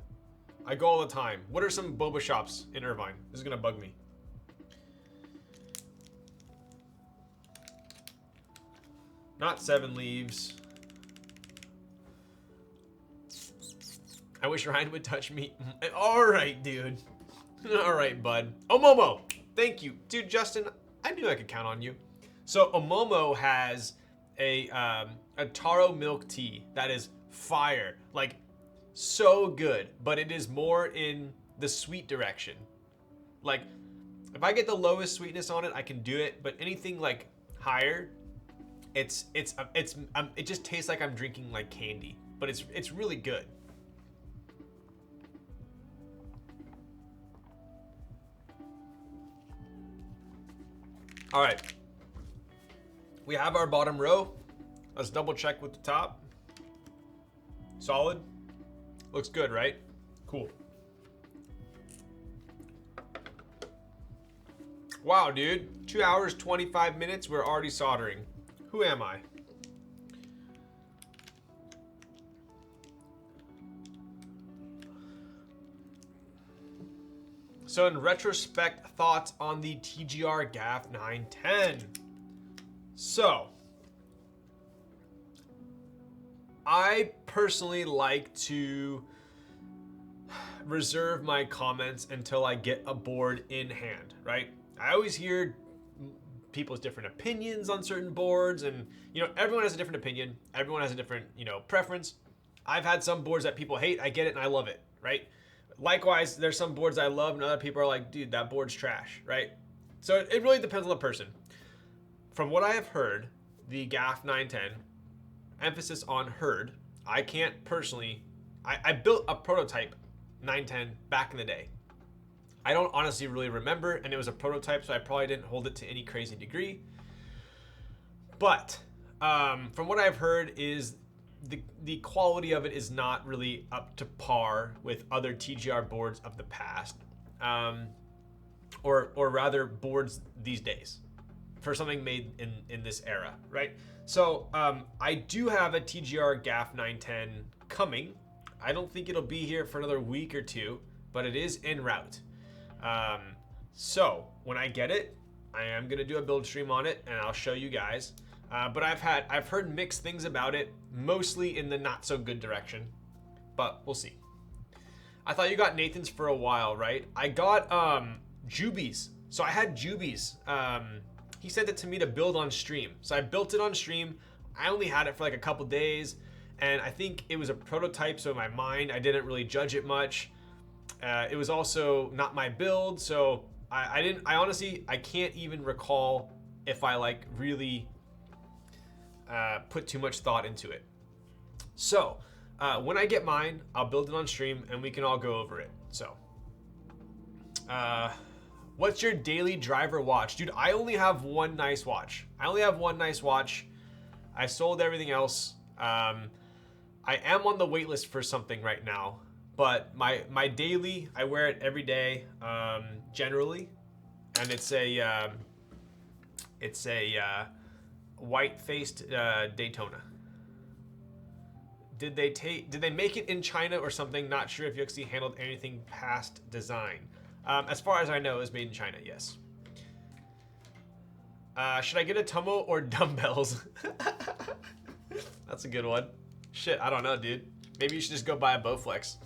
I go all the time. What are some boba shops in Irvine? This is gonna bug me. Not Seven Leaves. I wish Ryan would touch me. All right, dude. All right, bud. Omomo. Thank you. Dude, Justin, I knew I could count on you. So Omomo has a taro milk tea that is fire. Like, so good. But it is more in the sweet direction. Like, if I get the lowest sweetness on it, I can do it. But anything like higher, it just tastes like I'm drinking like candy, but it's really good. All right, we have our bottom row. Let's double check with the top. Solid. Looks good, right? Cool. Wow, dude, 2 hours, 25 minutes. We're already soldering. Who am I? So in retrospect, thoughts on the TGR GAF 910. So, I personally like to reserve my comments until I get a board in hand, right? I always hear people's different opinions on certain boards, and everyone has a different opinion. Everyone has a different preference. I've had some boards that people hate. I get it and I love it, right? Likewise, there's some boards I love and other people are like, dude, that board's trash, right? So it really depends on the person. From what I have heard, the GAF 910, emphasis on heard. I can't personally, I built a prototype 910 back in the day. I don't honestly really remember, and it was a prototype, so I probably didn't hold it to any crazy degree. But from what I've heard is the quality of it is not really up to par with other TGR boards of the past, or rather boards these days for something made in this era, right? So I do have a TGR GAF 910 coming. I don't think it'll be here for another week or two, but it is en route. So when I get it, I am gonna do a build stream on it, and I'll show you guys. But I've heard mixed things about it, mostly in the not so good direction, but we'll see. I thought you got Nathan's for a while, right? I got Jubies. So I had Jubies. He sent it to me to build on stream. So I built it on stream. I only had it for like a couple days, and I think it was a prototype, so in my mind I didn't really judge it much. It was also not my build, so I honestly, I can't even recall if I like really put too much thought into it. So when I get mine, I'll build it on stream and we can all go over it. So what's your daily driver watch? Dude, I only have one nice watch. I sold everything else. I am on the wait list for something right now, but my daily, I wear it every day, generally, and it's a white-faced Daytona. Did they make it in China or something? Not sure if Yuxi handled anything past design. As far as I know, it was made in China, yes. Should I get a Tomo or dumbbells? That's a good one. Shit, I don't know, dude. Maybe you should just go buy a Bowflex.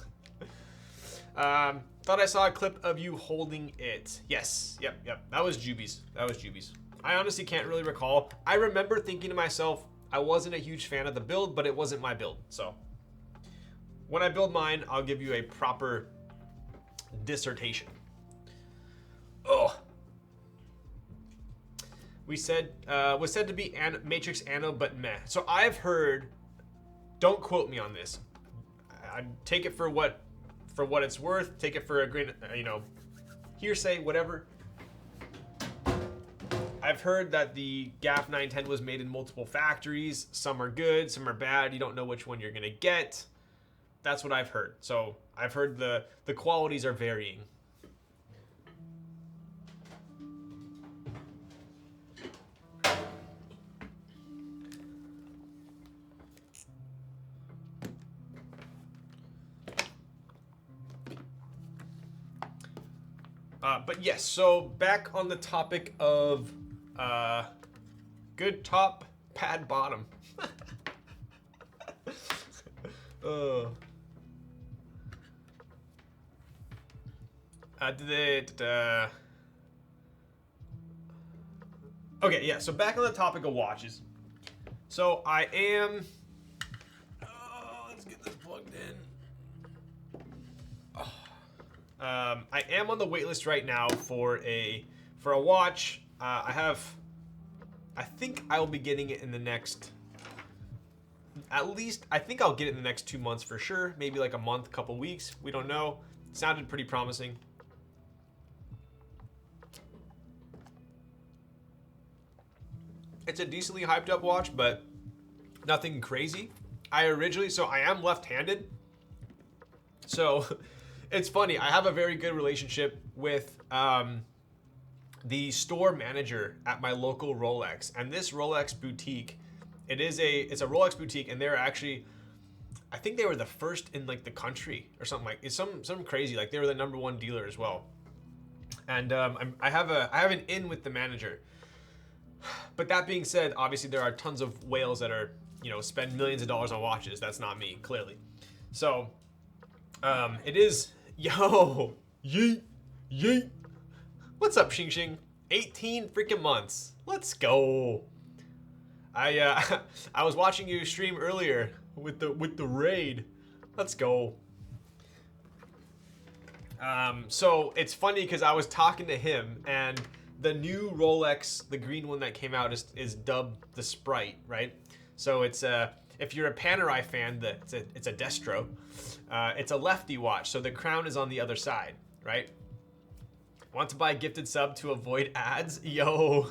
Thought I saw a clip of you holding it. Yes, yep. That was Jubies. I honestly can't really recall. I remember thinking to myself, I wasn't a huge fan of the build, but it wasn't my build. So when I build mine, I'll give you a proper dissertation. Oh. Was said to be Matrix Anno, but meh. So I've heard, don't quote me on this. I take it for what it's worth. Take it for a grain, hearsay, whatever. I've heard that the GAF 910 was made in multiple factories. Some are good, some are bad. You don't know which one you're gonna get. That's what I've heard. So I've heard the qualities are varying. But yes, so back on the topic of good top, bad bottom. Okay, yeah, so back on the topic of watches. So I am... let's get this plugged in. I am on the wait list right now for a watch. I think I'll be getting it in the next, at least, I think I'll get it in the next 2 months for sure. Maybe like a month, couple weeks. We don't know. Sounded pretty promising. It's a decently hyped up watch, but nothing crazy. I am left-handed. So it's funny, I have a very good relationship with the store manager at my local Rolex, and this Rolex boutique, it's a Rolex boutique, and they're actually, I think they were the first in like the country or something, like it's some crazy, like they were the #1 dealer as well. And I have an in with the manager. But that being said, obviously there are tons of whales that are, spend millions of dollars on watches. That's not me, clearly. So it is, yo, yeet, yeet. What's up, Xing Xing? 18 freaking months. Let's go. I was watching you stream earlier with the raid. Let's go. So it's funny because I was talking to him, and the new Rolex, the green one that came out, is dubbed the Sprite, right? So it's if you're a Panerai fan, it's a Destro. It's a lefty watch, so the crown is on the other side, right? Want to buy a gifted sub to avoid ads? Yo.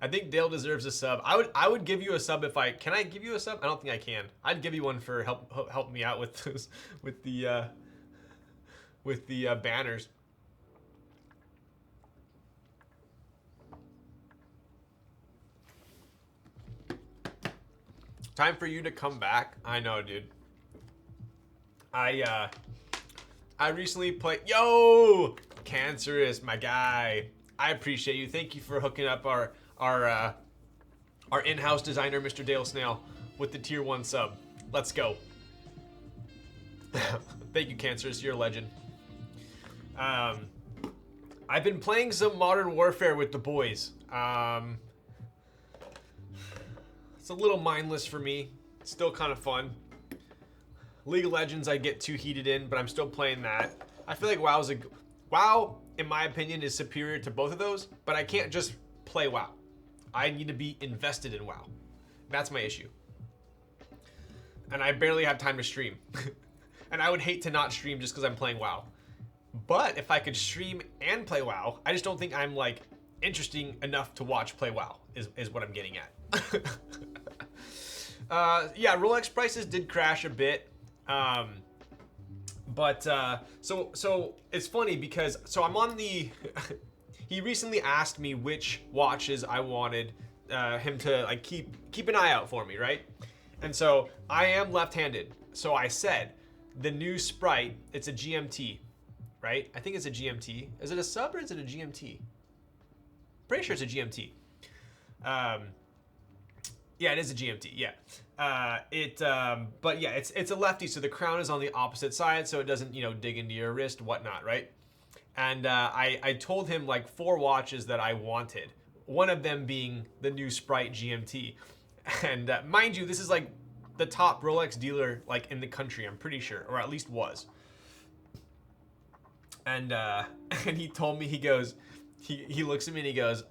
I think Dale deserves a sub. I would give you a sub if can I give you a sub? I don't think I can. I'd give you one for help me out with those with the banners. Time for you to come back. I know, dude. I recently played. Yo, Cancerous, my guy. I appreciate you. Thank you for hooking up our in-house designer, Mr. Dale Snail, with the tier 1 sub. Let's go. Thank you, Cancerous. You're a legend. I've been playing some Modern Warfare with the boys. It's a little mindless for me. It's still kind of fun. League of Legends I get too heated in, but I'm still playing that. I feel like WoW, in my opinion, is superior to both of those, but I can't just play WoW. I need to be invested in WoW. That's my issue. And I barely have time to stream. And I would hate to not stream just because I'm playing WoW. But if I could stream and play WoW, I just don't think I'm like interesting enough to watch play WoW is what I'm getting at. Yeah, Rolex prices did crash a bit. So it's funny because I'm on the he recently asked me which watches I wanted him to like keep an eye out for me, right? And so I am left-handed. So I said the new Sprite, it's a GMT, right? I think it's a GMT. Is it a sub or is it a GMT? Pretty sure it's a GMT. Yeah, it is a GMT. Yeah. But yeah, it's a lefty, so the crown is on the opposite side, so it doesn't, dig into your wrist, whatnot, right? And I told him like 4 watches that I wanted. One of them being the new Sprite GMT. And mind you, this is like the top Rolex dealer like in the country, I'm pretty sure, or at least was. And and he told me, he goes, he looks at me and he goes,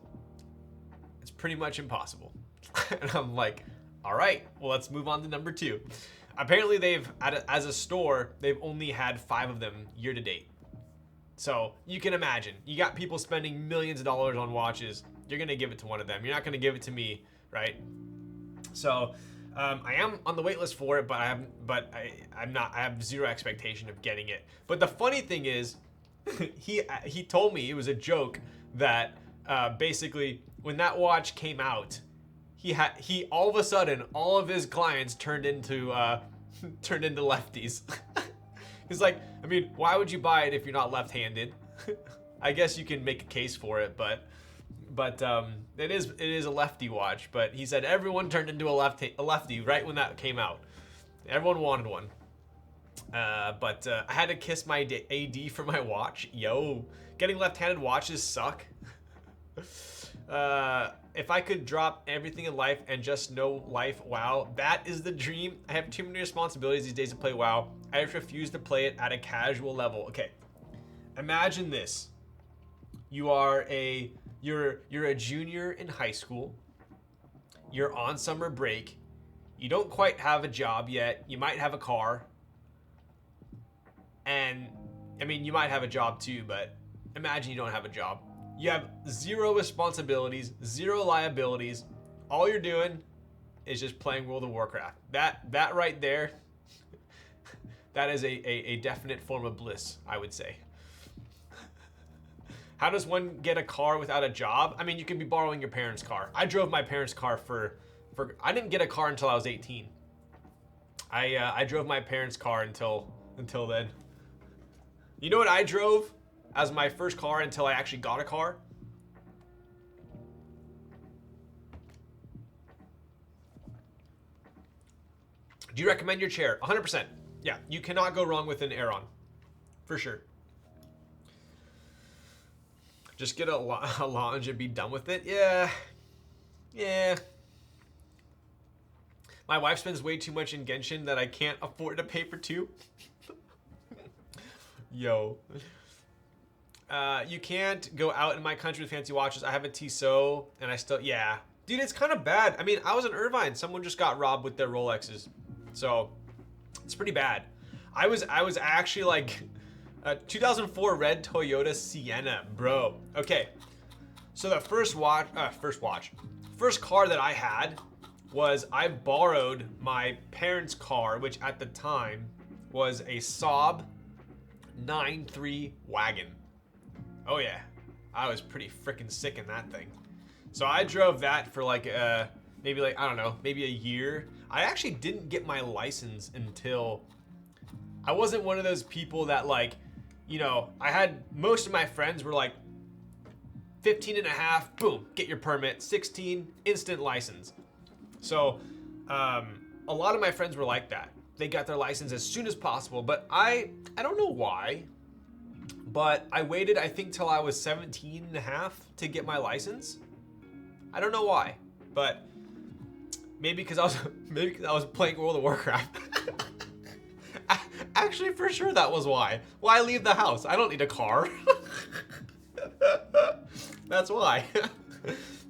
it's pretty much impossible. And I'm like, all right, well, let's move on to number 2. Apparently as a store, they've only had 5 of them year to date. So you can imagine, you got people spending millions of dollars on watches. You're gonna give it to one of them. You're not gonna give it to me, right? So I am on the wait list for it, but I'm not. I have zero expectation of getting it. But the funny thing is, he told me it was a joke that basically when that watch came out, he all of a sudden all of his clients turned into lefties. He's like, I mean, why would you buy it if you're not left-handed? I guess you can make a case for it, but it is a lefty watch. But he said everyone turned into a lefty right when that came out. Everyone wanted one. But I had to kiss my AD for my watch. Yo, getting left-handed watches suck. If I could drop everything in life and just know life, WoW, that is the dream. I have too many responsibilities these days to play WoW. I just refuse to play it at a casual level. Okay, imagine this: you're a junior in high school. You're on summer break. You don't quite have a job yet. You might have a car, and I mean, you might have a job too. But imagine you don't have a job. You have 0 responsibilities, 0 liabilities. All you're doing is just playing World of Warcraft. That right there, that is a definite form of bliss, I would say. How does one get a car without a job? I mean, you could be borrowing your parents' car. I drove my parents' car for I didn't get a car until I was 18. I drove my parents' car until then. You know what I drove as my first car until I actually got a car? Do you recommend your chair? 100%. Yeah, you cannot go wrong with an Aeron. For sure. Just get a lounge and be done with it? Yeah. Yeah. My wife spends way too much in Genshin that I can't afford to pay for 2. Yo. You can't go out in my country with fancy watches. I have a Tissot, and I still, yeah. Dude, it's kind of bad. I mean, I was in Irvine. Someone just got robbed with their Rolexes. So, it's pretty bad. I was actually like, 2004 red Toyota Sienna, bro. Okay. So the first car that I had was I borrowed my parents' car, which at the time was a Saab 9.3 wagon. Oh yeah, I was pretty freaking sick in that thing. So I drove that for like maybe like, I don't know, maybe a year. I actually didn't get my license until, I wasn't one of those people that like, you know, I had, most of my friends were like 15 and a half, boom, get your permit, 16, instant license. So a lot of my friends were like that. They got their license as soon as possible, but I don't know why, but I waited, I think, till I was 17 and a half to get my license. I don't know why, but maybe because I was playing World of Warcraft. Actually, for sure that was why. Why leave the house? I don't need a car. That's why.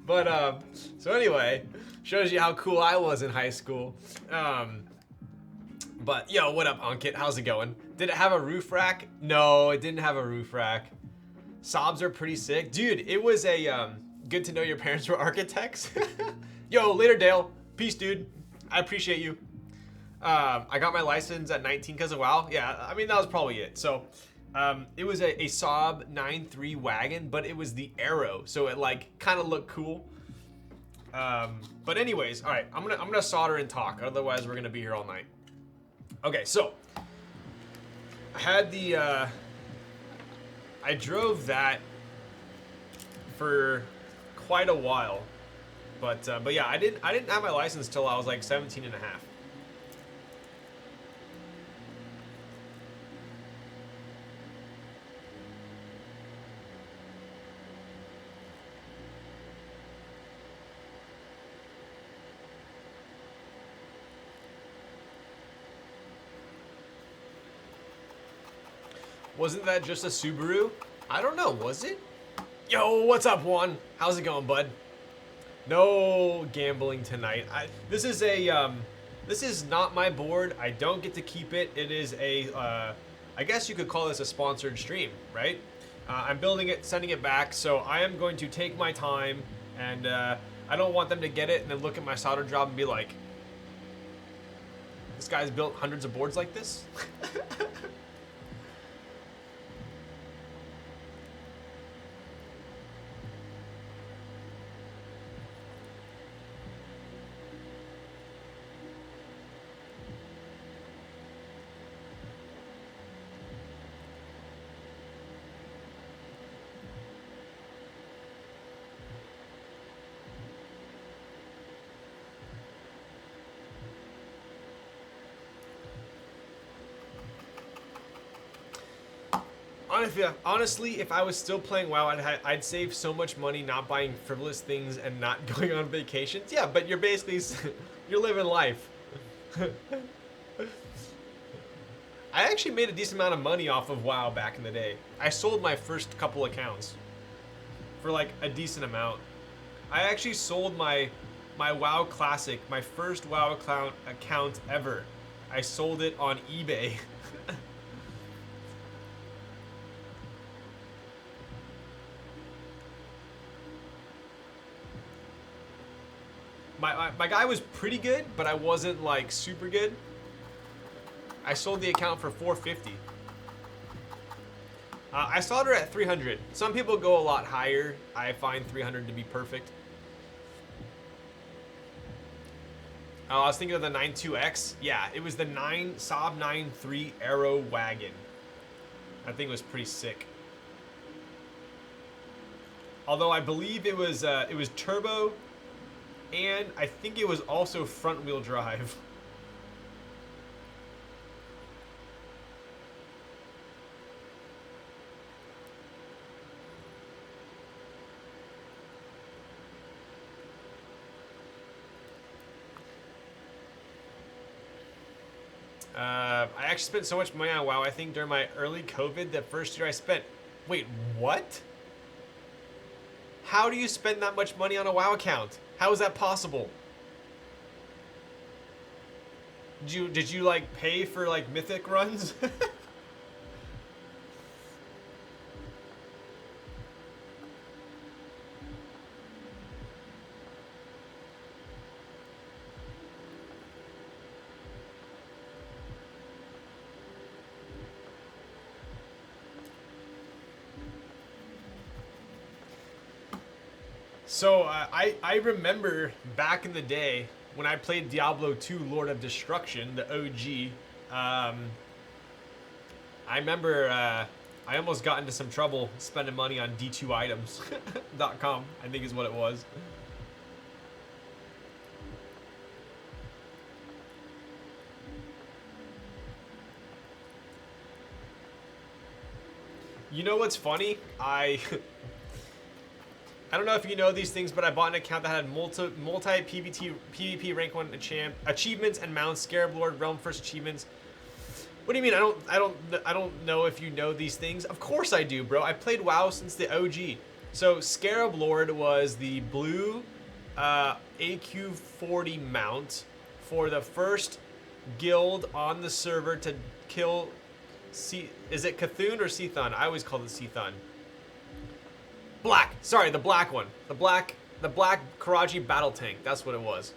But so anyway, shows you how cool I was in high school. But yo, what up, Ankit? How's it going? Did it have a roof rack? No, it didn't have a roof rack. Saabs are pretty sick. Dude, it was a good to know your parents were architects. Yo, later, Dale. Peace, dude. I appreciate you. I got my license at 19 because of WoW. Yeah, I mean, that was probably it. So it was a Saab 9.3 wagon, but it was the Arrow, so it like kind of looked cool. But anyways, all right, I'm gonna solder and talk. Otherwise, we're gonna be here all night. Okay, so I had the I drove that for quite a while, but yeah, I didn't have my license till I was like 17 and a half. Wasn't that just a Subaru? I don't know, was it? Yo, what's up, Juan? How's it going, bud? No gambling tonight. This is not my board. I don't get to keep it. It is a, I guess you could call this a sponsored stream, right? I'm building it, sending it back, so I am going to take my time, and I don't want them to get it and then look at my solder job and be like, this guy's built hundreds of boards like this? Honestly, if I was still playing WoW, I'd save so much money not buying frivolous things and not going on vacations. Yeah, but you're basically, you're living life. I actually made a decent amount of money off of WoW back in the day. I sold my first couple accounts for like a decent amount. I actually sold my WoW Classic, my first WoW account ever. I sold it on eBay. My guy was pretty good, but I wasn't like super good. I sold the account for $450. I sold her at 300. Some people go a lot higher. I find 300 to be perfect. Oh, I was thinking of the 92X. Yeah, it was the Saab 9.3 Arrow wagon. That thing was pretty sick. Although I believe it was turbo, and I think it was also front-wheel drive. I actually spent so much money on WoW. I think during my early COVID, the first year I spent. Wait, what? How do you spend that much money on a WoW account? How is that possible? Did you like pay for like mythic runs? So I remember back in the day when I played Diablo 2 Lord of Destruction, the OG. I remember I almost got into some trouble spending money on d2items.com, I think is what it was. You know what's funny? I don't know if you know these things, but I bought an account that had multi PvP rank 1 achievements and mounts, Scarab Lord, Realm First achievements. What do you mean? I don't know if you know these things. Of course I do, bro. I played WoW since the OG. So Scarab Lord was the blue AQ40 mount for the first guild on the server to kill. Is it Cthulhu or Cthon? I always call it Cthon. Black. Sorry, the black one. The black Karaji battle tank. That's what it was.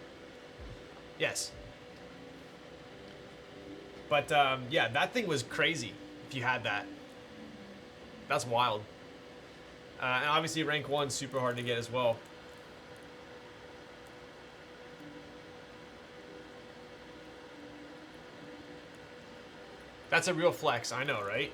Yes. But yeah, that thing was crazy. If you had that, that's wild. And obviously, rank 1 super hard to get as well. That's a real flex. I know, right?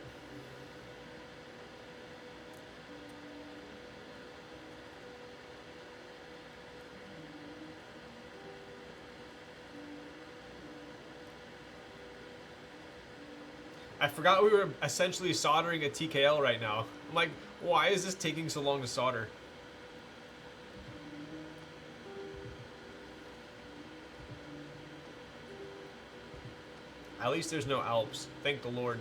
I forgot we were essentially soldering a TKL right now. I'm like, why is this taking so long to solder? At least there's no Alps. Thank the Lord.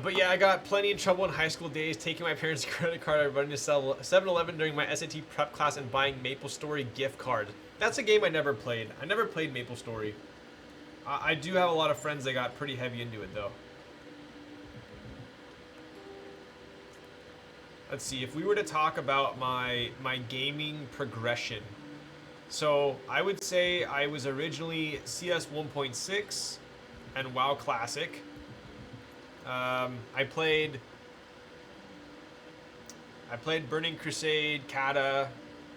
But yeah, I got plenty of trouble in high school days, taking my parents' credit card, running to 7-Eleven during my SAT prep class, and buying MapleStory gift card. That's a game I never played. I never played MapleStory. I do have a lot of friends that got pretty heavy into it, though. Let's see, if we were to talk about my gaming progression. So, I would say I was originally CS 1.6 and WoW Classic. I played Burning Crusade, Kata,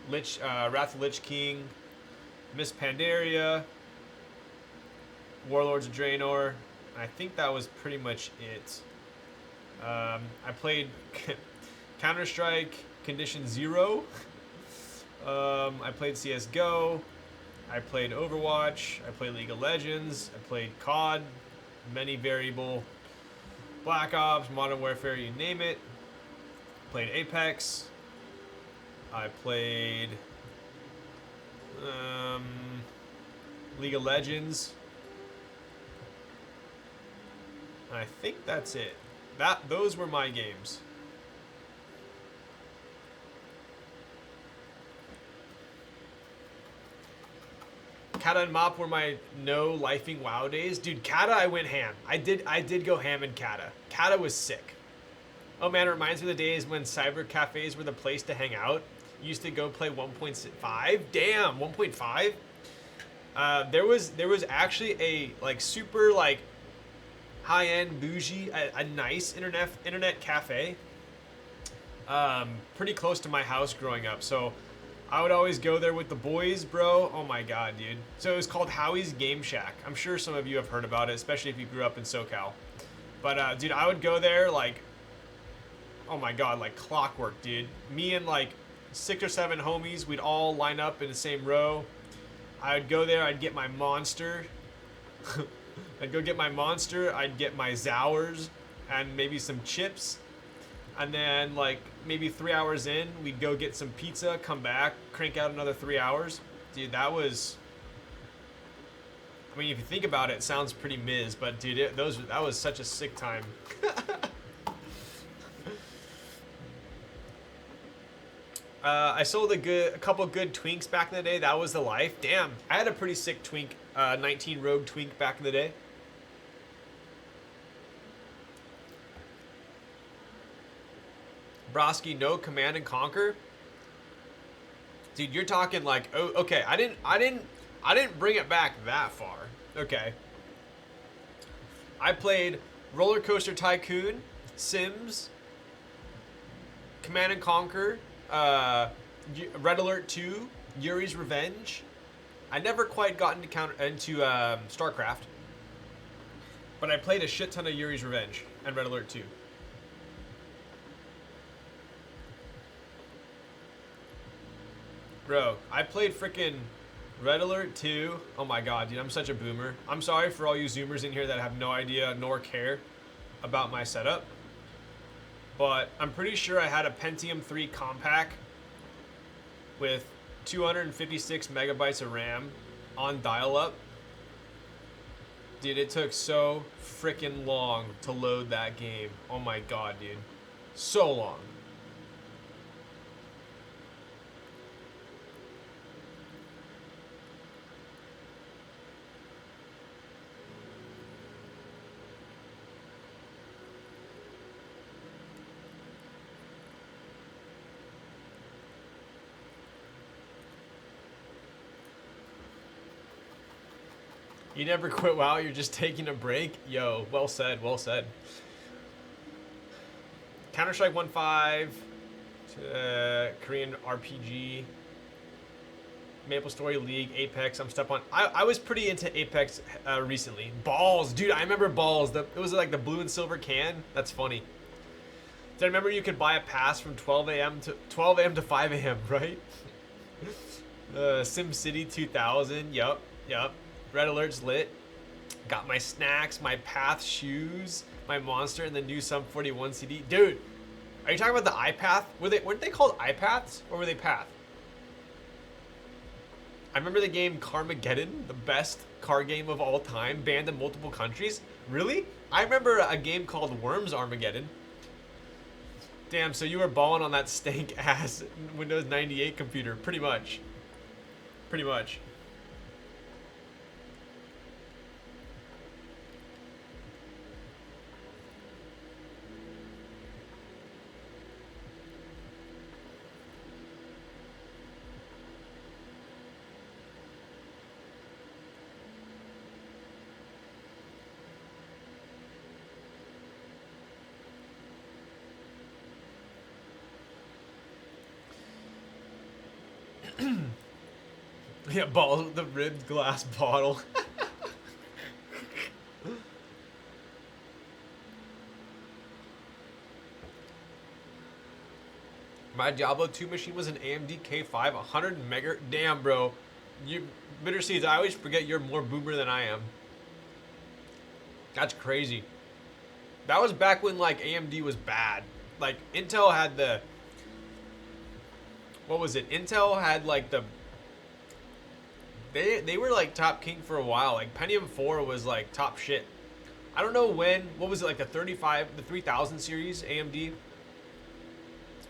Wrath of Lich King, Miss Pandaria, Warlords of Draenor. I think that was pretty much it. I played Counter-Strike Condition Zero. I played CSGO. I played Overwatch. I played League of Legends. I played COD, many variable. Black Ops, Modern Warfare, you name it. Played Apex. I played League of Legends. I think that's it. Those were my games. Kata and Mop were my no lifing WoW days. Dude, Kata, I went ham. I did go ham in Kata. Kata was sick. Oh man, it reminds me of the days when cyber cafes were the place to hang out. You used to go play 1.5. Damn, 1.5. There was actually a like super like high-end bougie, a nice internet cafe. Pretty close to my house growing up, so I would always go there with the boys, bro. Oh my god, dude. So it was called Howie's Game Shack. I'm sure some of you have heard about it, especially if you grew up in SoCal. But dude, I would go there like, oh my god, like clockwork, dude. Me and like 6 or 7 homies, we'd all line up in the same row. I would go there, I'd get my monster. I'd go get my monster, I'd get my Zowers, and maybe some chips. And then, like, maybe 3 hours in, we'd go get some pizza, come back, crank out another 3 hours. Dude, that was... I mean, if you think about it, it sounds pretty Miz, but dude, that was such a sick time. I sold a couple good twinks back in the day. That was the life. Damn, I had a pretty sick twink, 19 Rogue twink back in the day. Broski, no Command and Conquer. Dude, you're talking like, oh, okay. I didn't bring it back that far. Okay. I played Roller Coaster Tycoon, Sims, Command and Conquer, Red Alert 2, Yuri's Revenge. I never quite got into StarCraft, but I played a shit ton of Yuri's Revenge and Red Alert 2. Bro, I played freaking Red Alert 2. Oh my god, dude, I'm such a boomer. I'm sorry for all you Zoomers in here that have no idea nor care about my setup. But I'm pretty sure I had a Pentium 3 compact with 256 megabytes of RAM on dial-up. Dude, it took so freaking long to load that game. Oh my god, dude. So long. You never quit WoW, you're just taking a break? Yo, well said, well said. Counter-Strike 1.5, Korean RPG, Maple Story League, Apex, I'm step on. I was pretty into Apex recently. Balls, dude, I remember Balls. It was like the blue and silver can. That's funny. I remember you could buy a pass from 12 a.m. to 5 a.m., right? SimCity 2000, yup. Red Alert's lit. Got my snacks, my Path shoes, my monster, and the new Sum 41 CD. Dude, are you talking about the iPath? Weren't they called iPaths or were they Path? I remember the game Carmageddon, the best car game of all time, banned in multiple countries. Really? I remember a game called Worms Armageddon. Damn, so you were balling on that stank ass Windows 98 computer, pretty much. Pretty much. Yeah, balls with the ribbed glass bottle. My Diablo 2 machine was an AMD K5, 100 mega. Damn, bro. You Bitter Seeds, I always forget you're more boomer than I am. That's crazy. That was back when, like, AMD was bad. Like, Intel had the... What was it? Intel had, like, the... They were, like, top king for a while. Like, Pentium 4 was, like, top shit. I don't know when... What was it, like, the 3000 series AMD?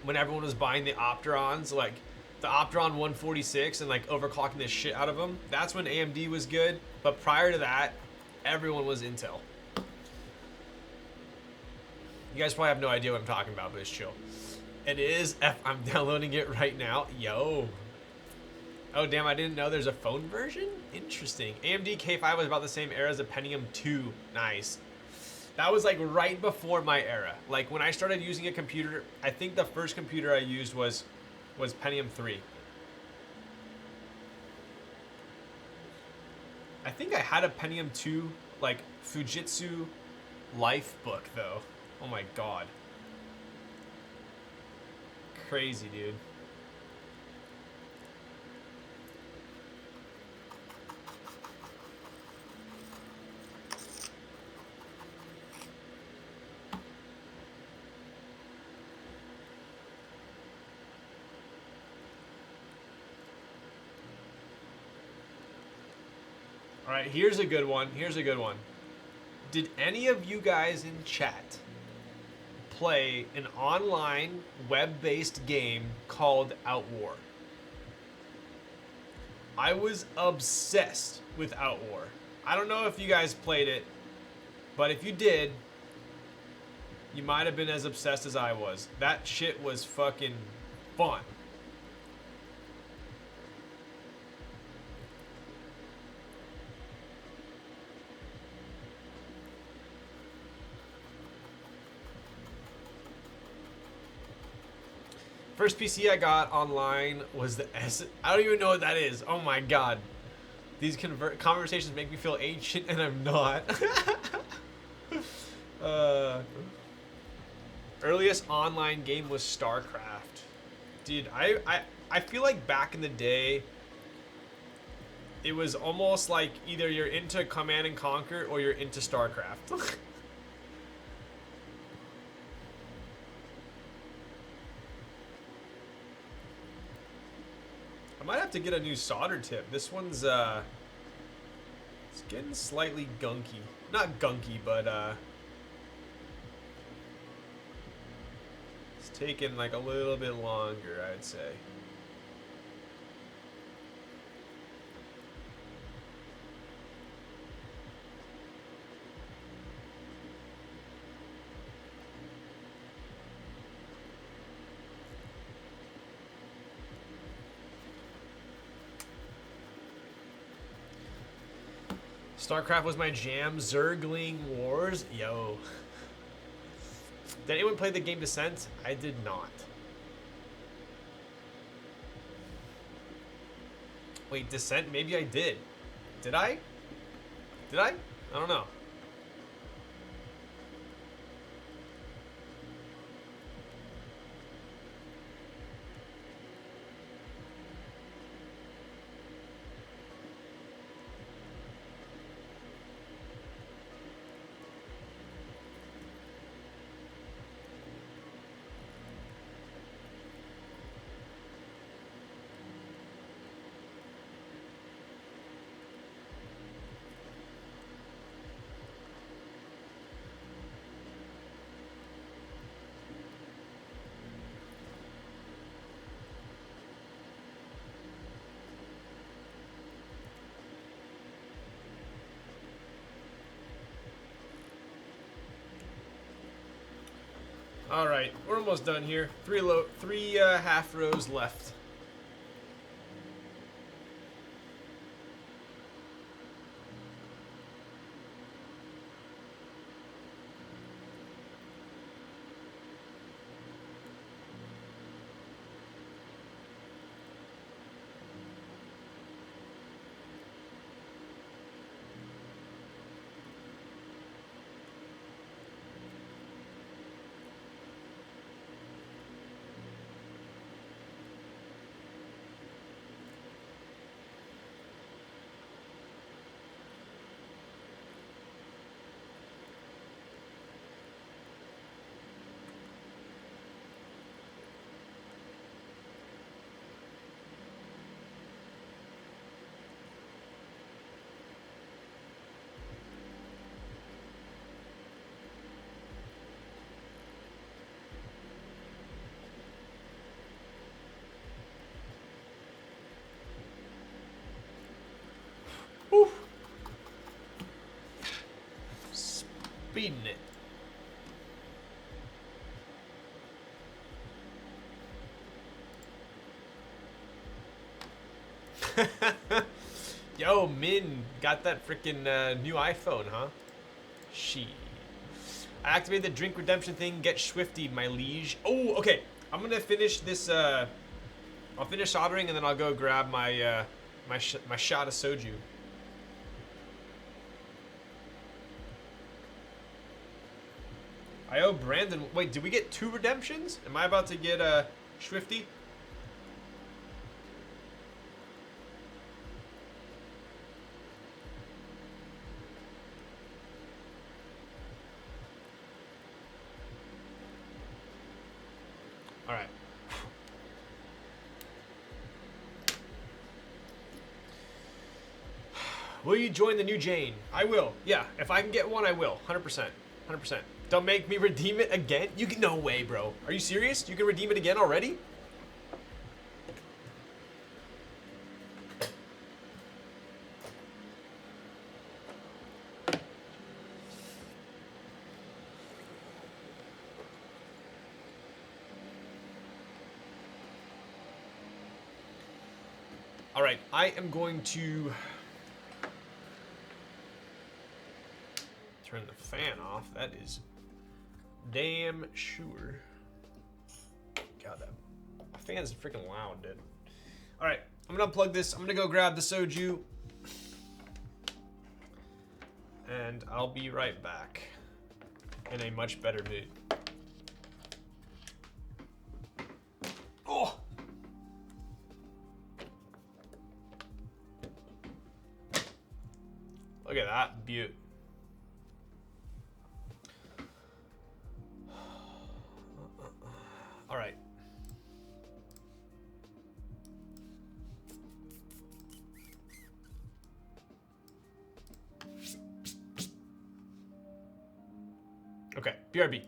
When everyone was buying the Opterons, like, the Opteron 146 and, like, overclocking the shit out of them. That's when AMD was good. But prior to that, everyone was Intel. You guys probably have no idea what I'm talking about, but it's chill. It is. I'm downloading it right now. Yo. Oh, damn, I didn't know there's a phone version? Interesting. AMD K5 was about the same era as a Pentium 2. Nice. That was, like, right before my era. Like, when I started using a computer, I think the first computer I used was Pentium 3. I think I had a Pentium 2, like, Fujitsu Life book, though. Oh, my God. Crazy, dude. All right, here's a good one. Here's a good one. Did any of you guys in chat play an online web-based game called Outwar? I was obsessed with Outwar. I don't know if you guys played it, but if you did, you might have been as obsessed as I was. That shit was fucking fun. First PC I got online was the S. I don't even know what that is. Oh my god. These conversations make me feel ancient, and I'm not. Earliest online game was StarCraft. Dude, I feel like back in the day, it was almost like either you're into Command and Conquer or you're into StarCraft. I might have to get a new solder tip. This one's it's getting slightly gunky. Not gunky, but it's taking like a little bit longer, I'd say. StarCraft was my jam. Zergling Wars. Yo. Did anyone play the game Descent? I did not. Wait, Descent? Maybe I did. Did I? Did I? I don't know. All right, we're almost done here. Three half rows left. Whew. Speeding it. Yo, Min, got that freaking new iPhone, huh? She. I activated the drink redemption thing. Get swifty, my liege. Oh, okay. I'm gonna finish this. I'll finish soldering and then I'll go grab my my shot of soju. I owe Brandon. Wait, did we get 2 redemptions? Am I about to get swifty? All right. Will you join the new Jane? I will. Yeah, if I can get one, I will. 100%. 100%. Don't make me redeem it again. You can, no way, bro. Are you serious? You can redeem it again already? All right, I am going to turn the fan off. That is damn sure. God, that fan is freaking loud, dude. All right, I'm gonna unplug this. I'm gonna go grab the soju, and I'll be right back in a much better mood. Oh. Look at that beaut. All right. Okay, BRB.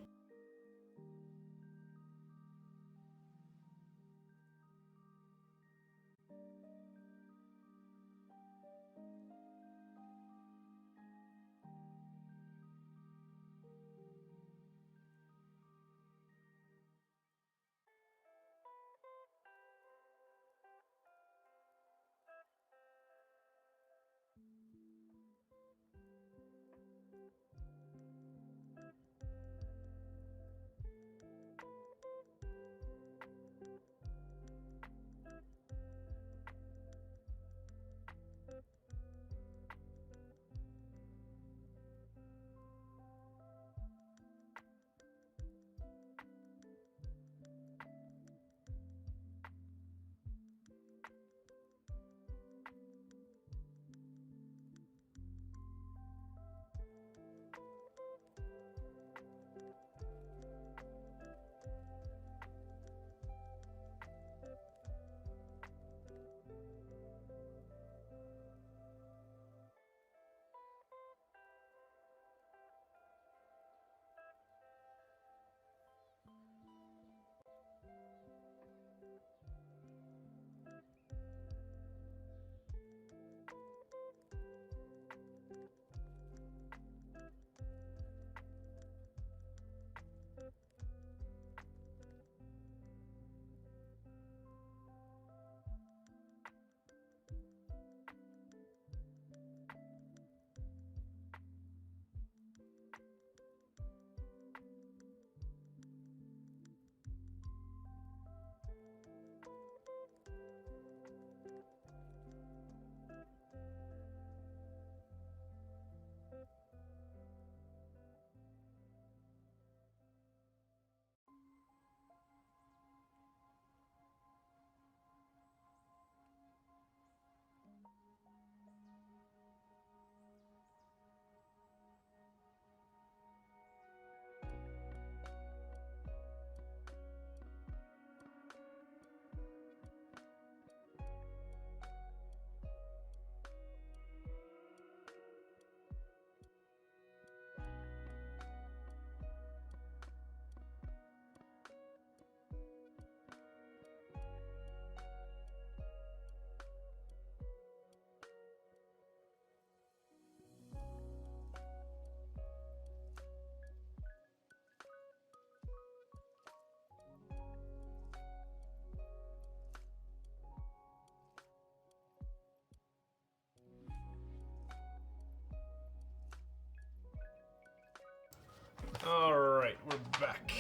All right, we're back.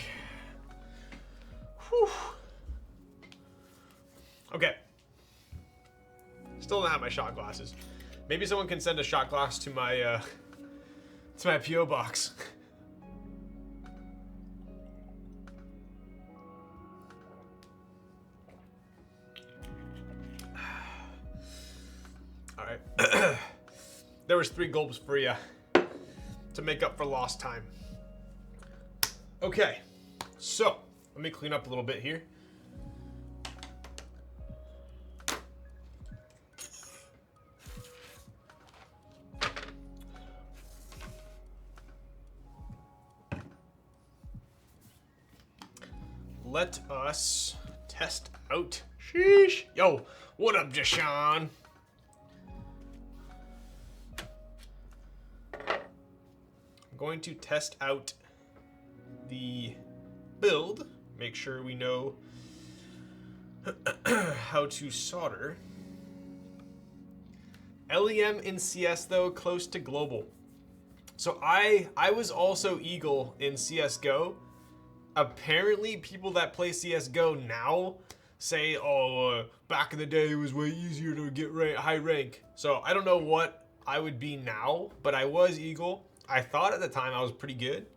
Whew. Okay. Still don't have my shot glasses. Maybe someone can send a shot glass to my PO box. All right. There was 3 gulps for you to make up for lost time. Okay, so let me clean up a little bit here. let us test out. Sheesh. Yo, what up, Jashawn? I'm going to test out the build. Make sure we know how to solder. LEM in CS though, close to global. So I was also Eagle in CSGO. Apparently people that play CSGO now say, oh, back in the day it was way easier to get high rank. So I don't know what I would be now, but I was Eagle. I thought at the time I was pretty good.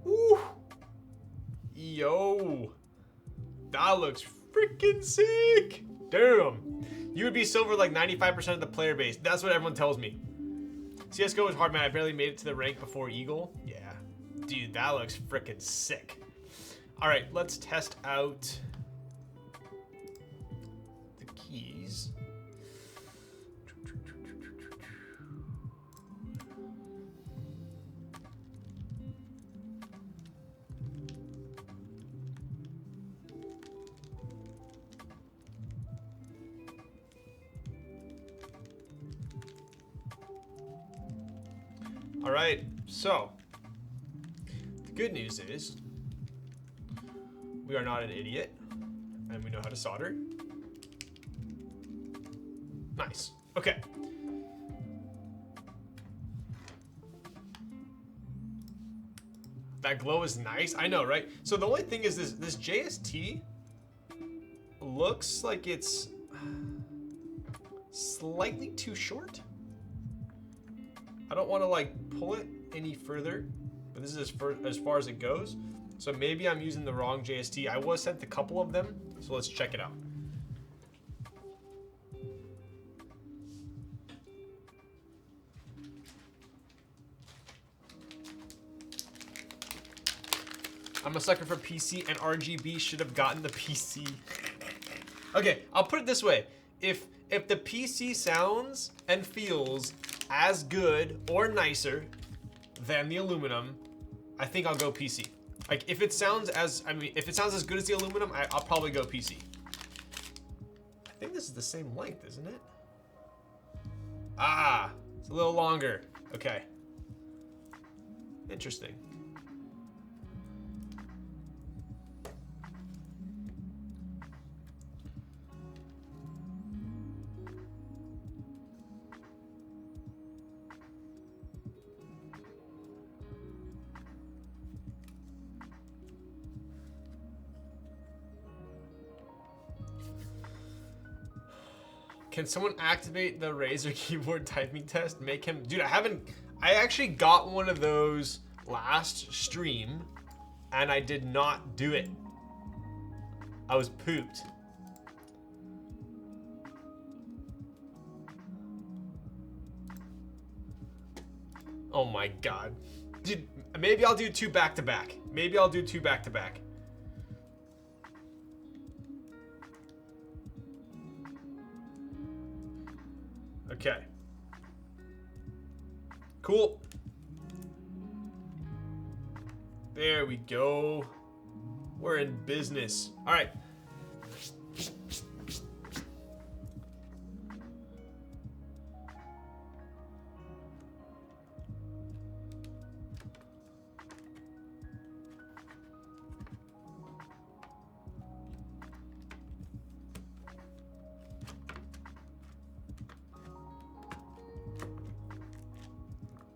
Ooh. Yo, that looks freaking sick. Damn, you would be silver like 95% of the player base. That's what everyone tells me. CSGO is hard, man. I barely made it to the rank before Eagle. Yeah, dude, that looks freaking sick. All right, let's test out the keys. All right, so the good news is we are not an idiot and we know how to solder. Nice. Okay. That glow is nice. I know, right? So the only thing is this JST looks like it's slightly too short. I don't want to like pull it any further, but this is as far as it goes. So maybe I'm using the wrong JST. I was sent a couple of them, so let's check it out. I'm a sucker for PC and RGB, should have gotten the PC. Okay, I'll put it this way. If the PC sounds and feels as good or nicer than the aluminum, I think I'll go PC. Like if it sounds as good as the aluminum, I'll probably go PC. I think this is the same length, isn't it? Ah, it's a little longer. Okay. Interesting. Can someone activate the Razer keyboard typing test? Make him, dude, I actually got one of those last stream and I did not do it. I was pooped. Oh my God. Dude, maybe I'll do two back to back. Maybe I'll do two back to back. Okay. Cool. There we go. We're in business. All right.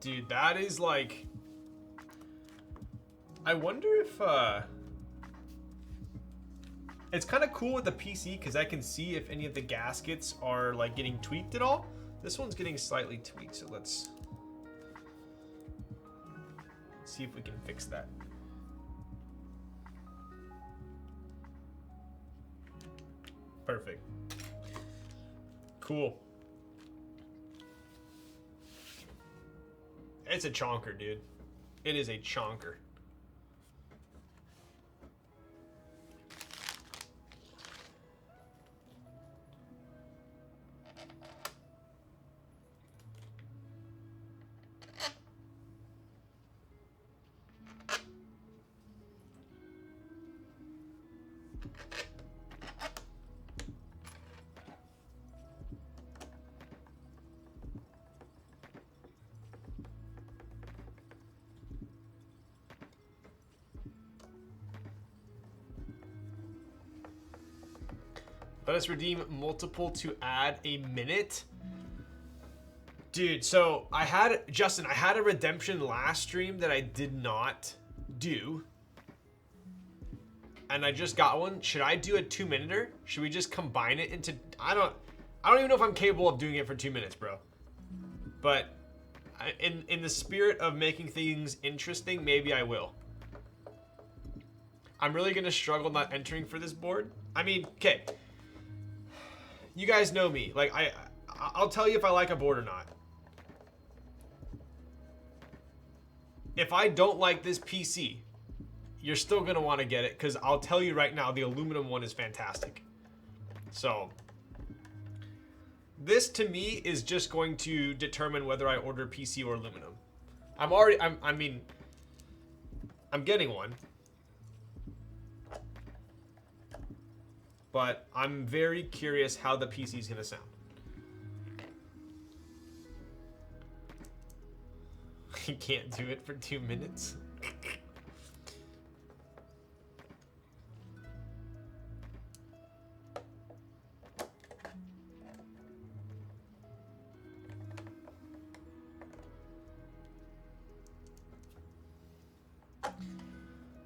Dude, that is like, I wonder if it's kind of cool with the PC because I can see if any of the gaskets are like getting tweaked at all. This one's getting slightly tweaked, so let's see if we can fix that. Perfect. Cool. It's a chonker, dude. It is a chonker. Let us redeem multiple to add a minute. Dude, so I had, Justin, I had a redemption last stream that I did not do. And I just got one. Should I do a 2-minuter? Should we just combine it into, I don't even know if I'm capable of doing it for 2 minutes, bro. But in the spirit of making things interesting, maybe I will. I'm really gonna struggle not entering for this board. I mean, okay. You guys know me. Like, I'll tell you if I like a board or not. If I don't like this PC, you're still gonna want to get it, because I'll tell you right now, the aluminum one is fantastic. So this to me is just going to determine whether I order PC or aluminum. I'm getting one. But I'm very curious how the PC is going to sound. You can't do it for 2 minutes.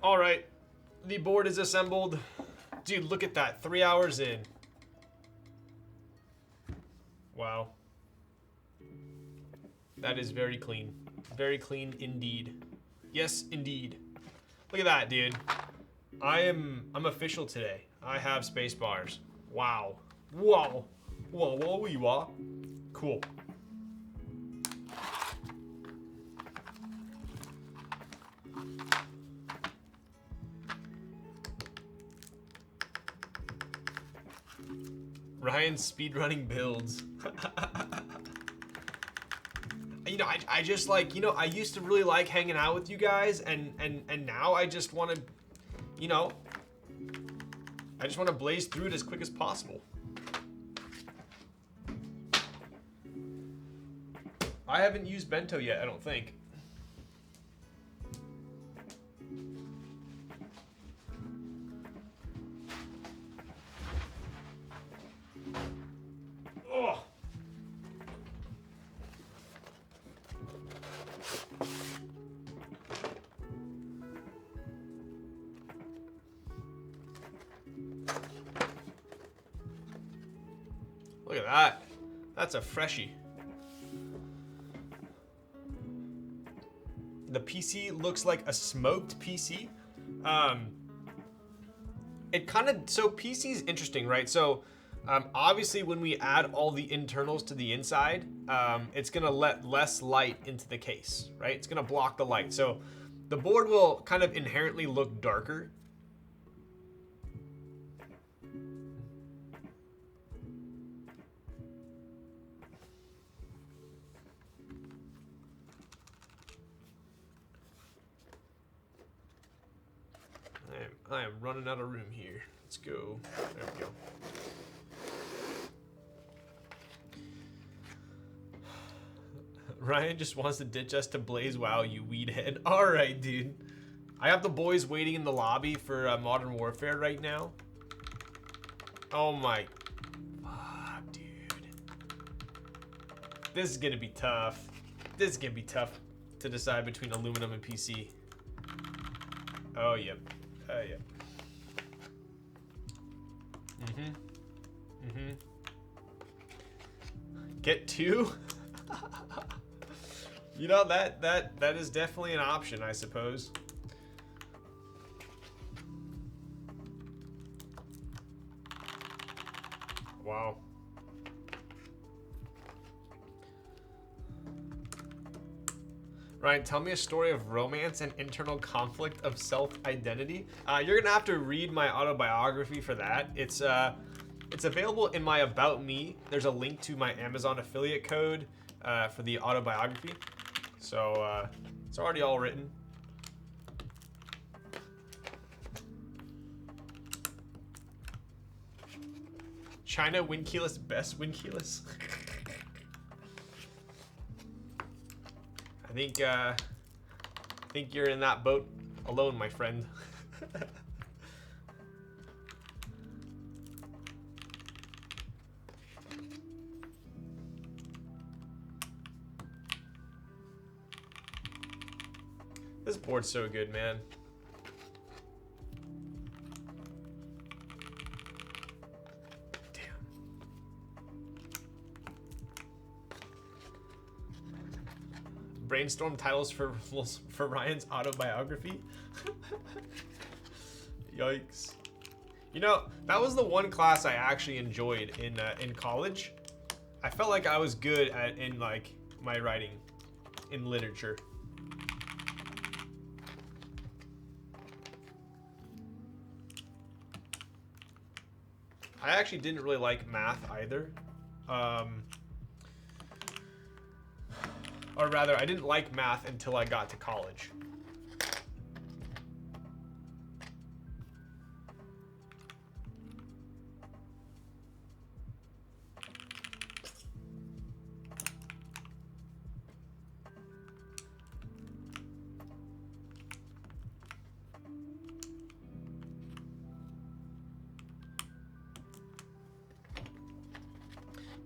All right, the board is assembled. Dude, look at that. 3 hours in. Wow. That is very clean. Very clean indeed. Yes, indeed. Look at that, dude. I'm official today. I have space bars. Wow. Whoa. Whoa, whoa, wee, wah. Cool. Ryan's speedrunning builds. You know, I just like, you know, I used to really like hanging out with you guys, and now I just want to, you know, I just want to blaze through it as quick as possible. I haven't used Bento yet, I don't think. Oh. Look at that. That's a freshie. The PC looks like a smoked PC. It kind of, so PC is interesting, right? So obviously when we add all the internals to the inside, it's gonna let less light into the case, right? It's gonna block the light. So the board will kind of inherently look darker. I am running out of room here. Let's go. There we go. Ryan just wants to ditch us to Blaze WoW, you weed head. All right, dude. I have the boys waiting in the lobby for Modern Warfare right now. Oh my. Fuck, dude. This is going to be tough. This is going to be tough to decide between aluminum and PC. Oh, yep. Yeah. Get two? You know, that is definitely an option, I suppose. Wow. Ryan, tell me a story of romance and internal conflict of self-identity. You're gonna have to read my autobiography for that. It's available in my About Me. There's a link to my Amazon affiliate code for the autobiography. So it's already all written. China win keyless, best win keyless. I think you're in that boat alone, my friend. This board's so good, man. Brainstorm titles for Ryan's autobiography. Yikes. You know, that was the one class I actually enjoyed in college. I felt like I was good in like my writing in literature. I actually didn't really like math either. Or rather, I didn't like math until I got to college.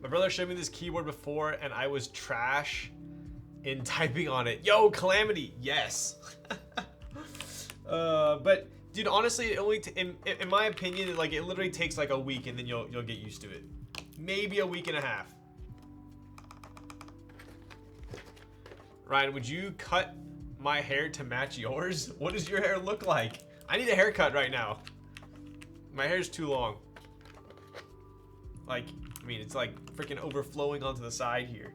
My brother showed me this keyboard before and I was trash in typing on it. Yo, Calamity, yes. But dude, honestly, it only in my opinion, like it literally takes like a week and then you'll get used to it. Maybe a week and a half. Ryan, would you cut my hair to match yours? What does your hair look like? I need a haircut right now. My hair's too long. Like, I mean, it's like freaking overflowing onto the side here.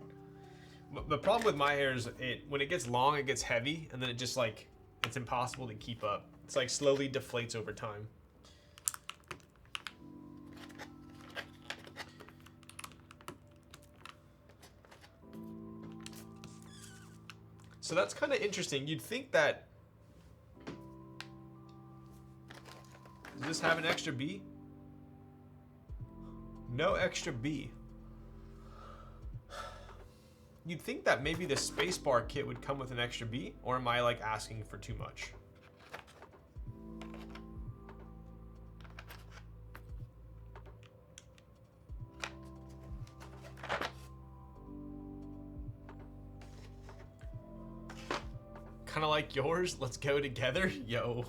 The problem with my hair is when it gets long, it gets heavy, and then it just like, it's impossible to keep up. It's like slowly deflates over time. So that's kind of interesting. You'd think that, does this have an extra B? No extra B. You'd think that maybe the spacebar kit would come with an extra B, or am I like asking for too much? Kind of like yours. Let's go together, yo.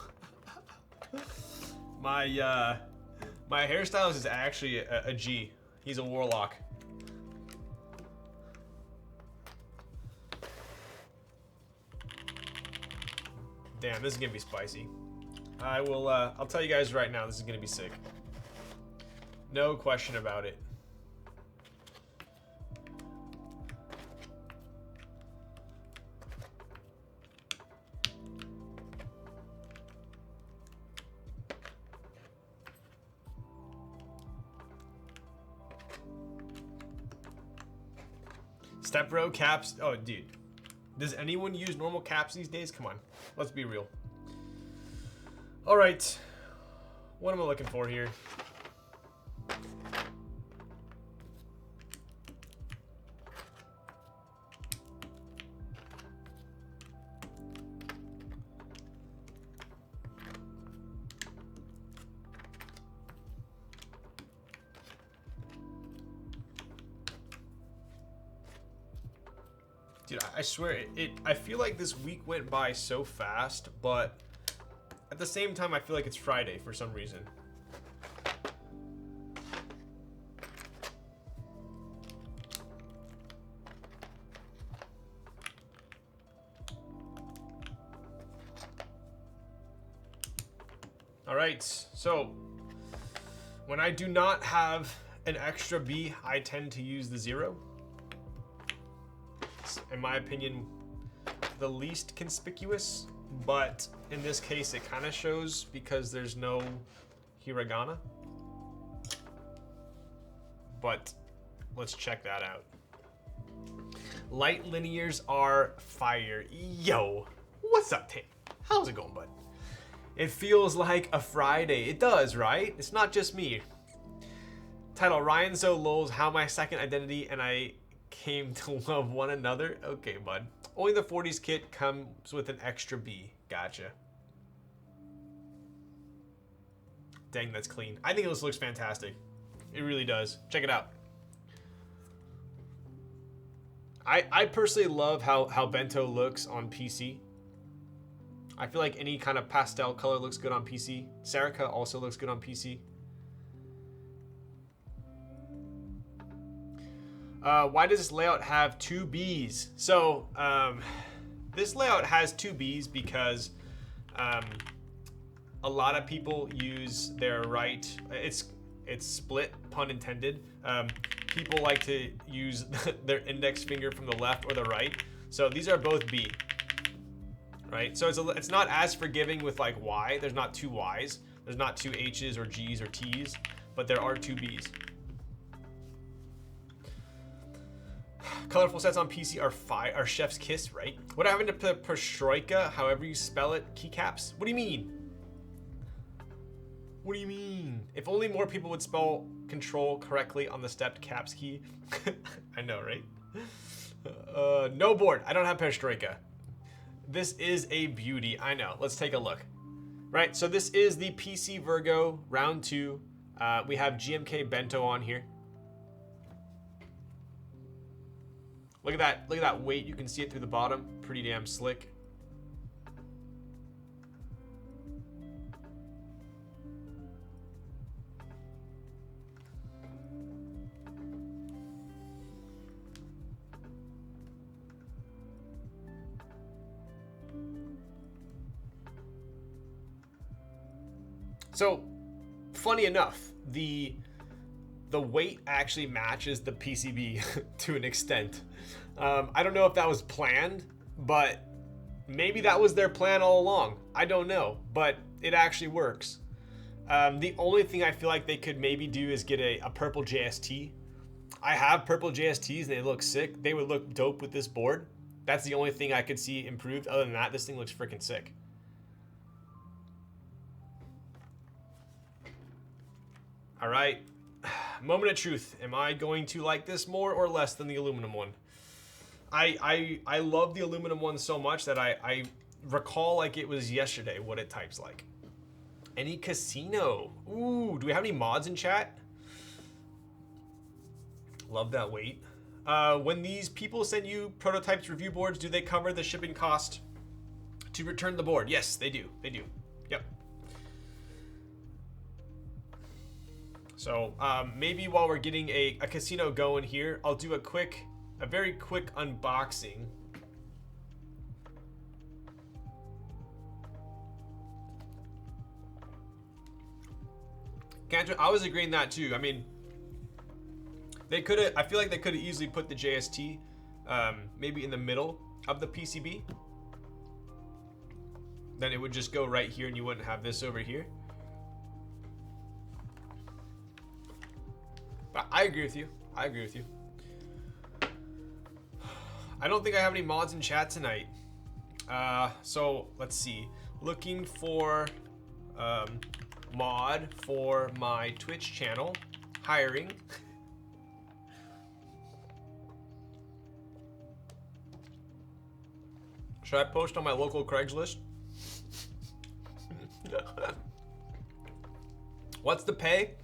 My hairstylist is actually a G. He's a warlock. Damn, this is gonna be spicy. I'll tell you guys right now, this is gonna be sick. No question about it. Step bro caps. Oh, dude. Does anyone use normal caps these days? Come on. Let's be real. All right. What am I looking for here? Dude, I swear, I feel like this week went by so fast, but at the same time, I feel like it's Friday for some reason. All right, so when I do not have an extra B, I tend to use the 0. In my opinion, the least conspicuous, but in this case it kind of shows because there's no hiragana. But let's check that out. Light linears are fire. Yo, what's up, Tim? How's it going, bud? It feels like a Friday. It does, right? It's not just me. Title, Ryan So Lulz, How My Second Identity and I Came to Love One Another. Okay, bud. Only the 40s kit comes with an extra B. Gotcha. Dang, that's clean. I think this looks fantastic. It really does. Check it out. I personally love how Bento looks on PC. I feel like any kind of pastel color looks good on PC. Serica also looks good on PC. Why does this layout have 2 Bs? So this layout has 2 Bs because a lot of people use their right. It's split, pun intended. People like to use their index finger from the left or the right. So these are both B, right? So it's not as forgiving with like Y. There's not 2 Ys. There's not 2 H's or G's or T's, but there are 2 B's. Colorful sets on PC are chef's kiss, right? What happened to Perestroika, however you spell it, keycaps? What do you mean? What do you mean? If only more people would spell control correctly on the stepped caps key. I know, right? No board. I don't have Perestroika. This is a beauty. I know. Let's take a look. Right, so this is the PC Virgo round 2. We have GMK Bento on here. Look at that weight. You can see it through the bottom. Pretty damn slick. So, funny enough, the weight actually matches the PCB to an extent. I don't know if that was planned, but maybe that was their plan all along. I don't know, but it actually works. The only thing I feel like they could maybe do is get a purple JST. I have purple JSTs and they look sick. They would look dope with this board. That's the only thing I could see improved. Other than that, this thing looks freaking sick. All right, moment of truth. Am I going to like this more or less than the aluminum one? I love the aluminum one so much that I recall like it was yesterday what it types like. Any casino? Ooh, do we have any mods in chat? Love that weight. When these people send you prototypes review boards, do they cover the shipping cost to return the board? Yes, they do. They do. Yep. So maybe while we're getting a casino going here, I'll do a very quick unboxing. I was agreeing that too. I mean, they could have. I feel like they could have easily put the JST maybe in the middle of the PCB. Then it would just go right here, and you wouldn't have this over here. But I agree with you. I agree with you. I don't think I have any mods in chat tonight. So let's see. Looking for mod for my Twitch channel. Hiring. Should I post on my local Craigslist? What's the pay?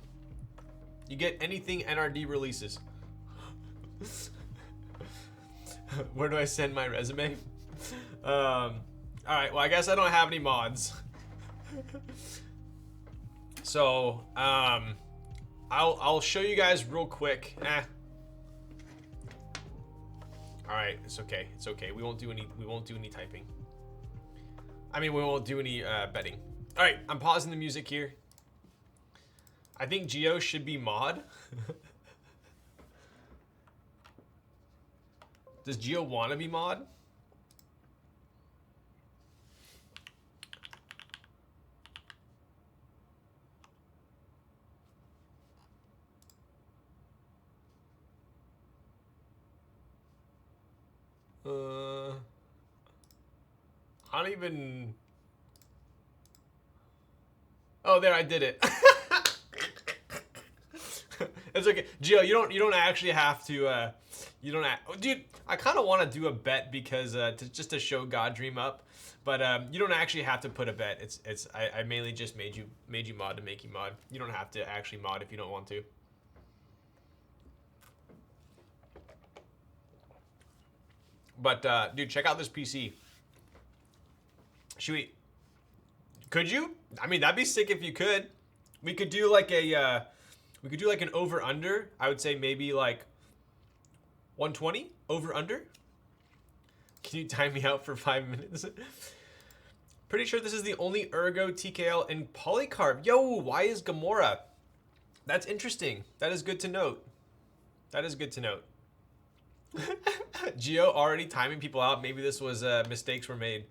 You get anything NRD releases. Where do I send my resume? All right, well, I guess I don't have any mods. So, I'll show you guys real quick. All right, it's okay. It's okay. We won't do any typing. I mean, we won't do any betting. All right, I'm pausing the music here. I think Geo should be mod. Does Geo want to be mod? I don't even... Oh, there, I did it. It's okay. Gio, you don't actually have to, dude, I kind of want to do a bet because, just to show God Dream up. But you don't actually have to put a bet. I mainly just made you mod to make you mod. You don't have to actually mod if you don't want to. But dude, check out this PC. Could you? I mean, that'd be sick if you could. We could do like a an over under. I would say maybe like 120 over under. Can you time me out for 5 minutes? Pretty sure this is the only Ergo TKL in polycarb. Yo, why is Gamora? That's interesting. That is good to note. That is good to note. Geo already timing people out. Maybe this was mistakes were made.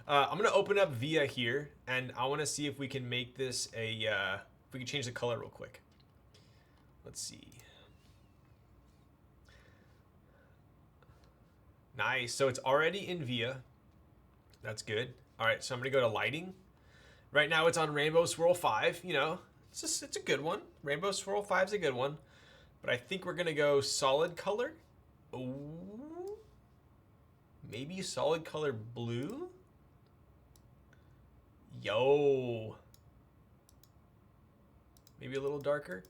I'm gonna open up Via here, and I want to see if we can make this a. If we can change the color real quick. Let's see. Nice. So it's already in Via. That's good. All right. So I'm gonna go to lighting. Right now it's on Rainbow Swirl 5. You know, it's a good one. Rainbow Swirl 5 is a good one. But I think we're gonna go solid color. Ooh. Maybe solid color blue. Yo. Maybe a little darker.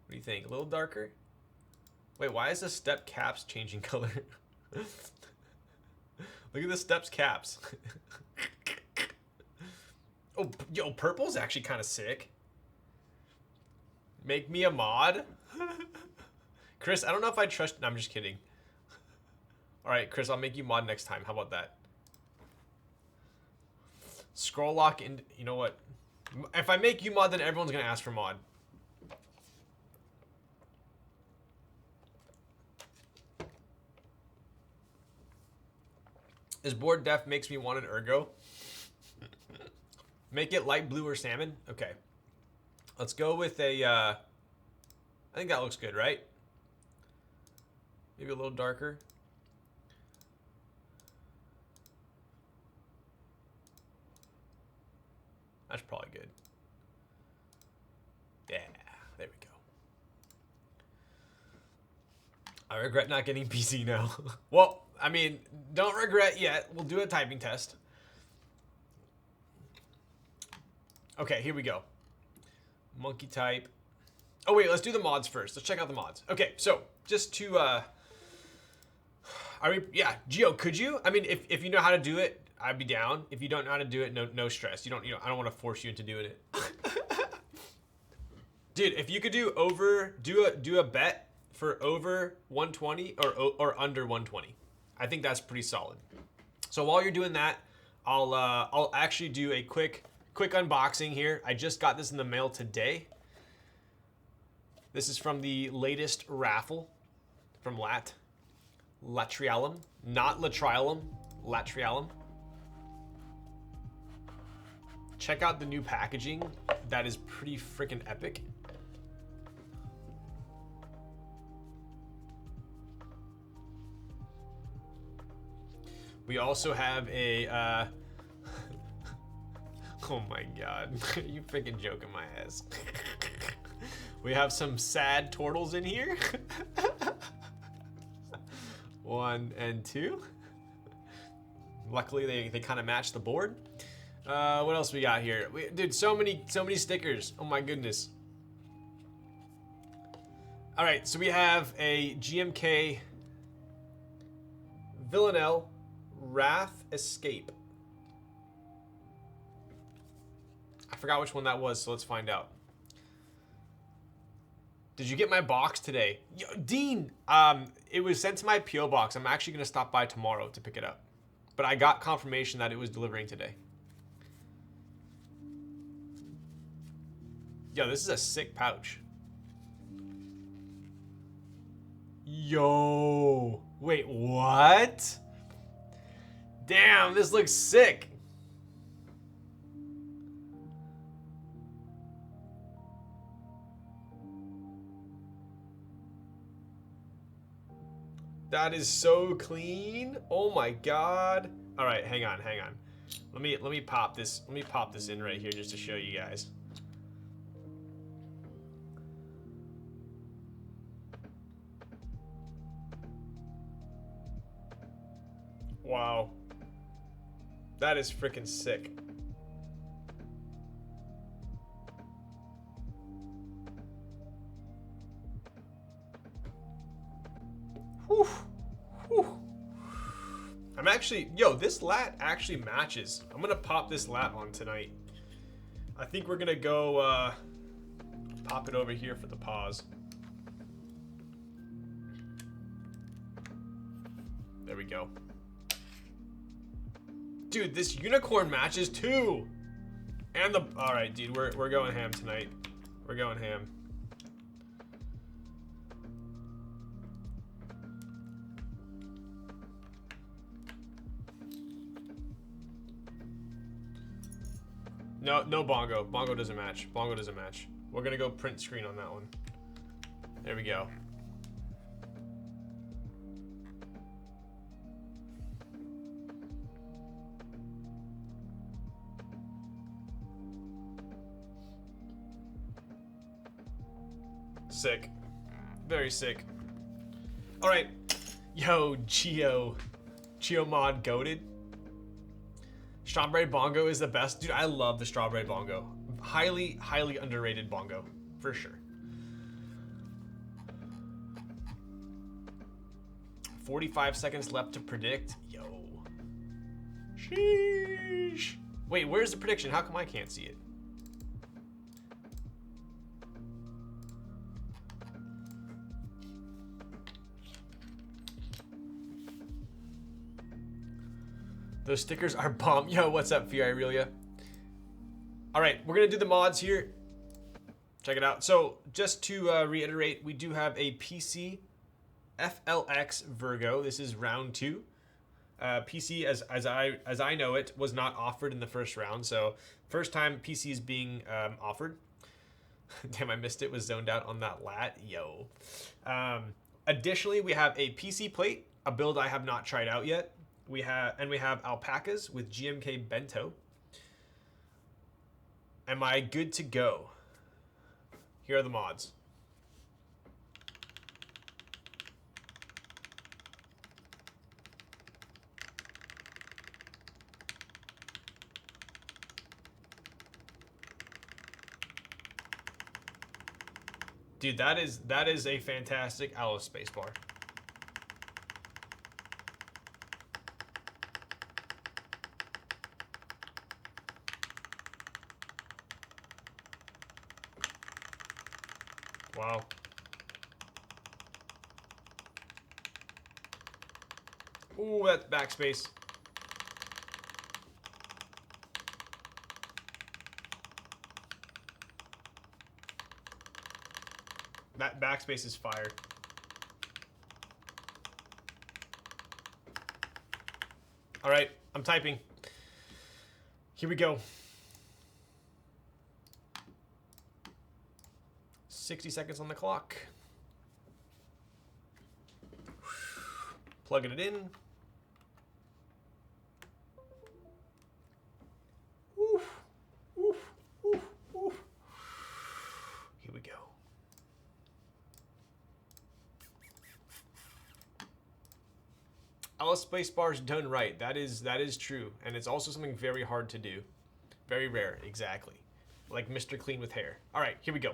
What do you think? A little darker? Wait, why is the step caps changing color? Look at the steps caps. Oh, yo, purple's actually kind of sick. Make me a mod? Chris, I don't know if I trust... No, I'm just kidding. All right, Chris, I'll make you mod next time. How about that? Scroll lock in... You know what? If I make you mod, then everyone's going to ask for mod. This board def makes me want an Ergo. Make it light blue or salmon. Okay. Let's go with a... I think that looks good, right? Maybe a little darker. That's probably good. Yeah, there we go. I regret not getting PC now. Well, I mean, don't regret yet. We'll do a typing test. Okay, here we go. Monkey type. Oh wait, let's do the mods first. Let's check out the mods. Okay, so just to yeah, Gio, could you? I mean, if you know how to do it, I'd be down. If you don't know how to do it, no stress. I don't want to force you into doing it. Dude, if you could do a bet for over 120 or under 120. I think that's pretty solid. So while you're doing that, I'll actually do a quick unboxing here. I just got this in the mail today. This is from the latest raffle from Latrialum, not Latrialum, Latrialum. Check out the new packaging. That is pretty freaking epic. We also have a, oh my God, you freaking joking my ass. We have some sad turtles in here. 1 and 2. Luckily they kind of match the board. What else we got here? Dude, so many stickers. Oh my goodness. All right, so we have a GMK Villanelle Wrath Escape. I forgot which one that was, so let's find out. Did you get my box today? Yo, Dean, it was sent to my P.O. box. I'm actually gonna stop by tomorrow to pick it up. But I got confirmation that it was delivering today. Yo, this is a sick pouch. Yo, wait, what? Damn, this looks sick. That is so clean. Oh my God. All right, hang on. Let me pop this. Let me pop this in right here just to show you guys. Wow. That is freaking sick. Whew. Whew. I'm actually, yo, this lat actually matches. I'm gonna pop this lat on tonight. I think we're gonna go pop it over here for the pause. There we go. Dude, this unicorn matches too. And the, all right, dude, we're going ham tonight. We're going ham. No bongo. Bongo doesn't match. Bongo doesn't match. We're gonna go print screen on that one. There we go. Sick. Very sick. All right. Yo, Geo mod goated. Strawberry bongo is the best. Dude, I love the strawberry bongo. Highly underrated bongo, for sure. 45 seconds left to predict. Yo. Sheesh. Wait, where's the prediction? How come I can't see it? Those stickers are bomb. Yo, what's up, Fear Aurelia? All right, we're gonna do the mods here. Check it out. So just to reiterate, we do have a PC FLX Virgo. This is round 2. PC, as I know it, was not offered in the first round. So first time PC is being offered. Damn, I missed it. Was zoned out on that lat. Yo. Additionally, we have a PC plate, a build I have not tried out yet. We have Alpacas with GMK Bento. Am I good to go? Here are the mods. Dude, that is a fantastic Alice spacebar. Wow. Ooh, that's backspace. That backspace is fire. All right, I'm typing. Here we go. 60 seconds on the clock. Plugging it in. Oof, oof, oof, oof. Here we go. Alice spacebar's done right. That is true, and it's also something very hard to do. Very rare, exactly. Like Mr. Clean with hair. All right, here we go.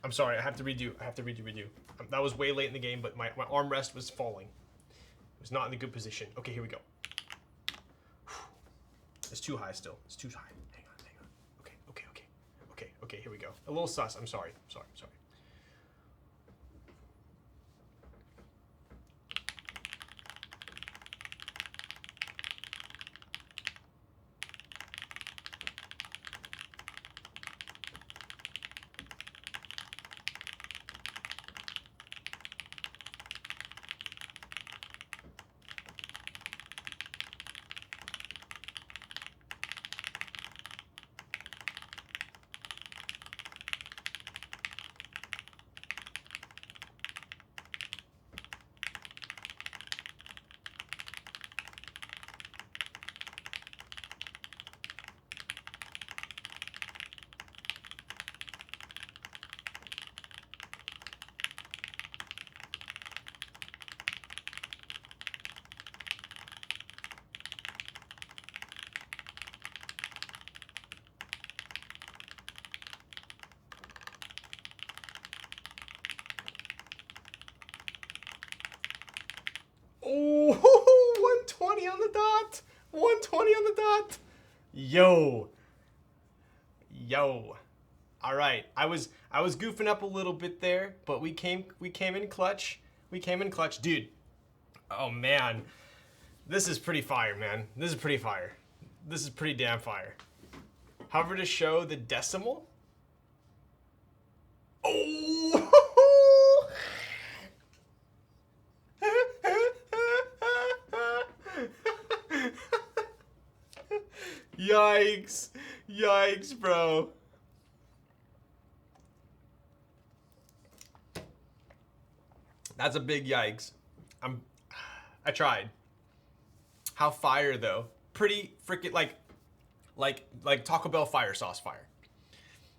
I'm sorry, I have to redo. That was way late in the game, but my armrest was falling. It was not in a good position. Okay, here we go. It's too high still. It's too high. Hang on. Okay, here we go. A little sus. I'm sorry. 20 on the dot. Yo. All right. I was goofing up a little bit there, but we came in clutch. We came in clutch, dude. Oh man. This is pretty fire, man. This is pretty fire. This is pretty damn fire. Hover to show the decimal. Oh! Yikes. Yikes, bro. That's a big yikes. I tried. How fire though? Pretty freaking like Taco Bell fire sauce fire.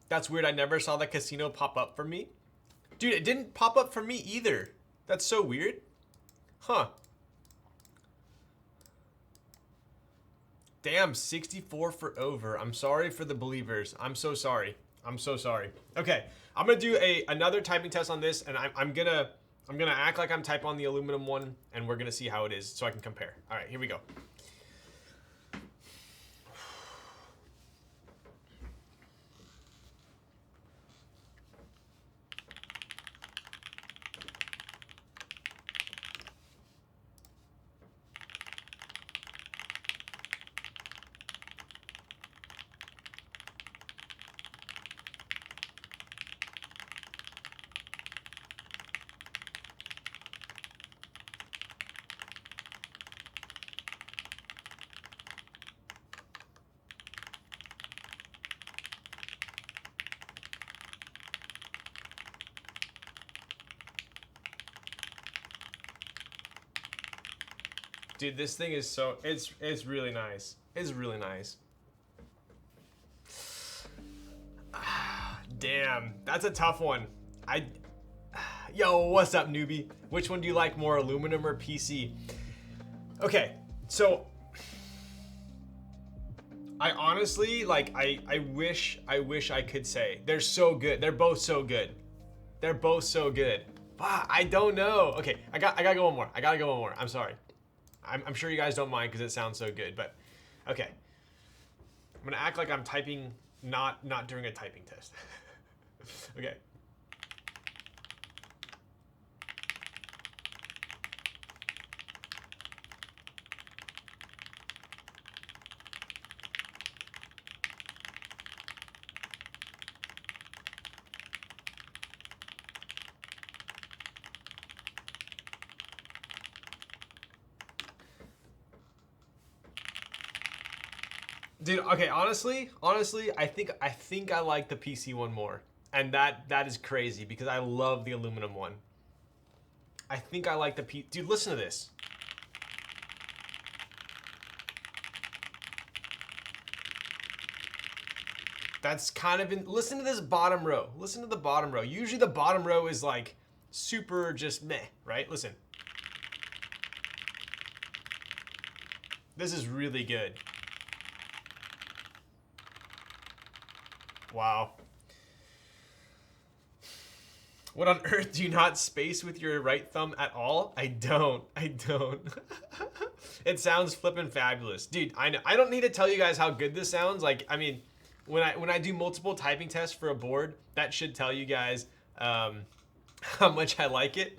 That's weird. I never saw the casino pop up for me. Dude, it didn't pop up for me either. That's so weird. Huh. Damn, 64 for over. I'm sorry for the believers. I'm so sorry. I'm so sorry. Okay, I'm gonna do another typing test on this, and I'm gonna act like I'm typing on the aluminum one, and we're gonna see how it is so I can compare. All right, here we go. Dude, this thing is so, it's really nice. It's really nice. Damn, that's a tough one. Yo, what's up, newbie? Which one do you like more, aluminum or PC? Okay, so I honestly, like, I wish I could say. They're so good. They're both so good. They're both so good. I don't know. Okay, I gotta go one more. I gotta go one more. I'm sorry. I'm sure you guys don't mind because it sounds so good, but okay. I'm gonna act like I'm typing, not during a typing test. Okay. Dude, okay, honestly, I think I like the PC one more. And that is crazy because I love the aluminum one. I think I like the dude, listen to this. That's kind of listen to this bottom row. Listen to the bottom row. Usually the bottom row is like super just meh, right? Listen. This is really good. Wow. What on earth, do you not space with your right thumb at all? I don't. It sounds flippin' fabulous. Dude, I know. I don't need to tell you guys how good this sounds. Like, I mean, when I do multiple typing tests for a board, that should tell you guys how much I like it.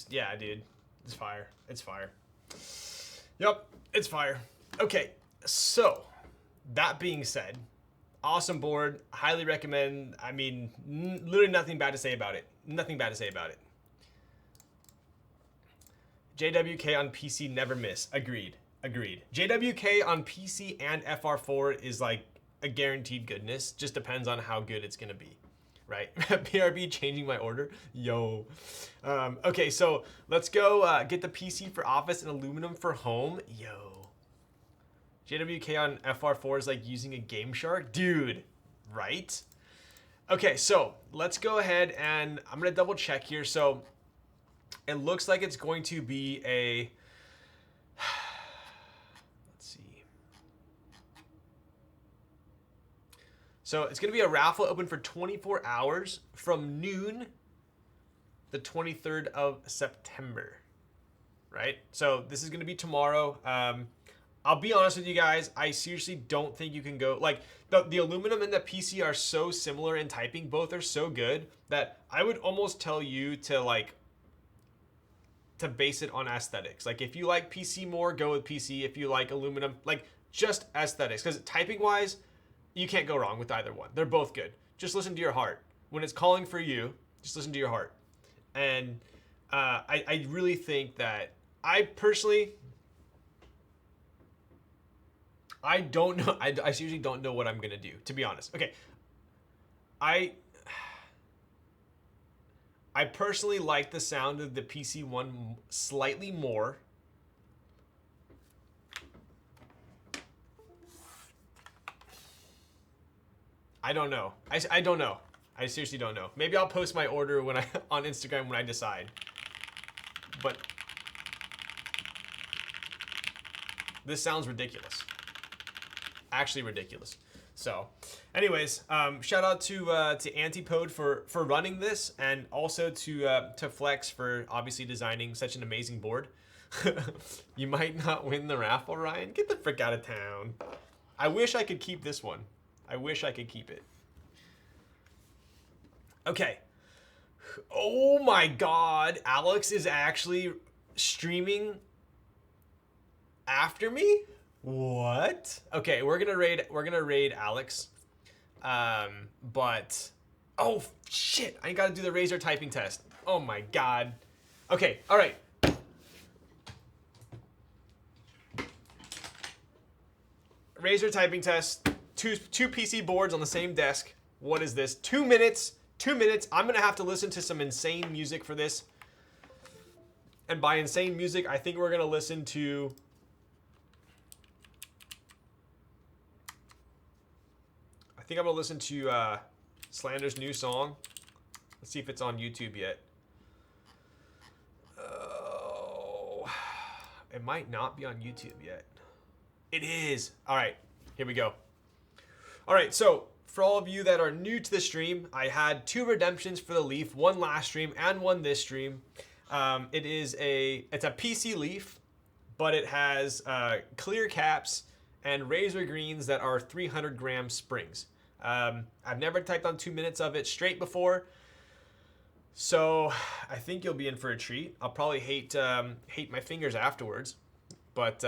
Yeah, dude. It's fire. It's fire. Yep, it's fire. Okay, so that being said, awesome board. Highly recommend. I mean, literally nothing bad to say about it. Nothing bad to say about it. JWK on PC never miss. Agreed. JWK on PC and FR4 is like a guaranteed goodness. Just depends on how good it's gonna be, right? BRB changing my order. Yo. Okay, so let's go get the PC for office and aluminum for home. Yo. JWK on FR4 is like using a Game Shark. Dude, right? Okay, so let's go ahead and I'm going to double check here. So it looks like it's going to be a... Let's see. So it's going to be a raffle open for 24 hours from noon the 23rd of September, right? So this is going to be tomorrow. I'll be honest with you guys. I seriously don't think you can go like the aluminum and the PC are so similar in typing. Both are so good that I would almost tell you to base it on aesthetics. Like if you like PC more, go with PC. If you like aluminum, like just aesthetics. Because typing wise, you can't go wrong with either one. They're both good. Just listen to your heart. When it's calling for you, just listen to your heart. And I really think that I personally, I don't know. I seriously don't know what I'm gonna do, to be honest. Okay, I personally like the sound of the PC one slightly more. I don't know. I don't know. I seriously don't know. Maybe I'll post my order when on Instagram when I decide. But this sounds ridiculous. Actually ridiculous. So, anyways, shout out to Antipode for running this, and also to Flex for obviously designing such an amazing board. You might not win the raffle, Ryan. Get the frick out of town. I wish I could keep this one. I wish I could keep it. Okay. Oh my God, Alex is actually streaming after me? What? Okay, we're gonna raid Alex. But oh shit, I gotta do the Razer typing test. Oh my God. Okay, all right. Razer typing test. Two PC boards on the same desk. What is this? 2 minutes. 2 minutes. I'm gonna have to listen to some insane music for this. And by insane music, I think we're gonna listen to I'm gonna listen to Slander's new song. Let's see if it's on YouTube yet. Oh, it might not be on YouTube yet. It is. All right, here we go. All right, so for all of you that are new to the stream, I had 2 redemptions for the Leaf, one last stream and one this stream. It's a PC Leaf, but it has clear caps and razor greens that are 300 gram springs. I've never typed on 2 minutes of it straight before, so I think you'll be in for a treat. I'll probably hate my fingers afterwards, but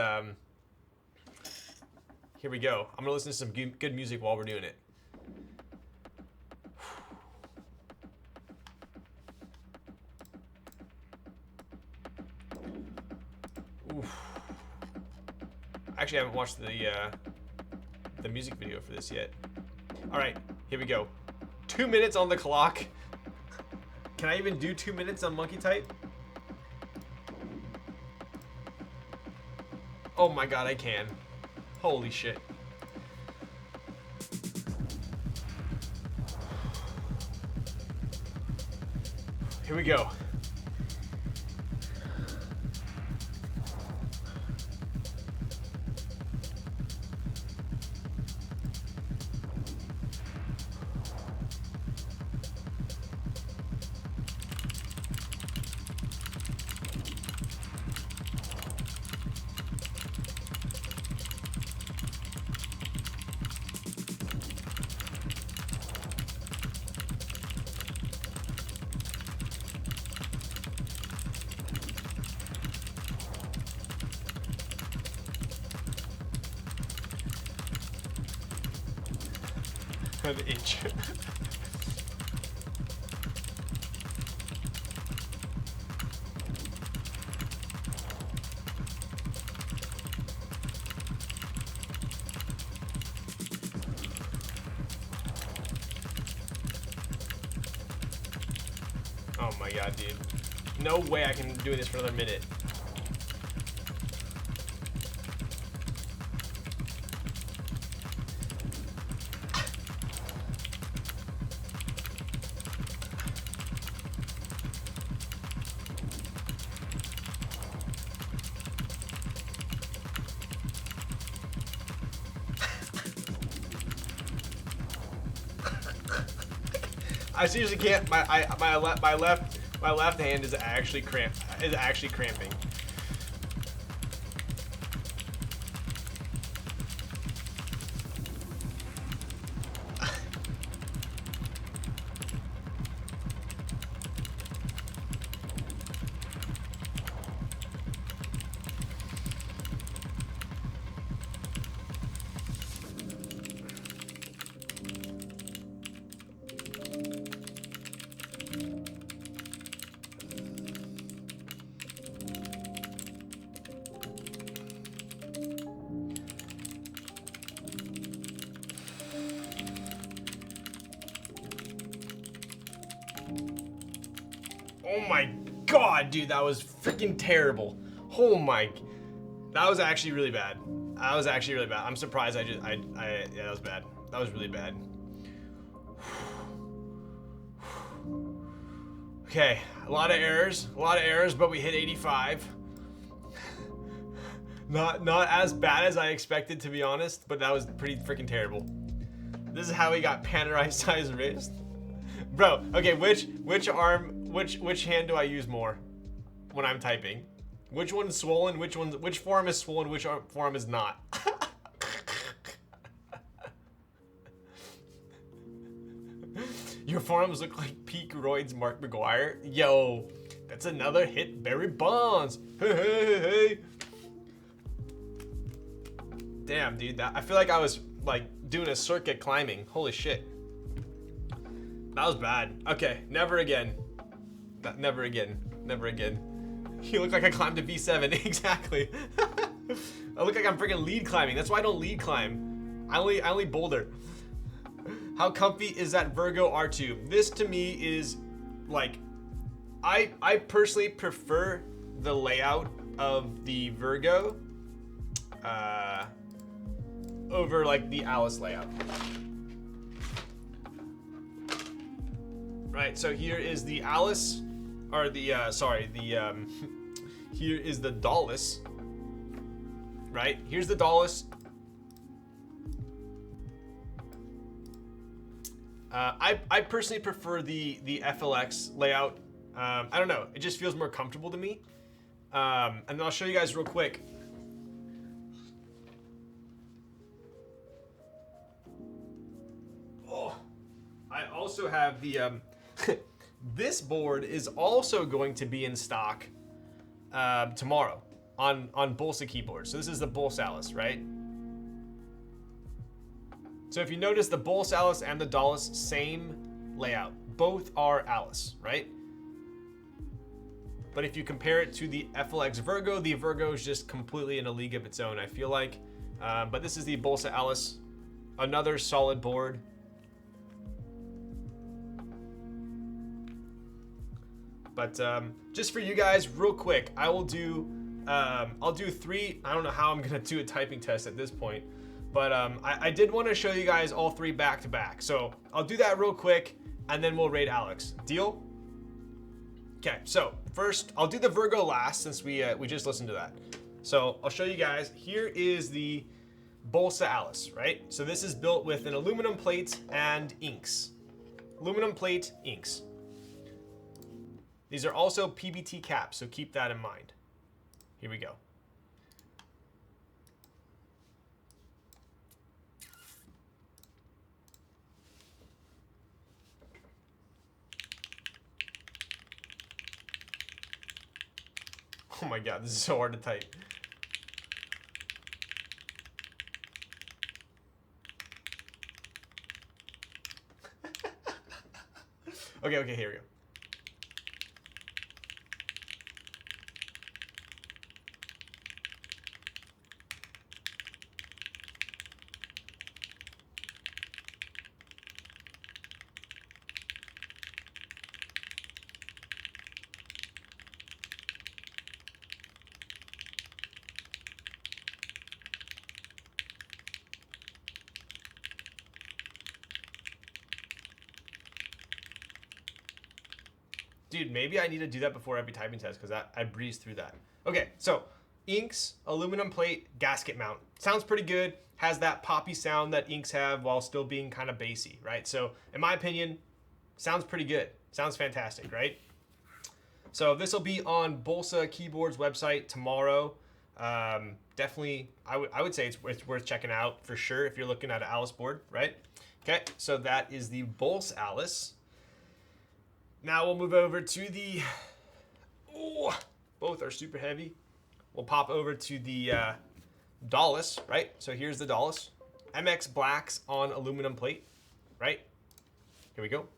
here we go. I'm gonna listen to some good music while we're doing it. Oof. Actually, I haven't watched the music video for this yet. All right, here we go. 2 minutes on the clock. Can I even do 2 minutes on monkey type? Oh my God, I can. Holy shit. Here we go. An inch. Oh my god, dude. No way I can do this for another minute. I seriously can't. My left hand is actually cramping. Oh my god, dude, that was freaking terrible. Oh my, that was actually really bad. That was actually really bad. I'm surprised yeah, that was bad. That was really bad. Okay, a lot of errors, but we hit 85. Not as bad as I expected, to be honest, but that was pretty freaking terrible. This is how he got Panerai-sized wrist. Bro, okay, which hand do I use more when I'm typing? Which one's swollen? Which forearm is swollen? Which forearm is not? Your forearms look like peak roids, Mark McGuire. Yo, that's another hit, Barry Bonds. Hey. Damn, dude, I feel like I was like doing a circuit climbing. Holy shit. That was bad. Okay, never again. Never again. Never again. You look like I climbed a V7. Exactly. I look like I'm freaking lead climbing. That's why I don't lead climb. I only boulder. How comfy is that Virgo R2? This to me is like, I personally prefer the layout of the Virgo over like the Alice layout. Right, so here is the Alice, or the, here is the Dawless, right? Here's the Dawless. I personally prefer the FLX layout. I don't know, it just feels more comfortable to me. And then I'll show you guys real quick. Oh, I also have the, this board is also going to be in stock tomorrow on Bolsa keyboards. So this is the Bolsa Alice, right? So if you notice, the Bolsa Alice and the Dawless, same layout. Both are Alice, right? But if you compare it to the FLX Virgo, the Virgo is just completely in a league of its own, I feel like. But this is the Bolsa Alice, another solid board. But just for you guys, real quick, I'll do 3. I don't know how I'm gonna do a typing test at this point, but I did want to show you guys all 3 back to back. So I'll do that real quick, and then we'll rate Alex. Deal? Okay. So first, I'll do the Virgo last since we just listened to that. So I'll show you guys. Here is the Bolsa Alice, right? So this is built with an aluminum plate and inks. Aluminum plate, inks. These are also PBT caps, so keep that in mind. Here we go. Oh my god, this is so hard to type. Okay, here we go. Dude, maybe I need to do that before every typing test because I breezed through that. Okay, so inks, aluminum plate, gasket mount. Sounds pretty good. Has that poppy sound that inks have while still being kind of bassy, right? So in my opinion, sounds pretty good. Sounds fantastic, right? So this will be on Bolsa Keyboard's website tomorrow. Definitely, I would say it's worth checking out for sure if you're looking at an Alice board, right? Okay, so that is the Bolsa Alice. Now we'll move over to the, both are super heavy. We'll pop over to the Dawless, right? So here's the Dawless. MX Blacks on aluminum plate, right? Here we go.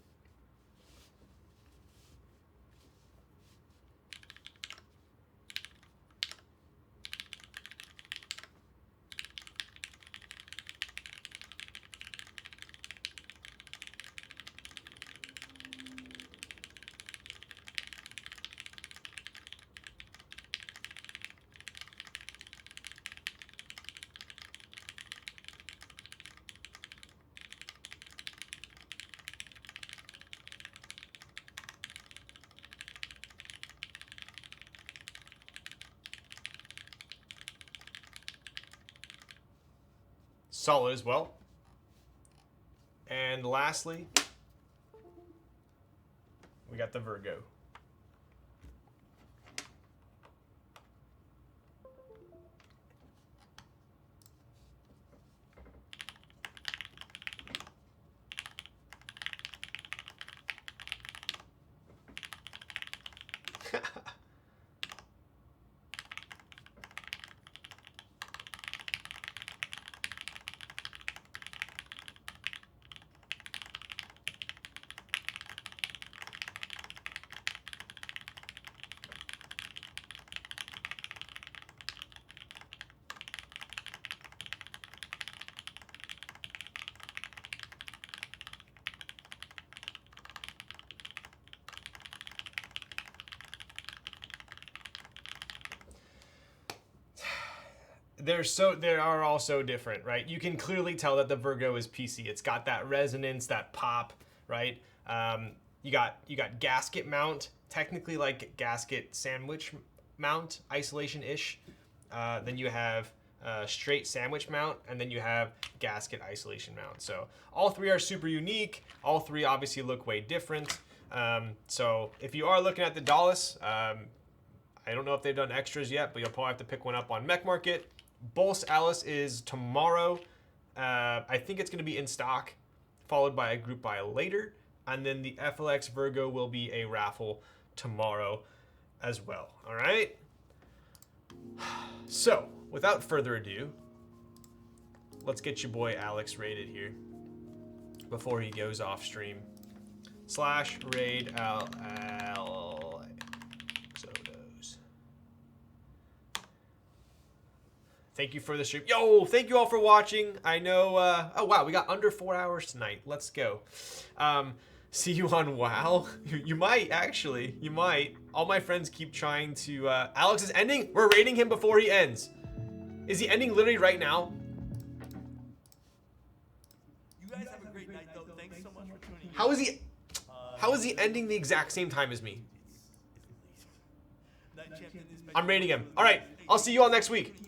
Solid as well. And lastly, we got the Virgo. They are all so different, right? You can clearly tell that the Virgo is PC. It's got that resonance, that pop, right? You got gasket mount, technically like gasket sandwich mount, isolation-ish. Then you have straight sandwich mount, and then you have gasket isolation mount. So all three are super unique. All three obviously look way different. So if you are looking at the Dawless, I don't know if they've done extras yet, but you'll probably have to pick one up on Mech Market. Bolsa Alice is tomorrow. I think it's going to be in stock, followed by a group buy later. And then the FLX Virgo will be a raffle tomorrow as well. All right? So, without further ado, let's get your boy Alex rated here before he goes off stream. / raid Thank you for the stream. Yo, thank you all for watching. I know, oh wow, we got under 4 hours tonight. Let's go. See you on WoW. You might, actually. You might. All my friends keep trying to, Alex is ending? We're raiding him before he ends. Is he ending literally right now? You guys have a great night, though. Thanks so much for tuning in. How is he ending the exact same time as me? I'm raiding him. All right, I'll see you all next week.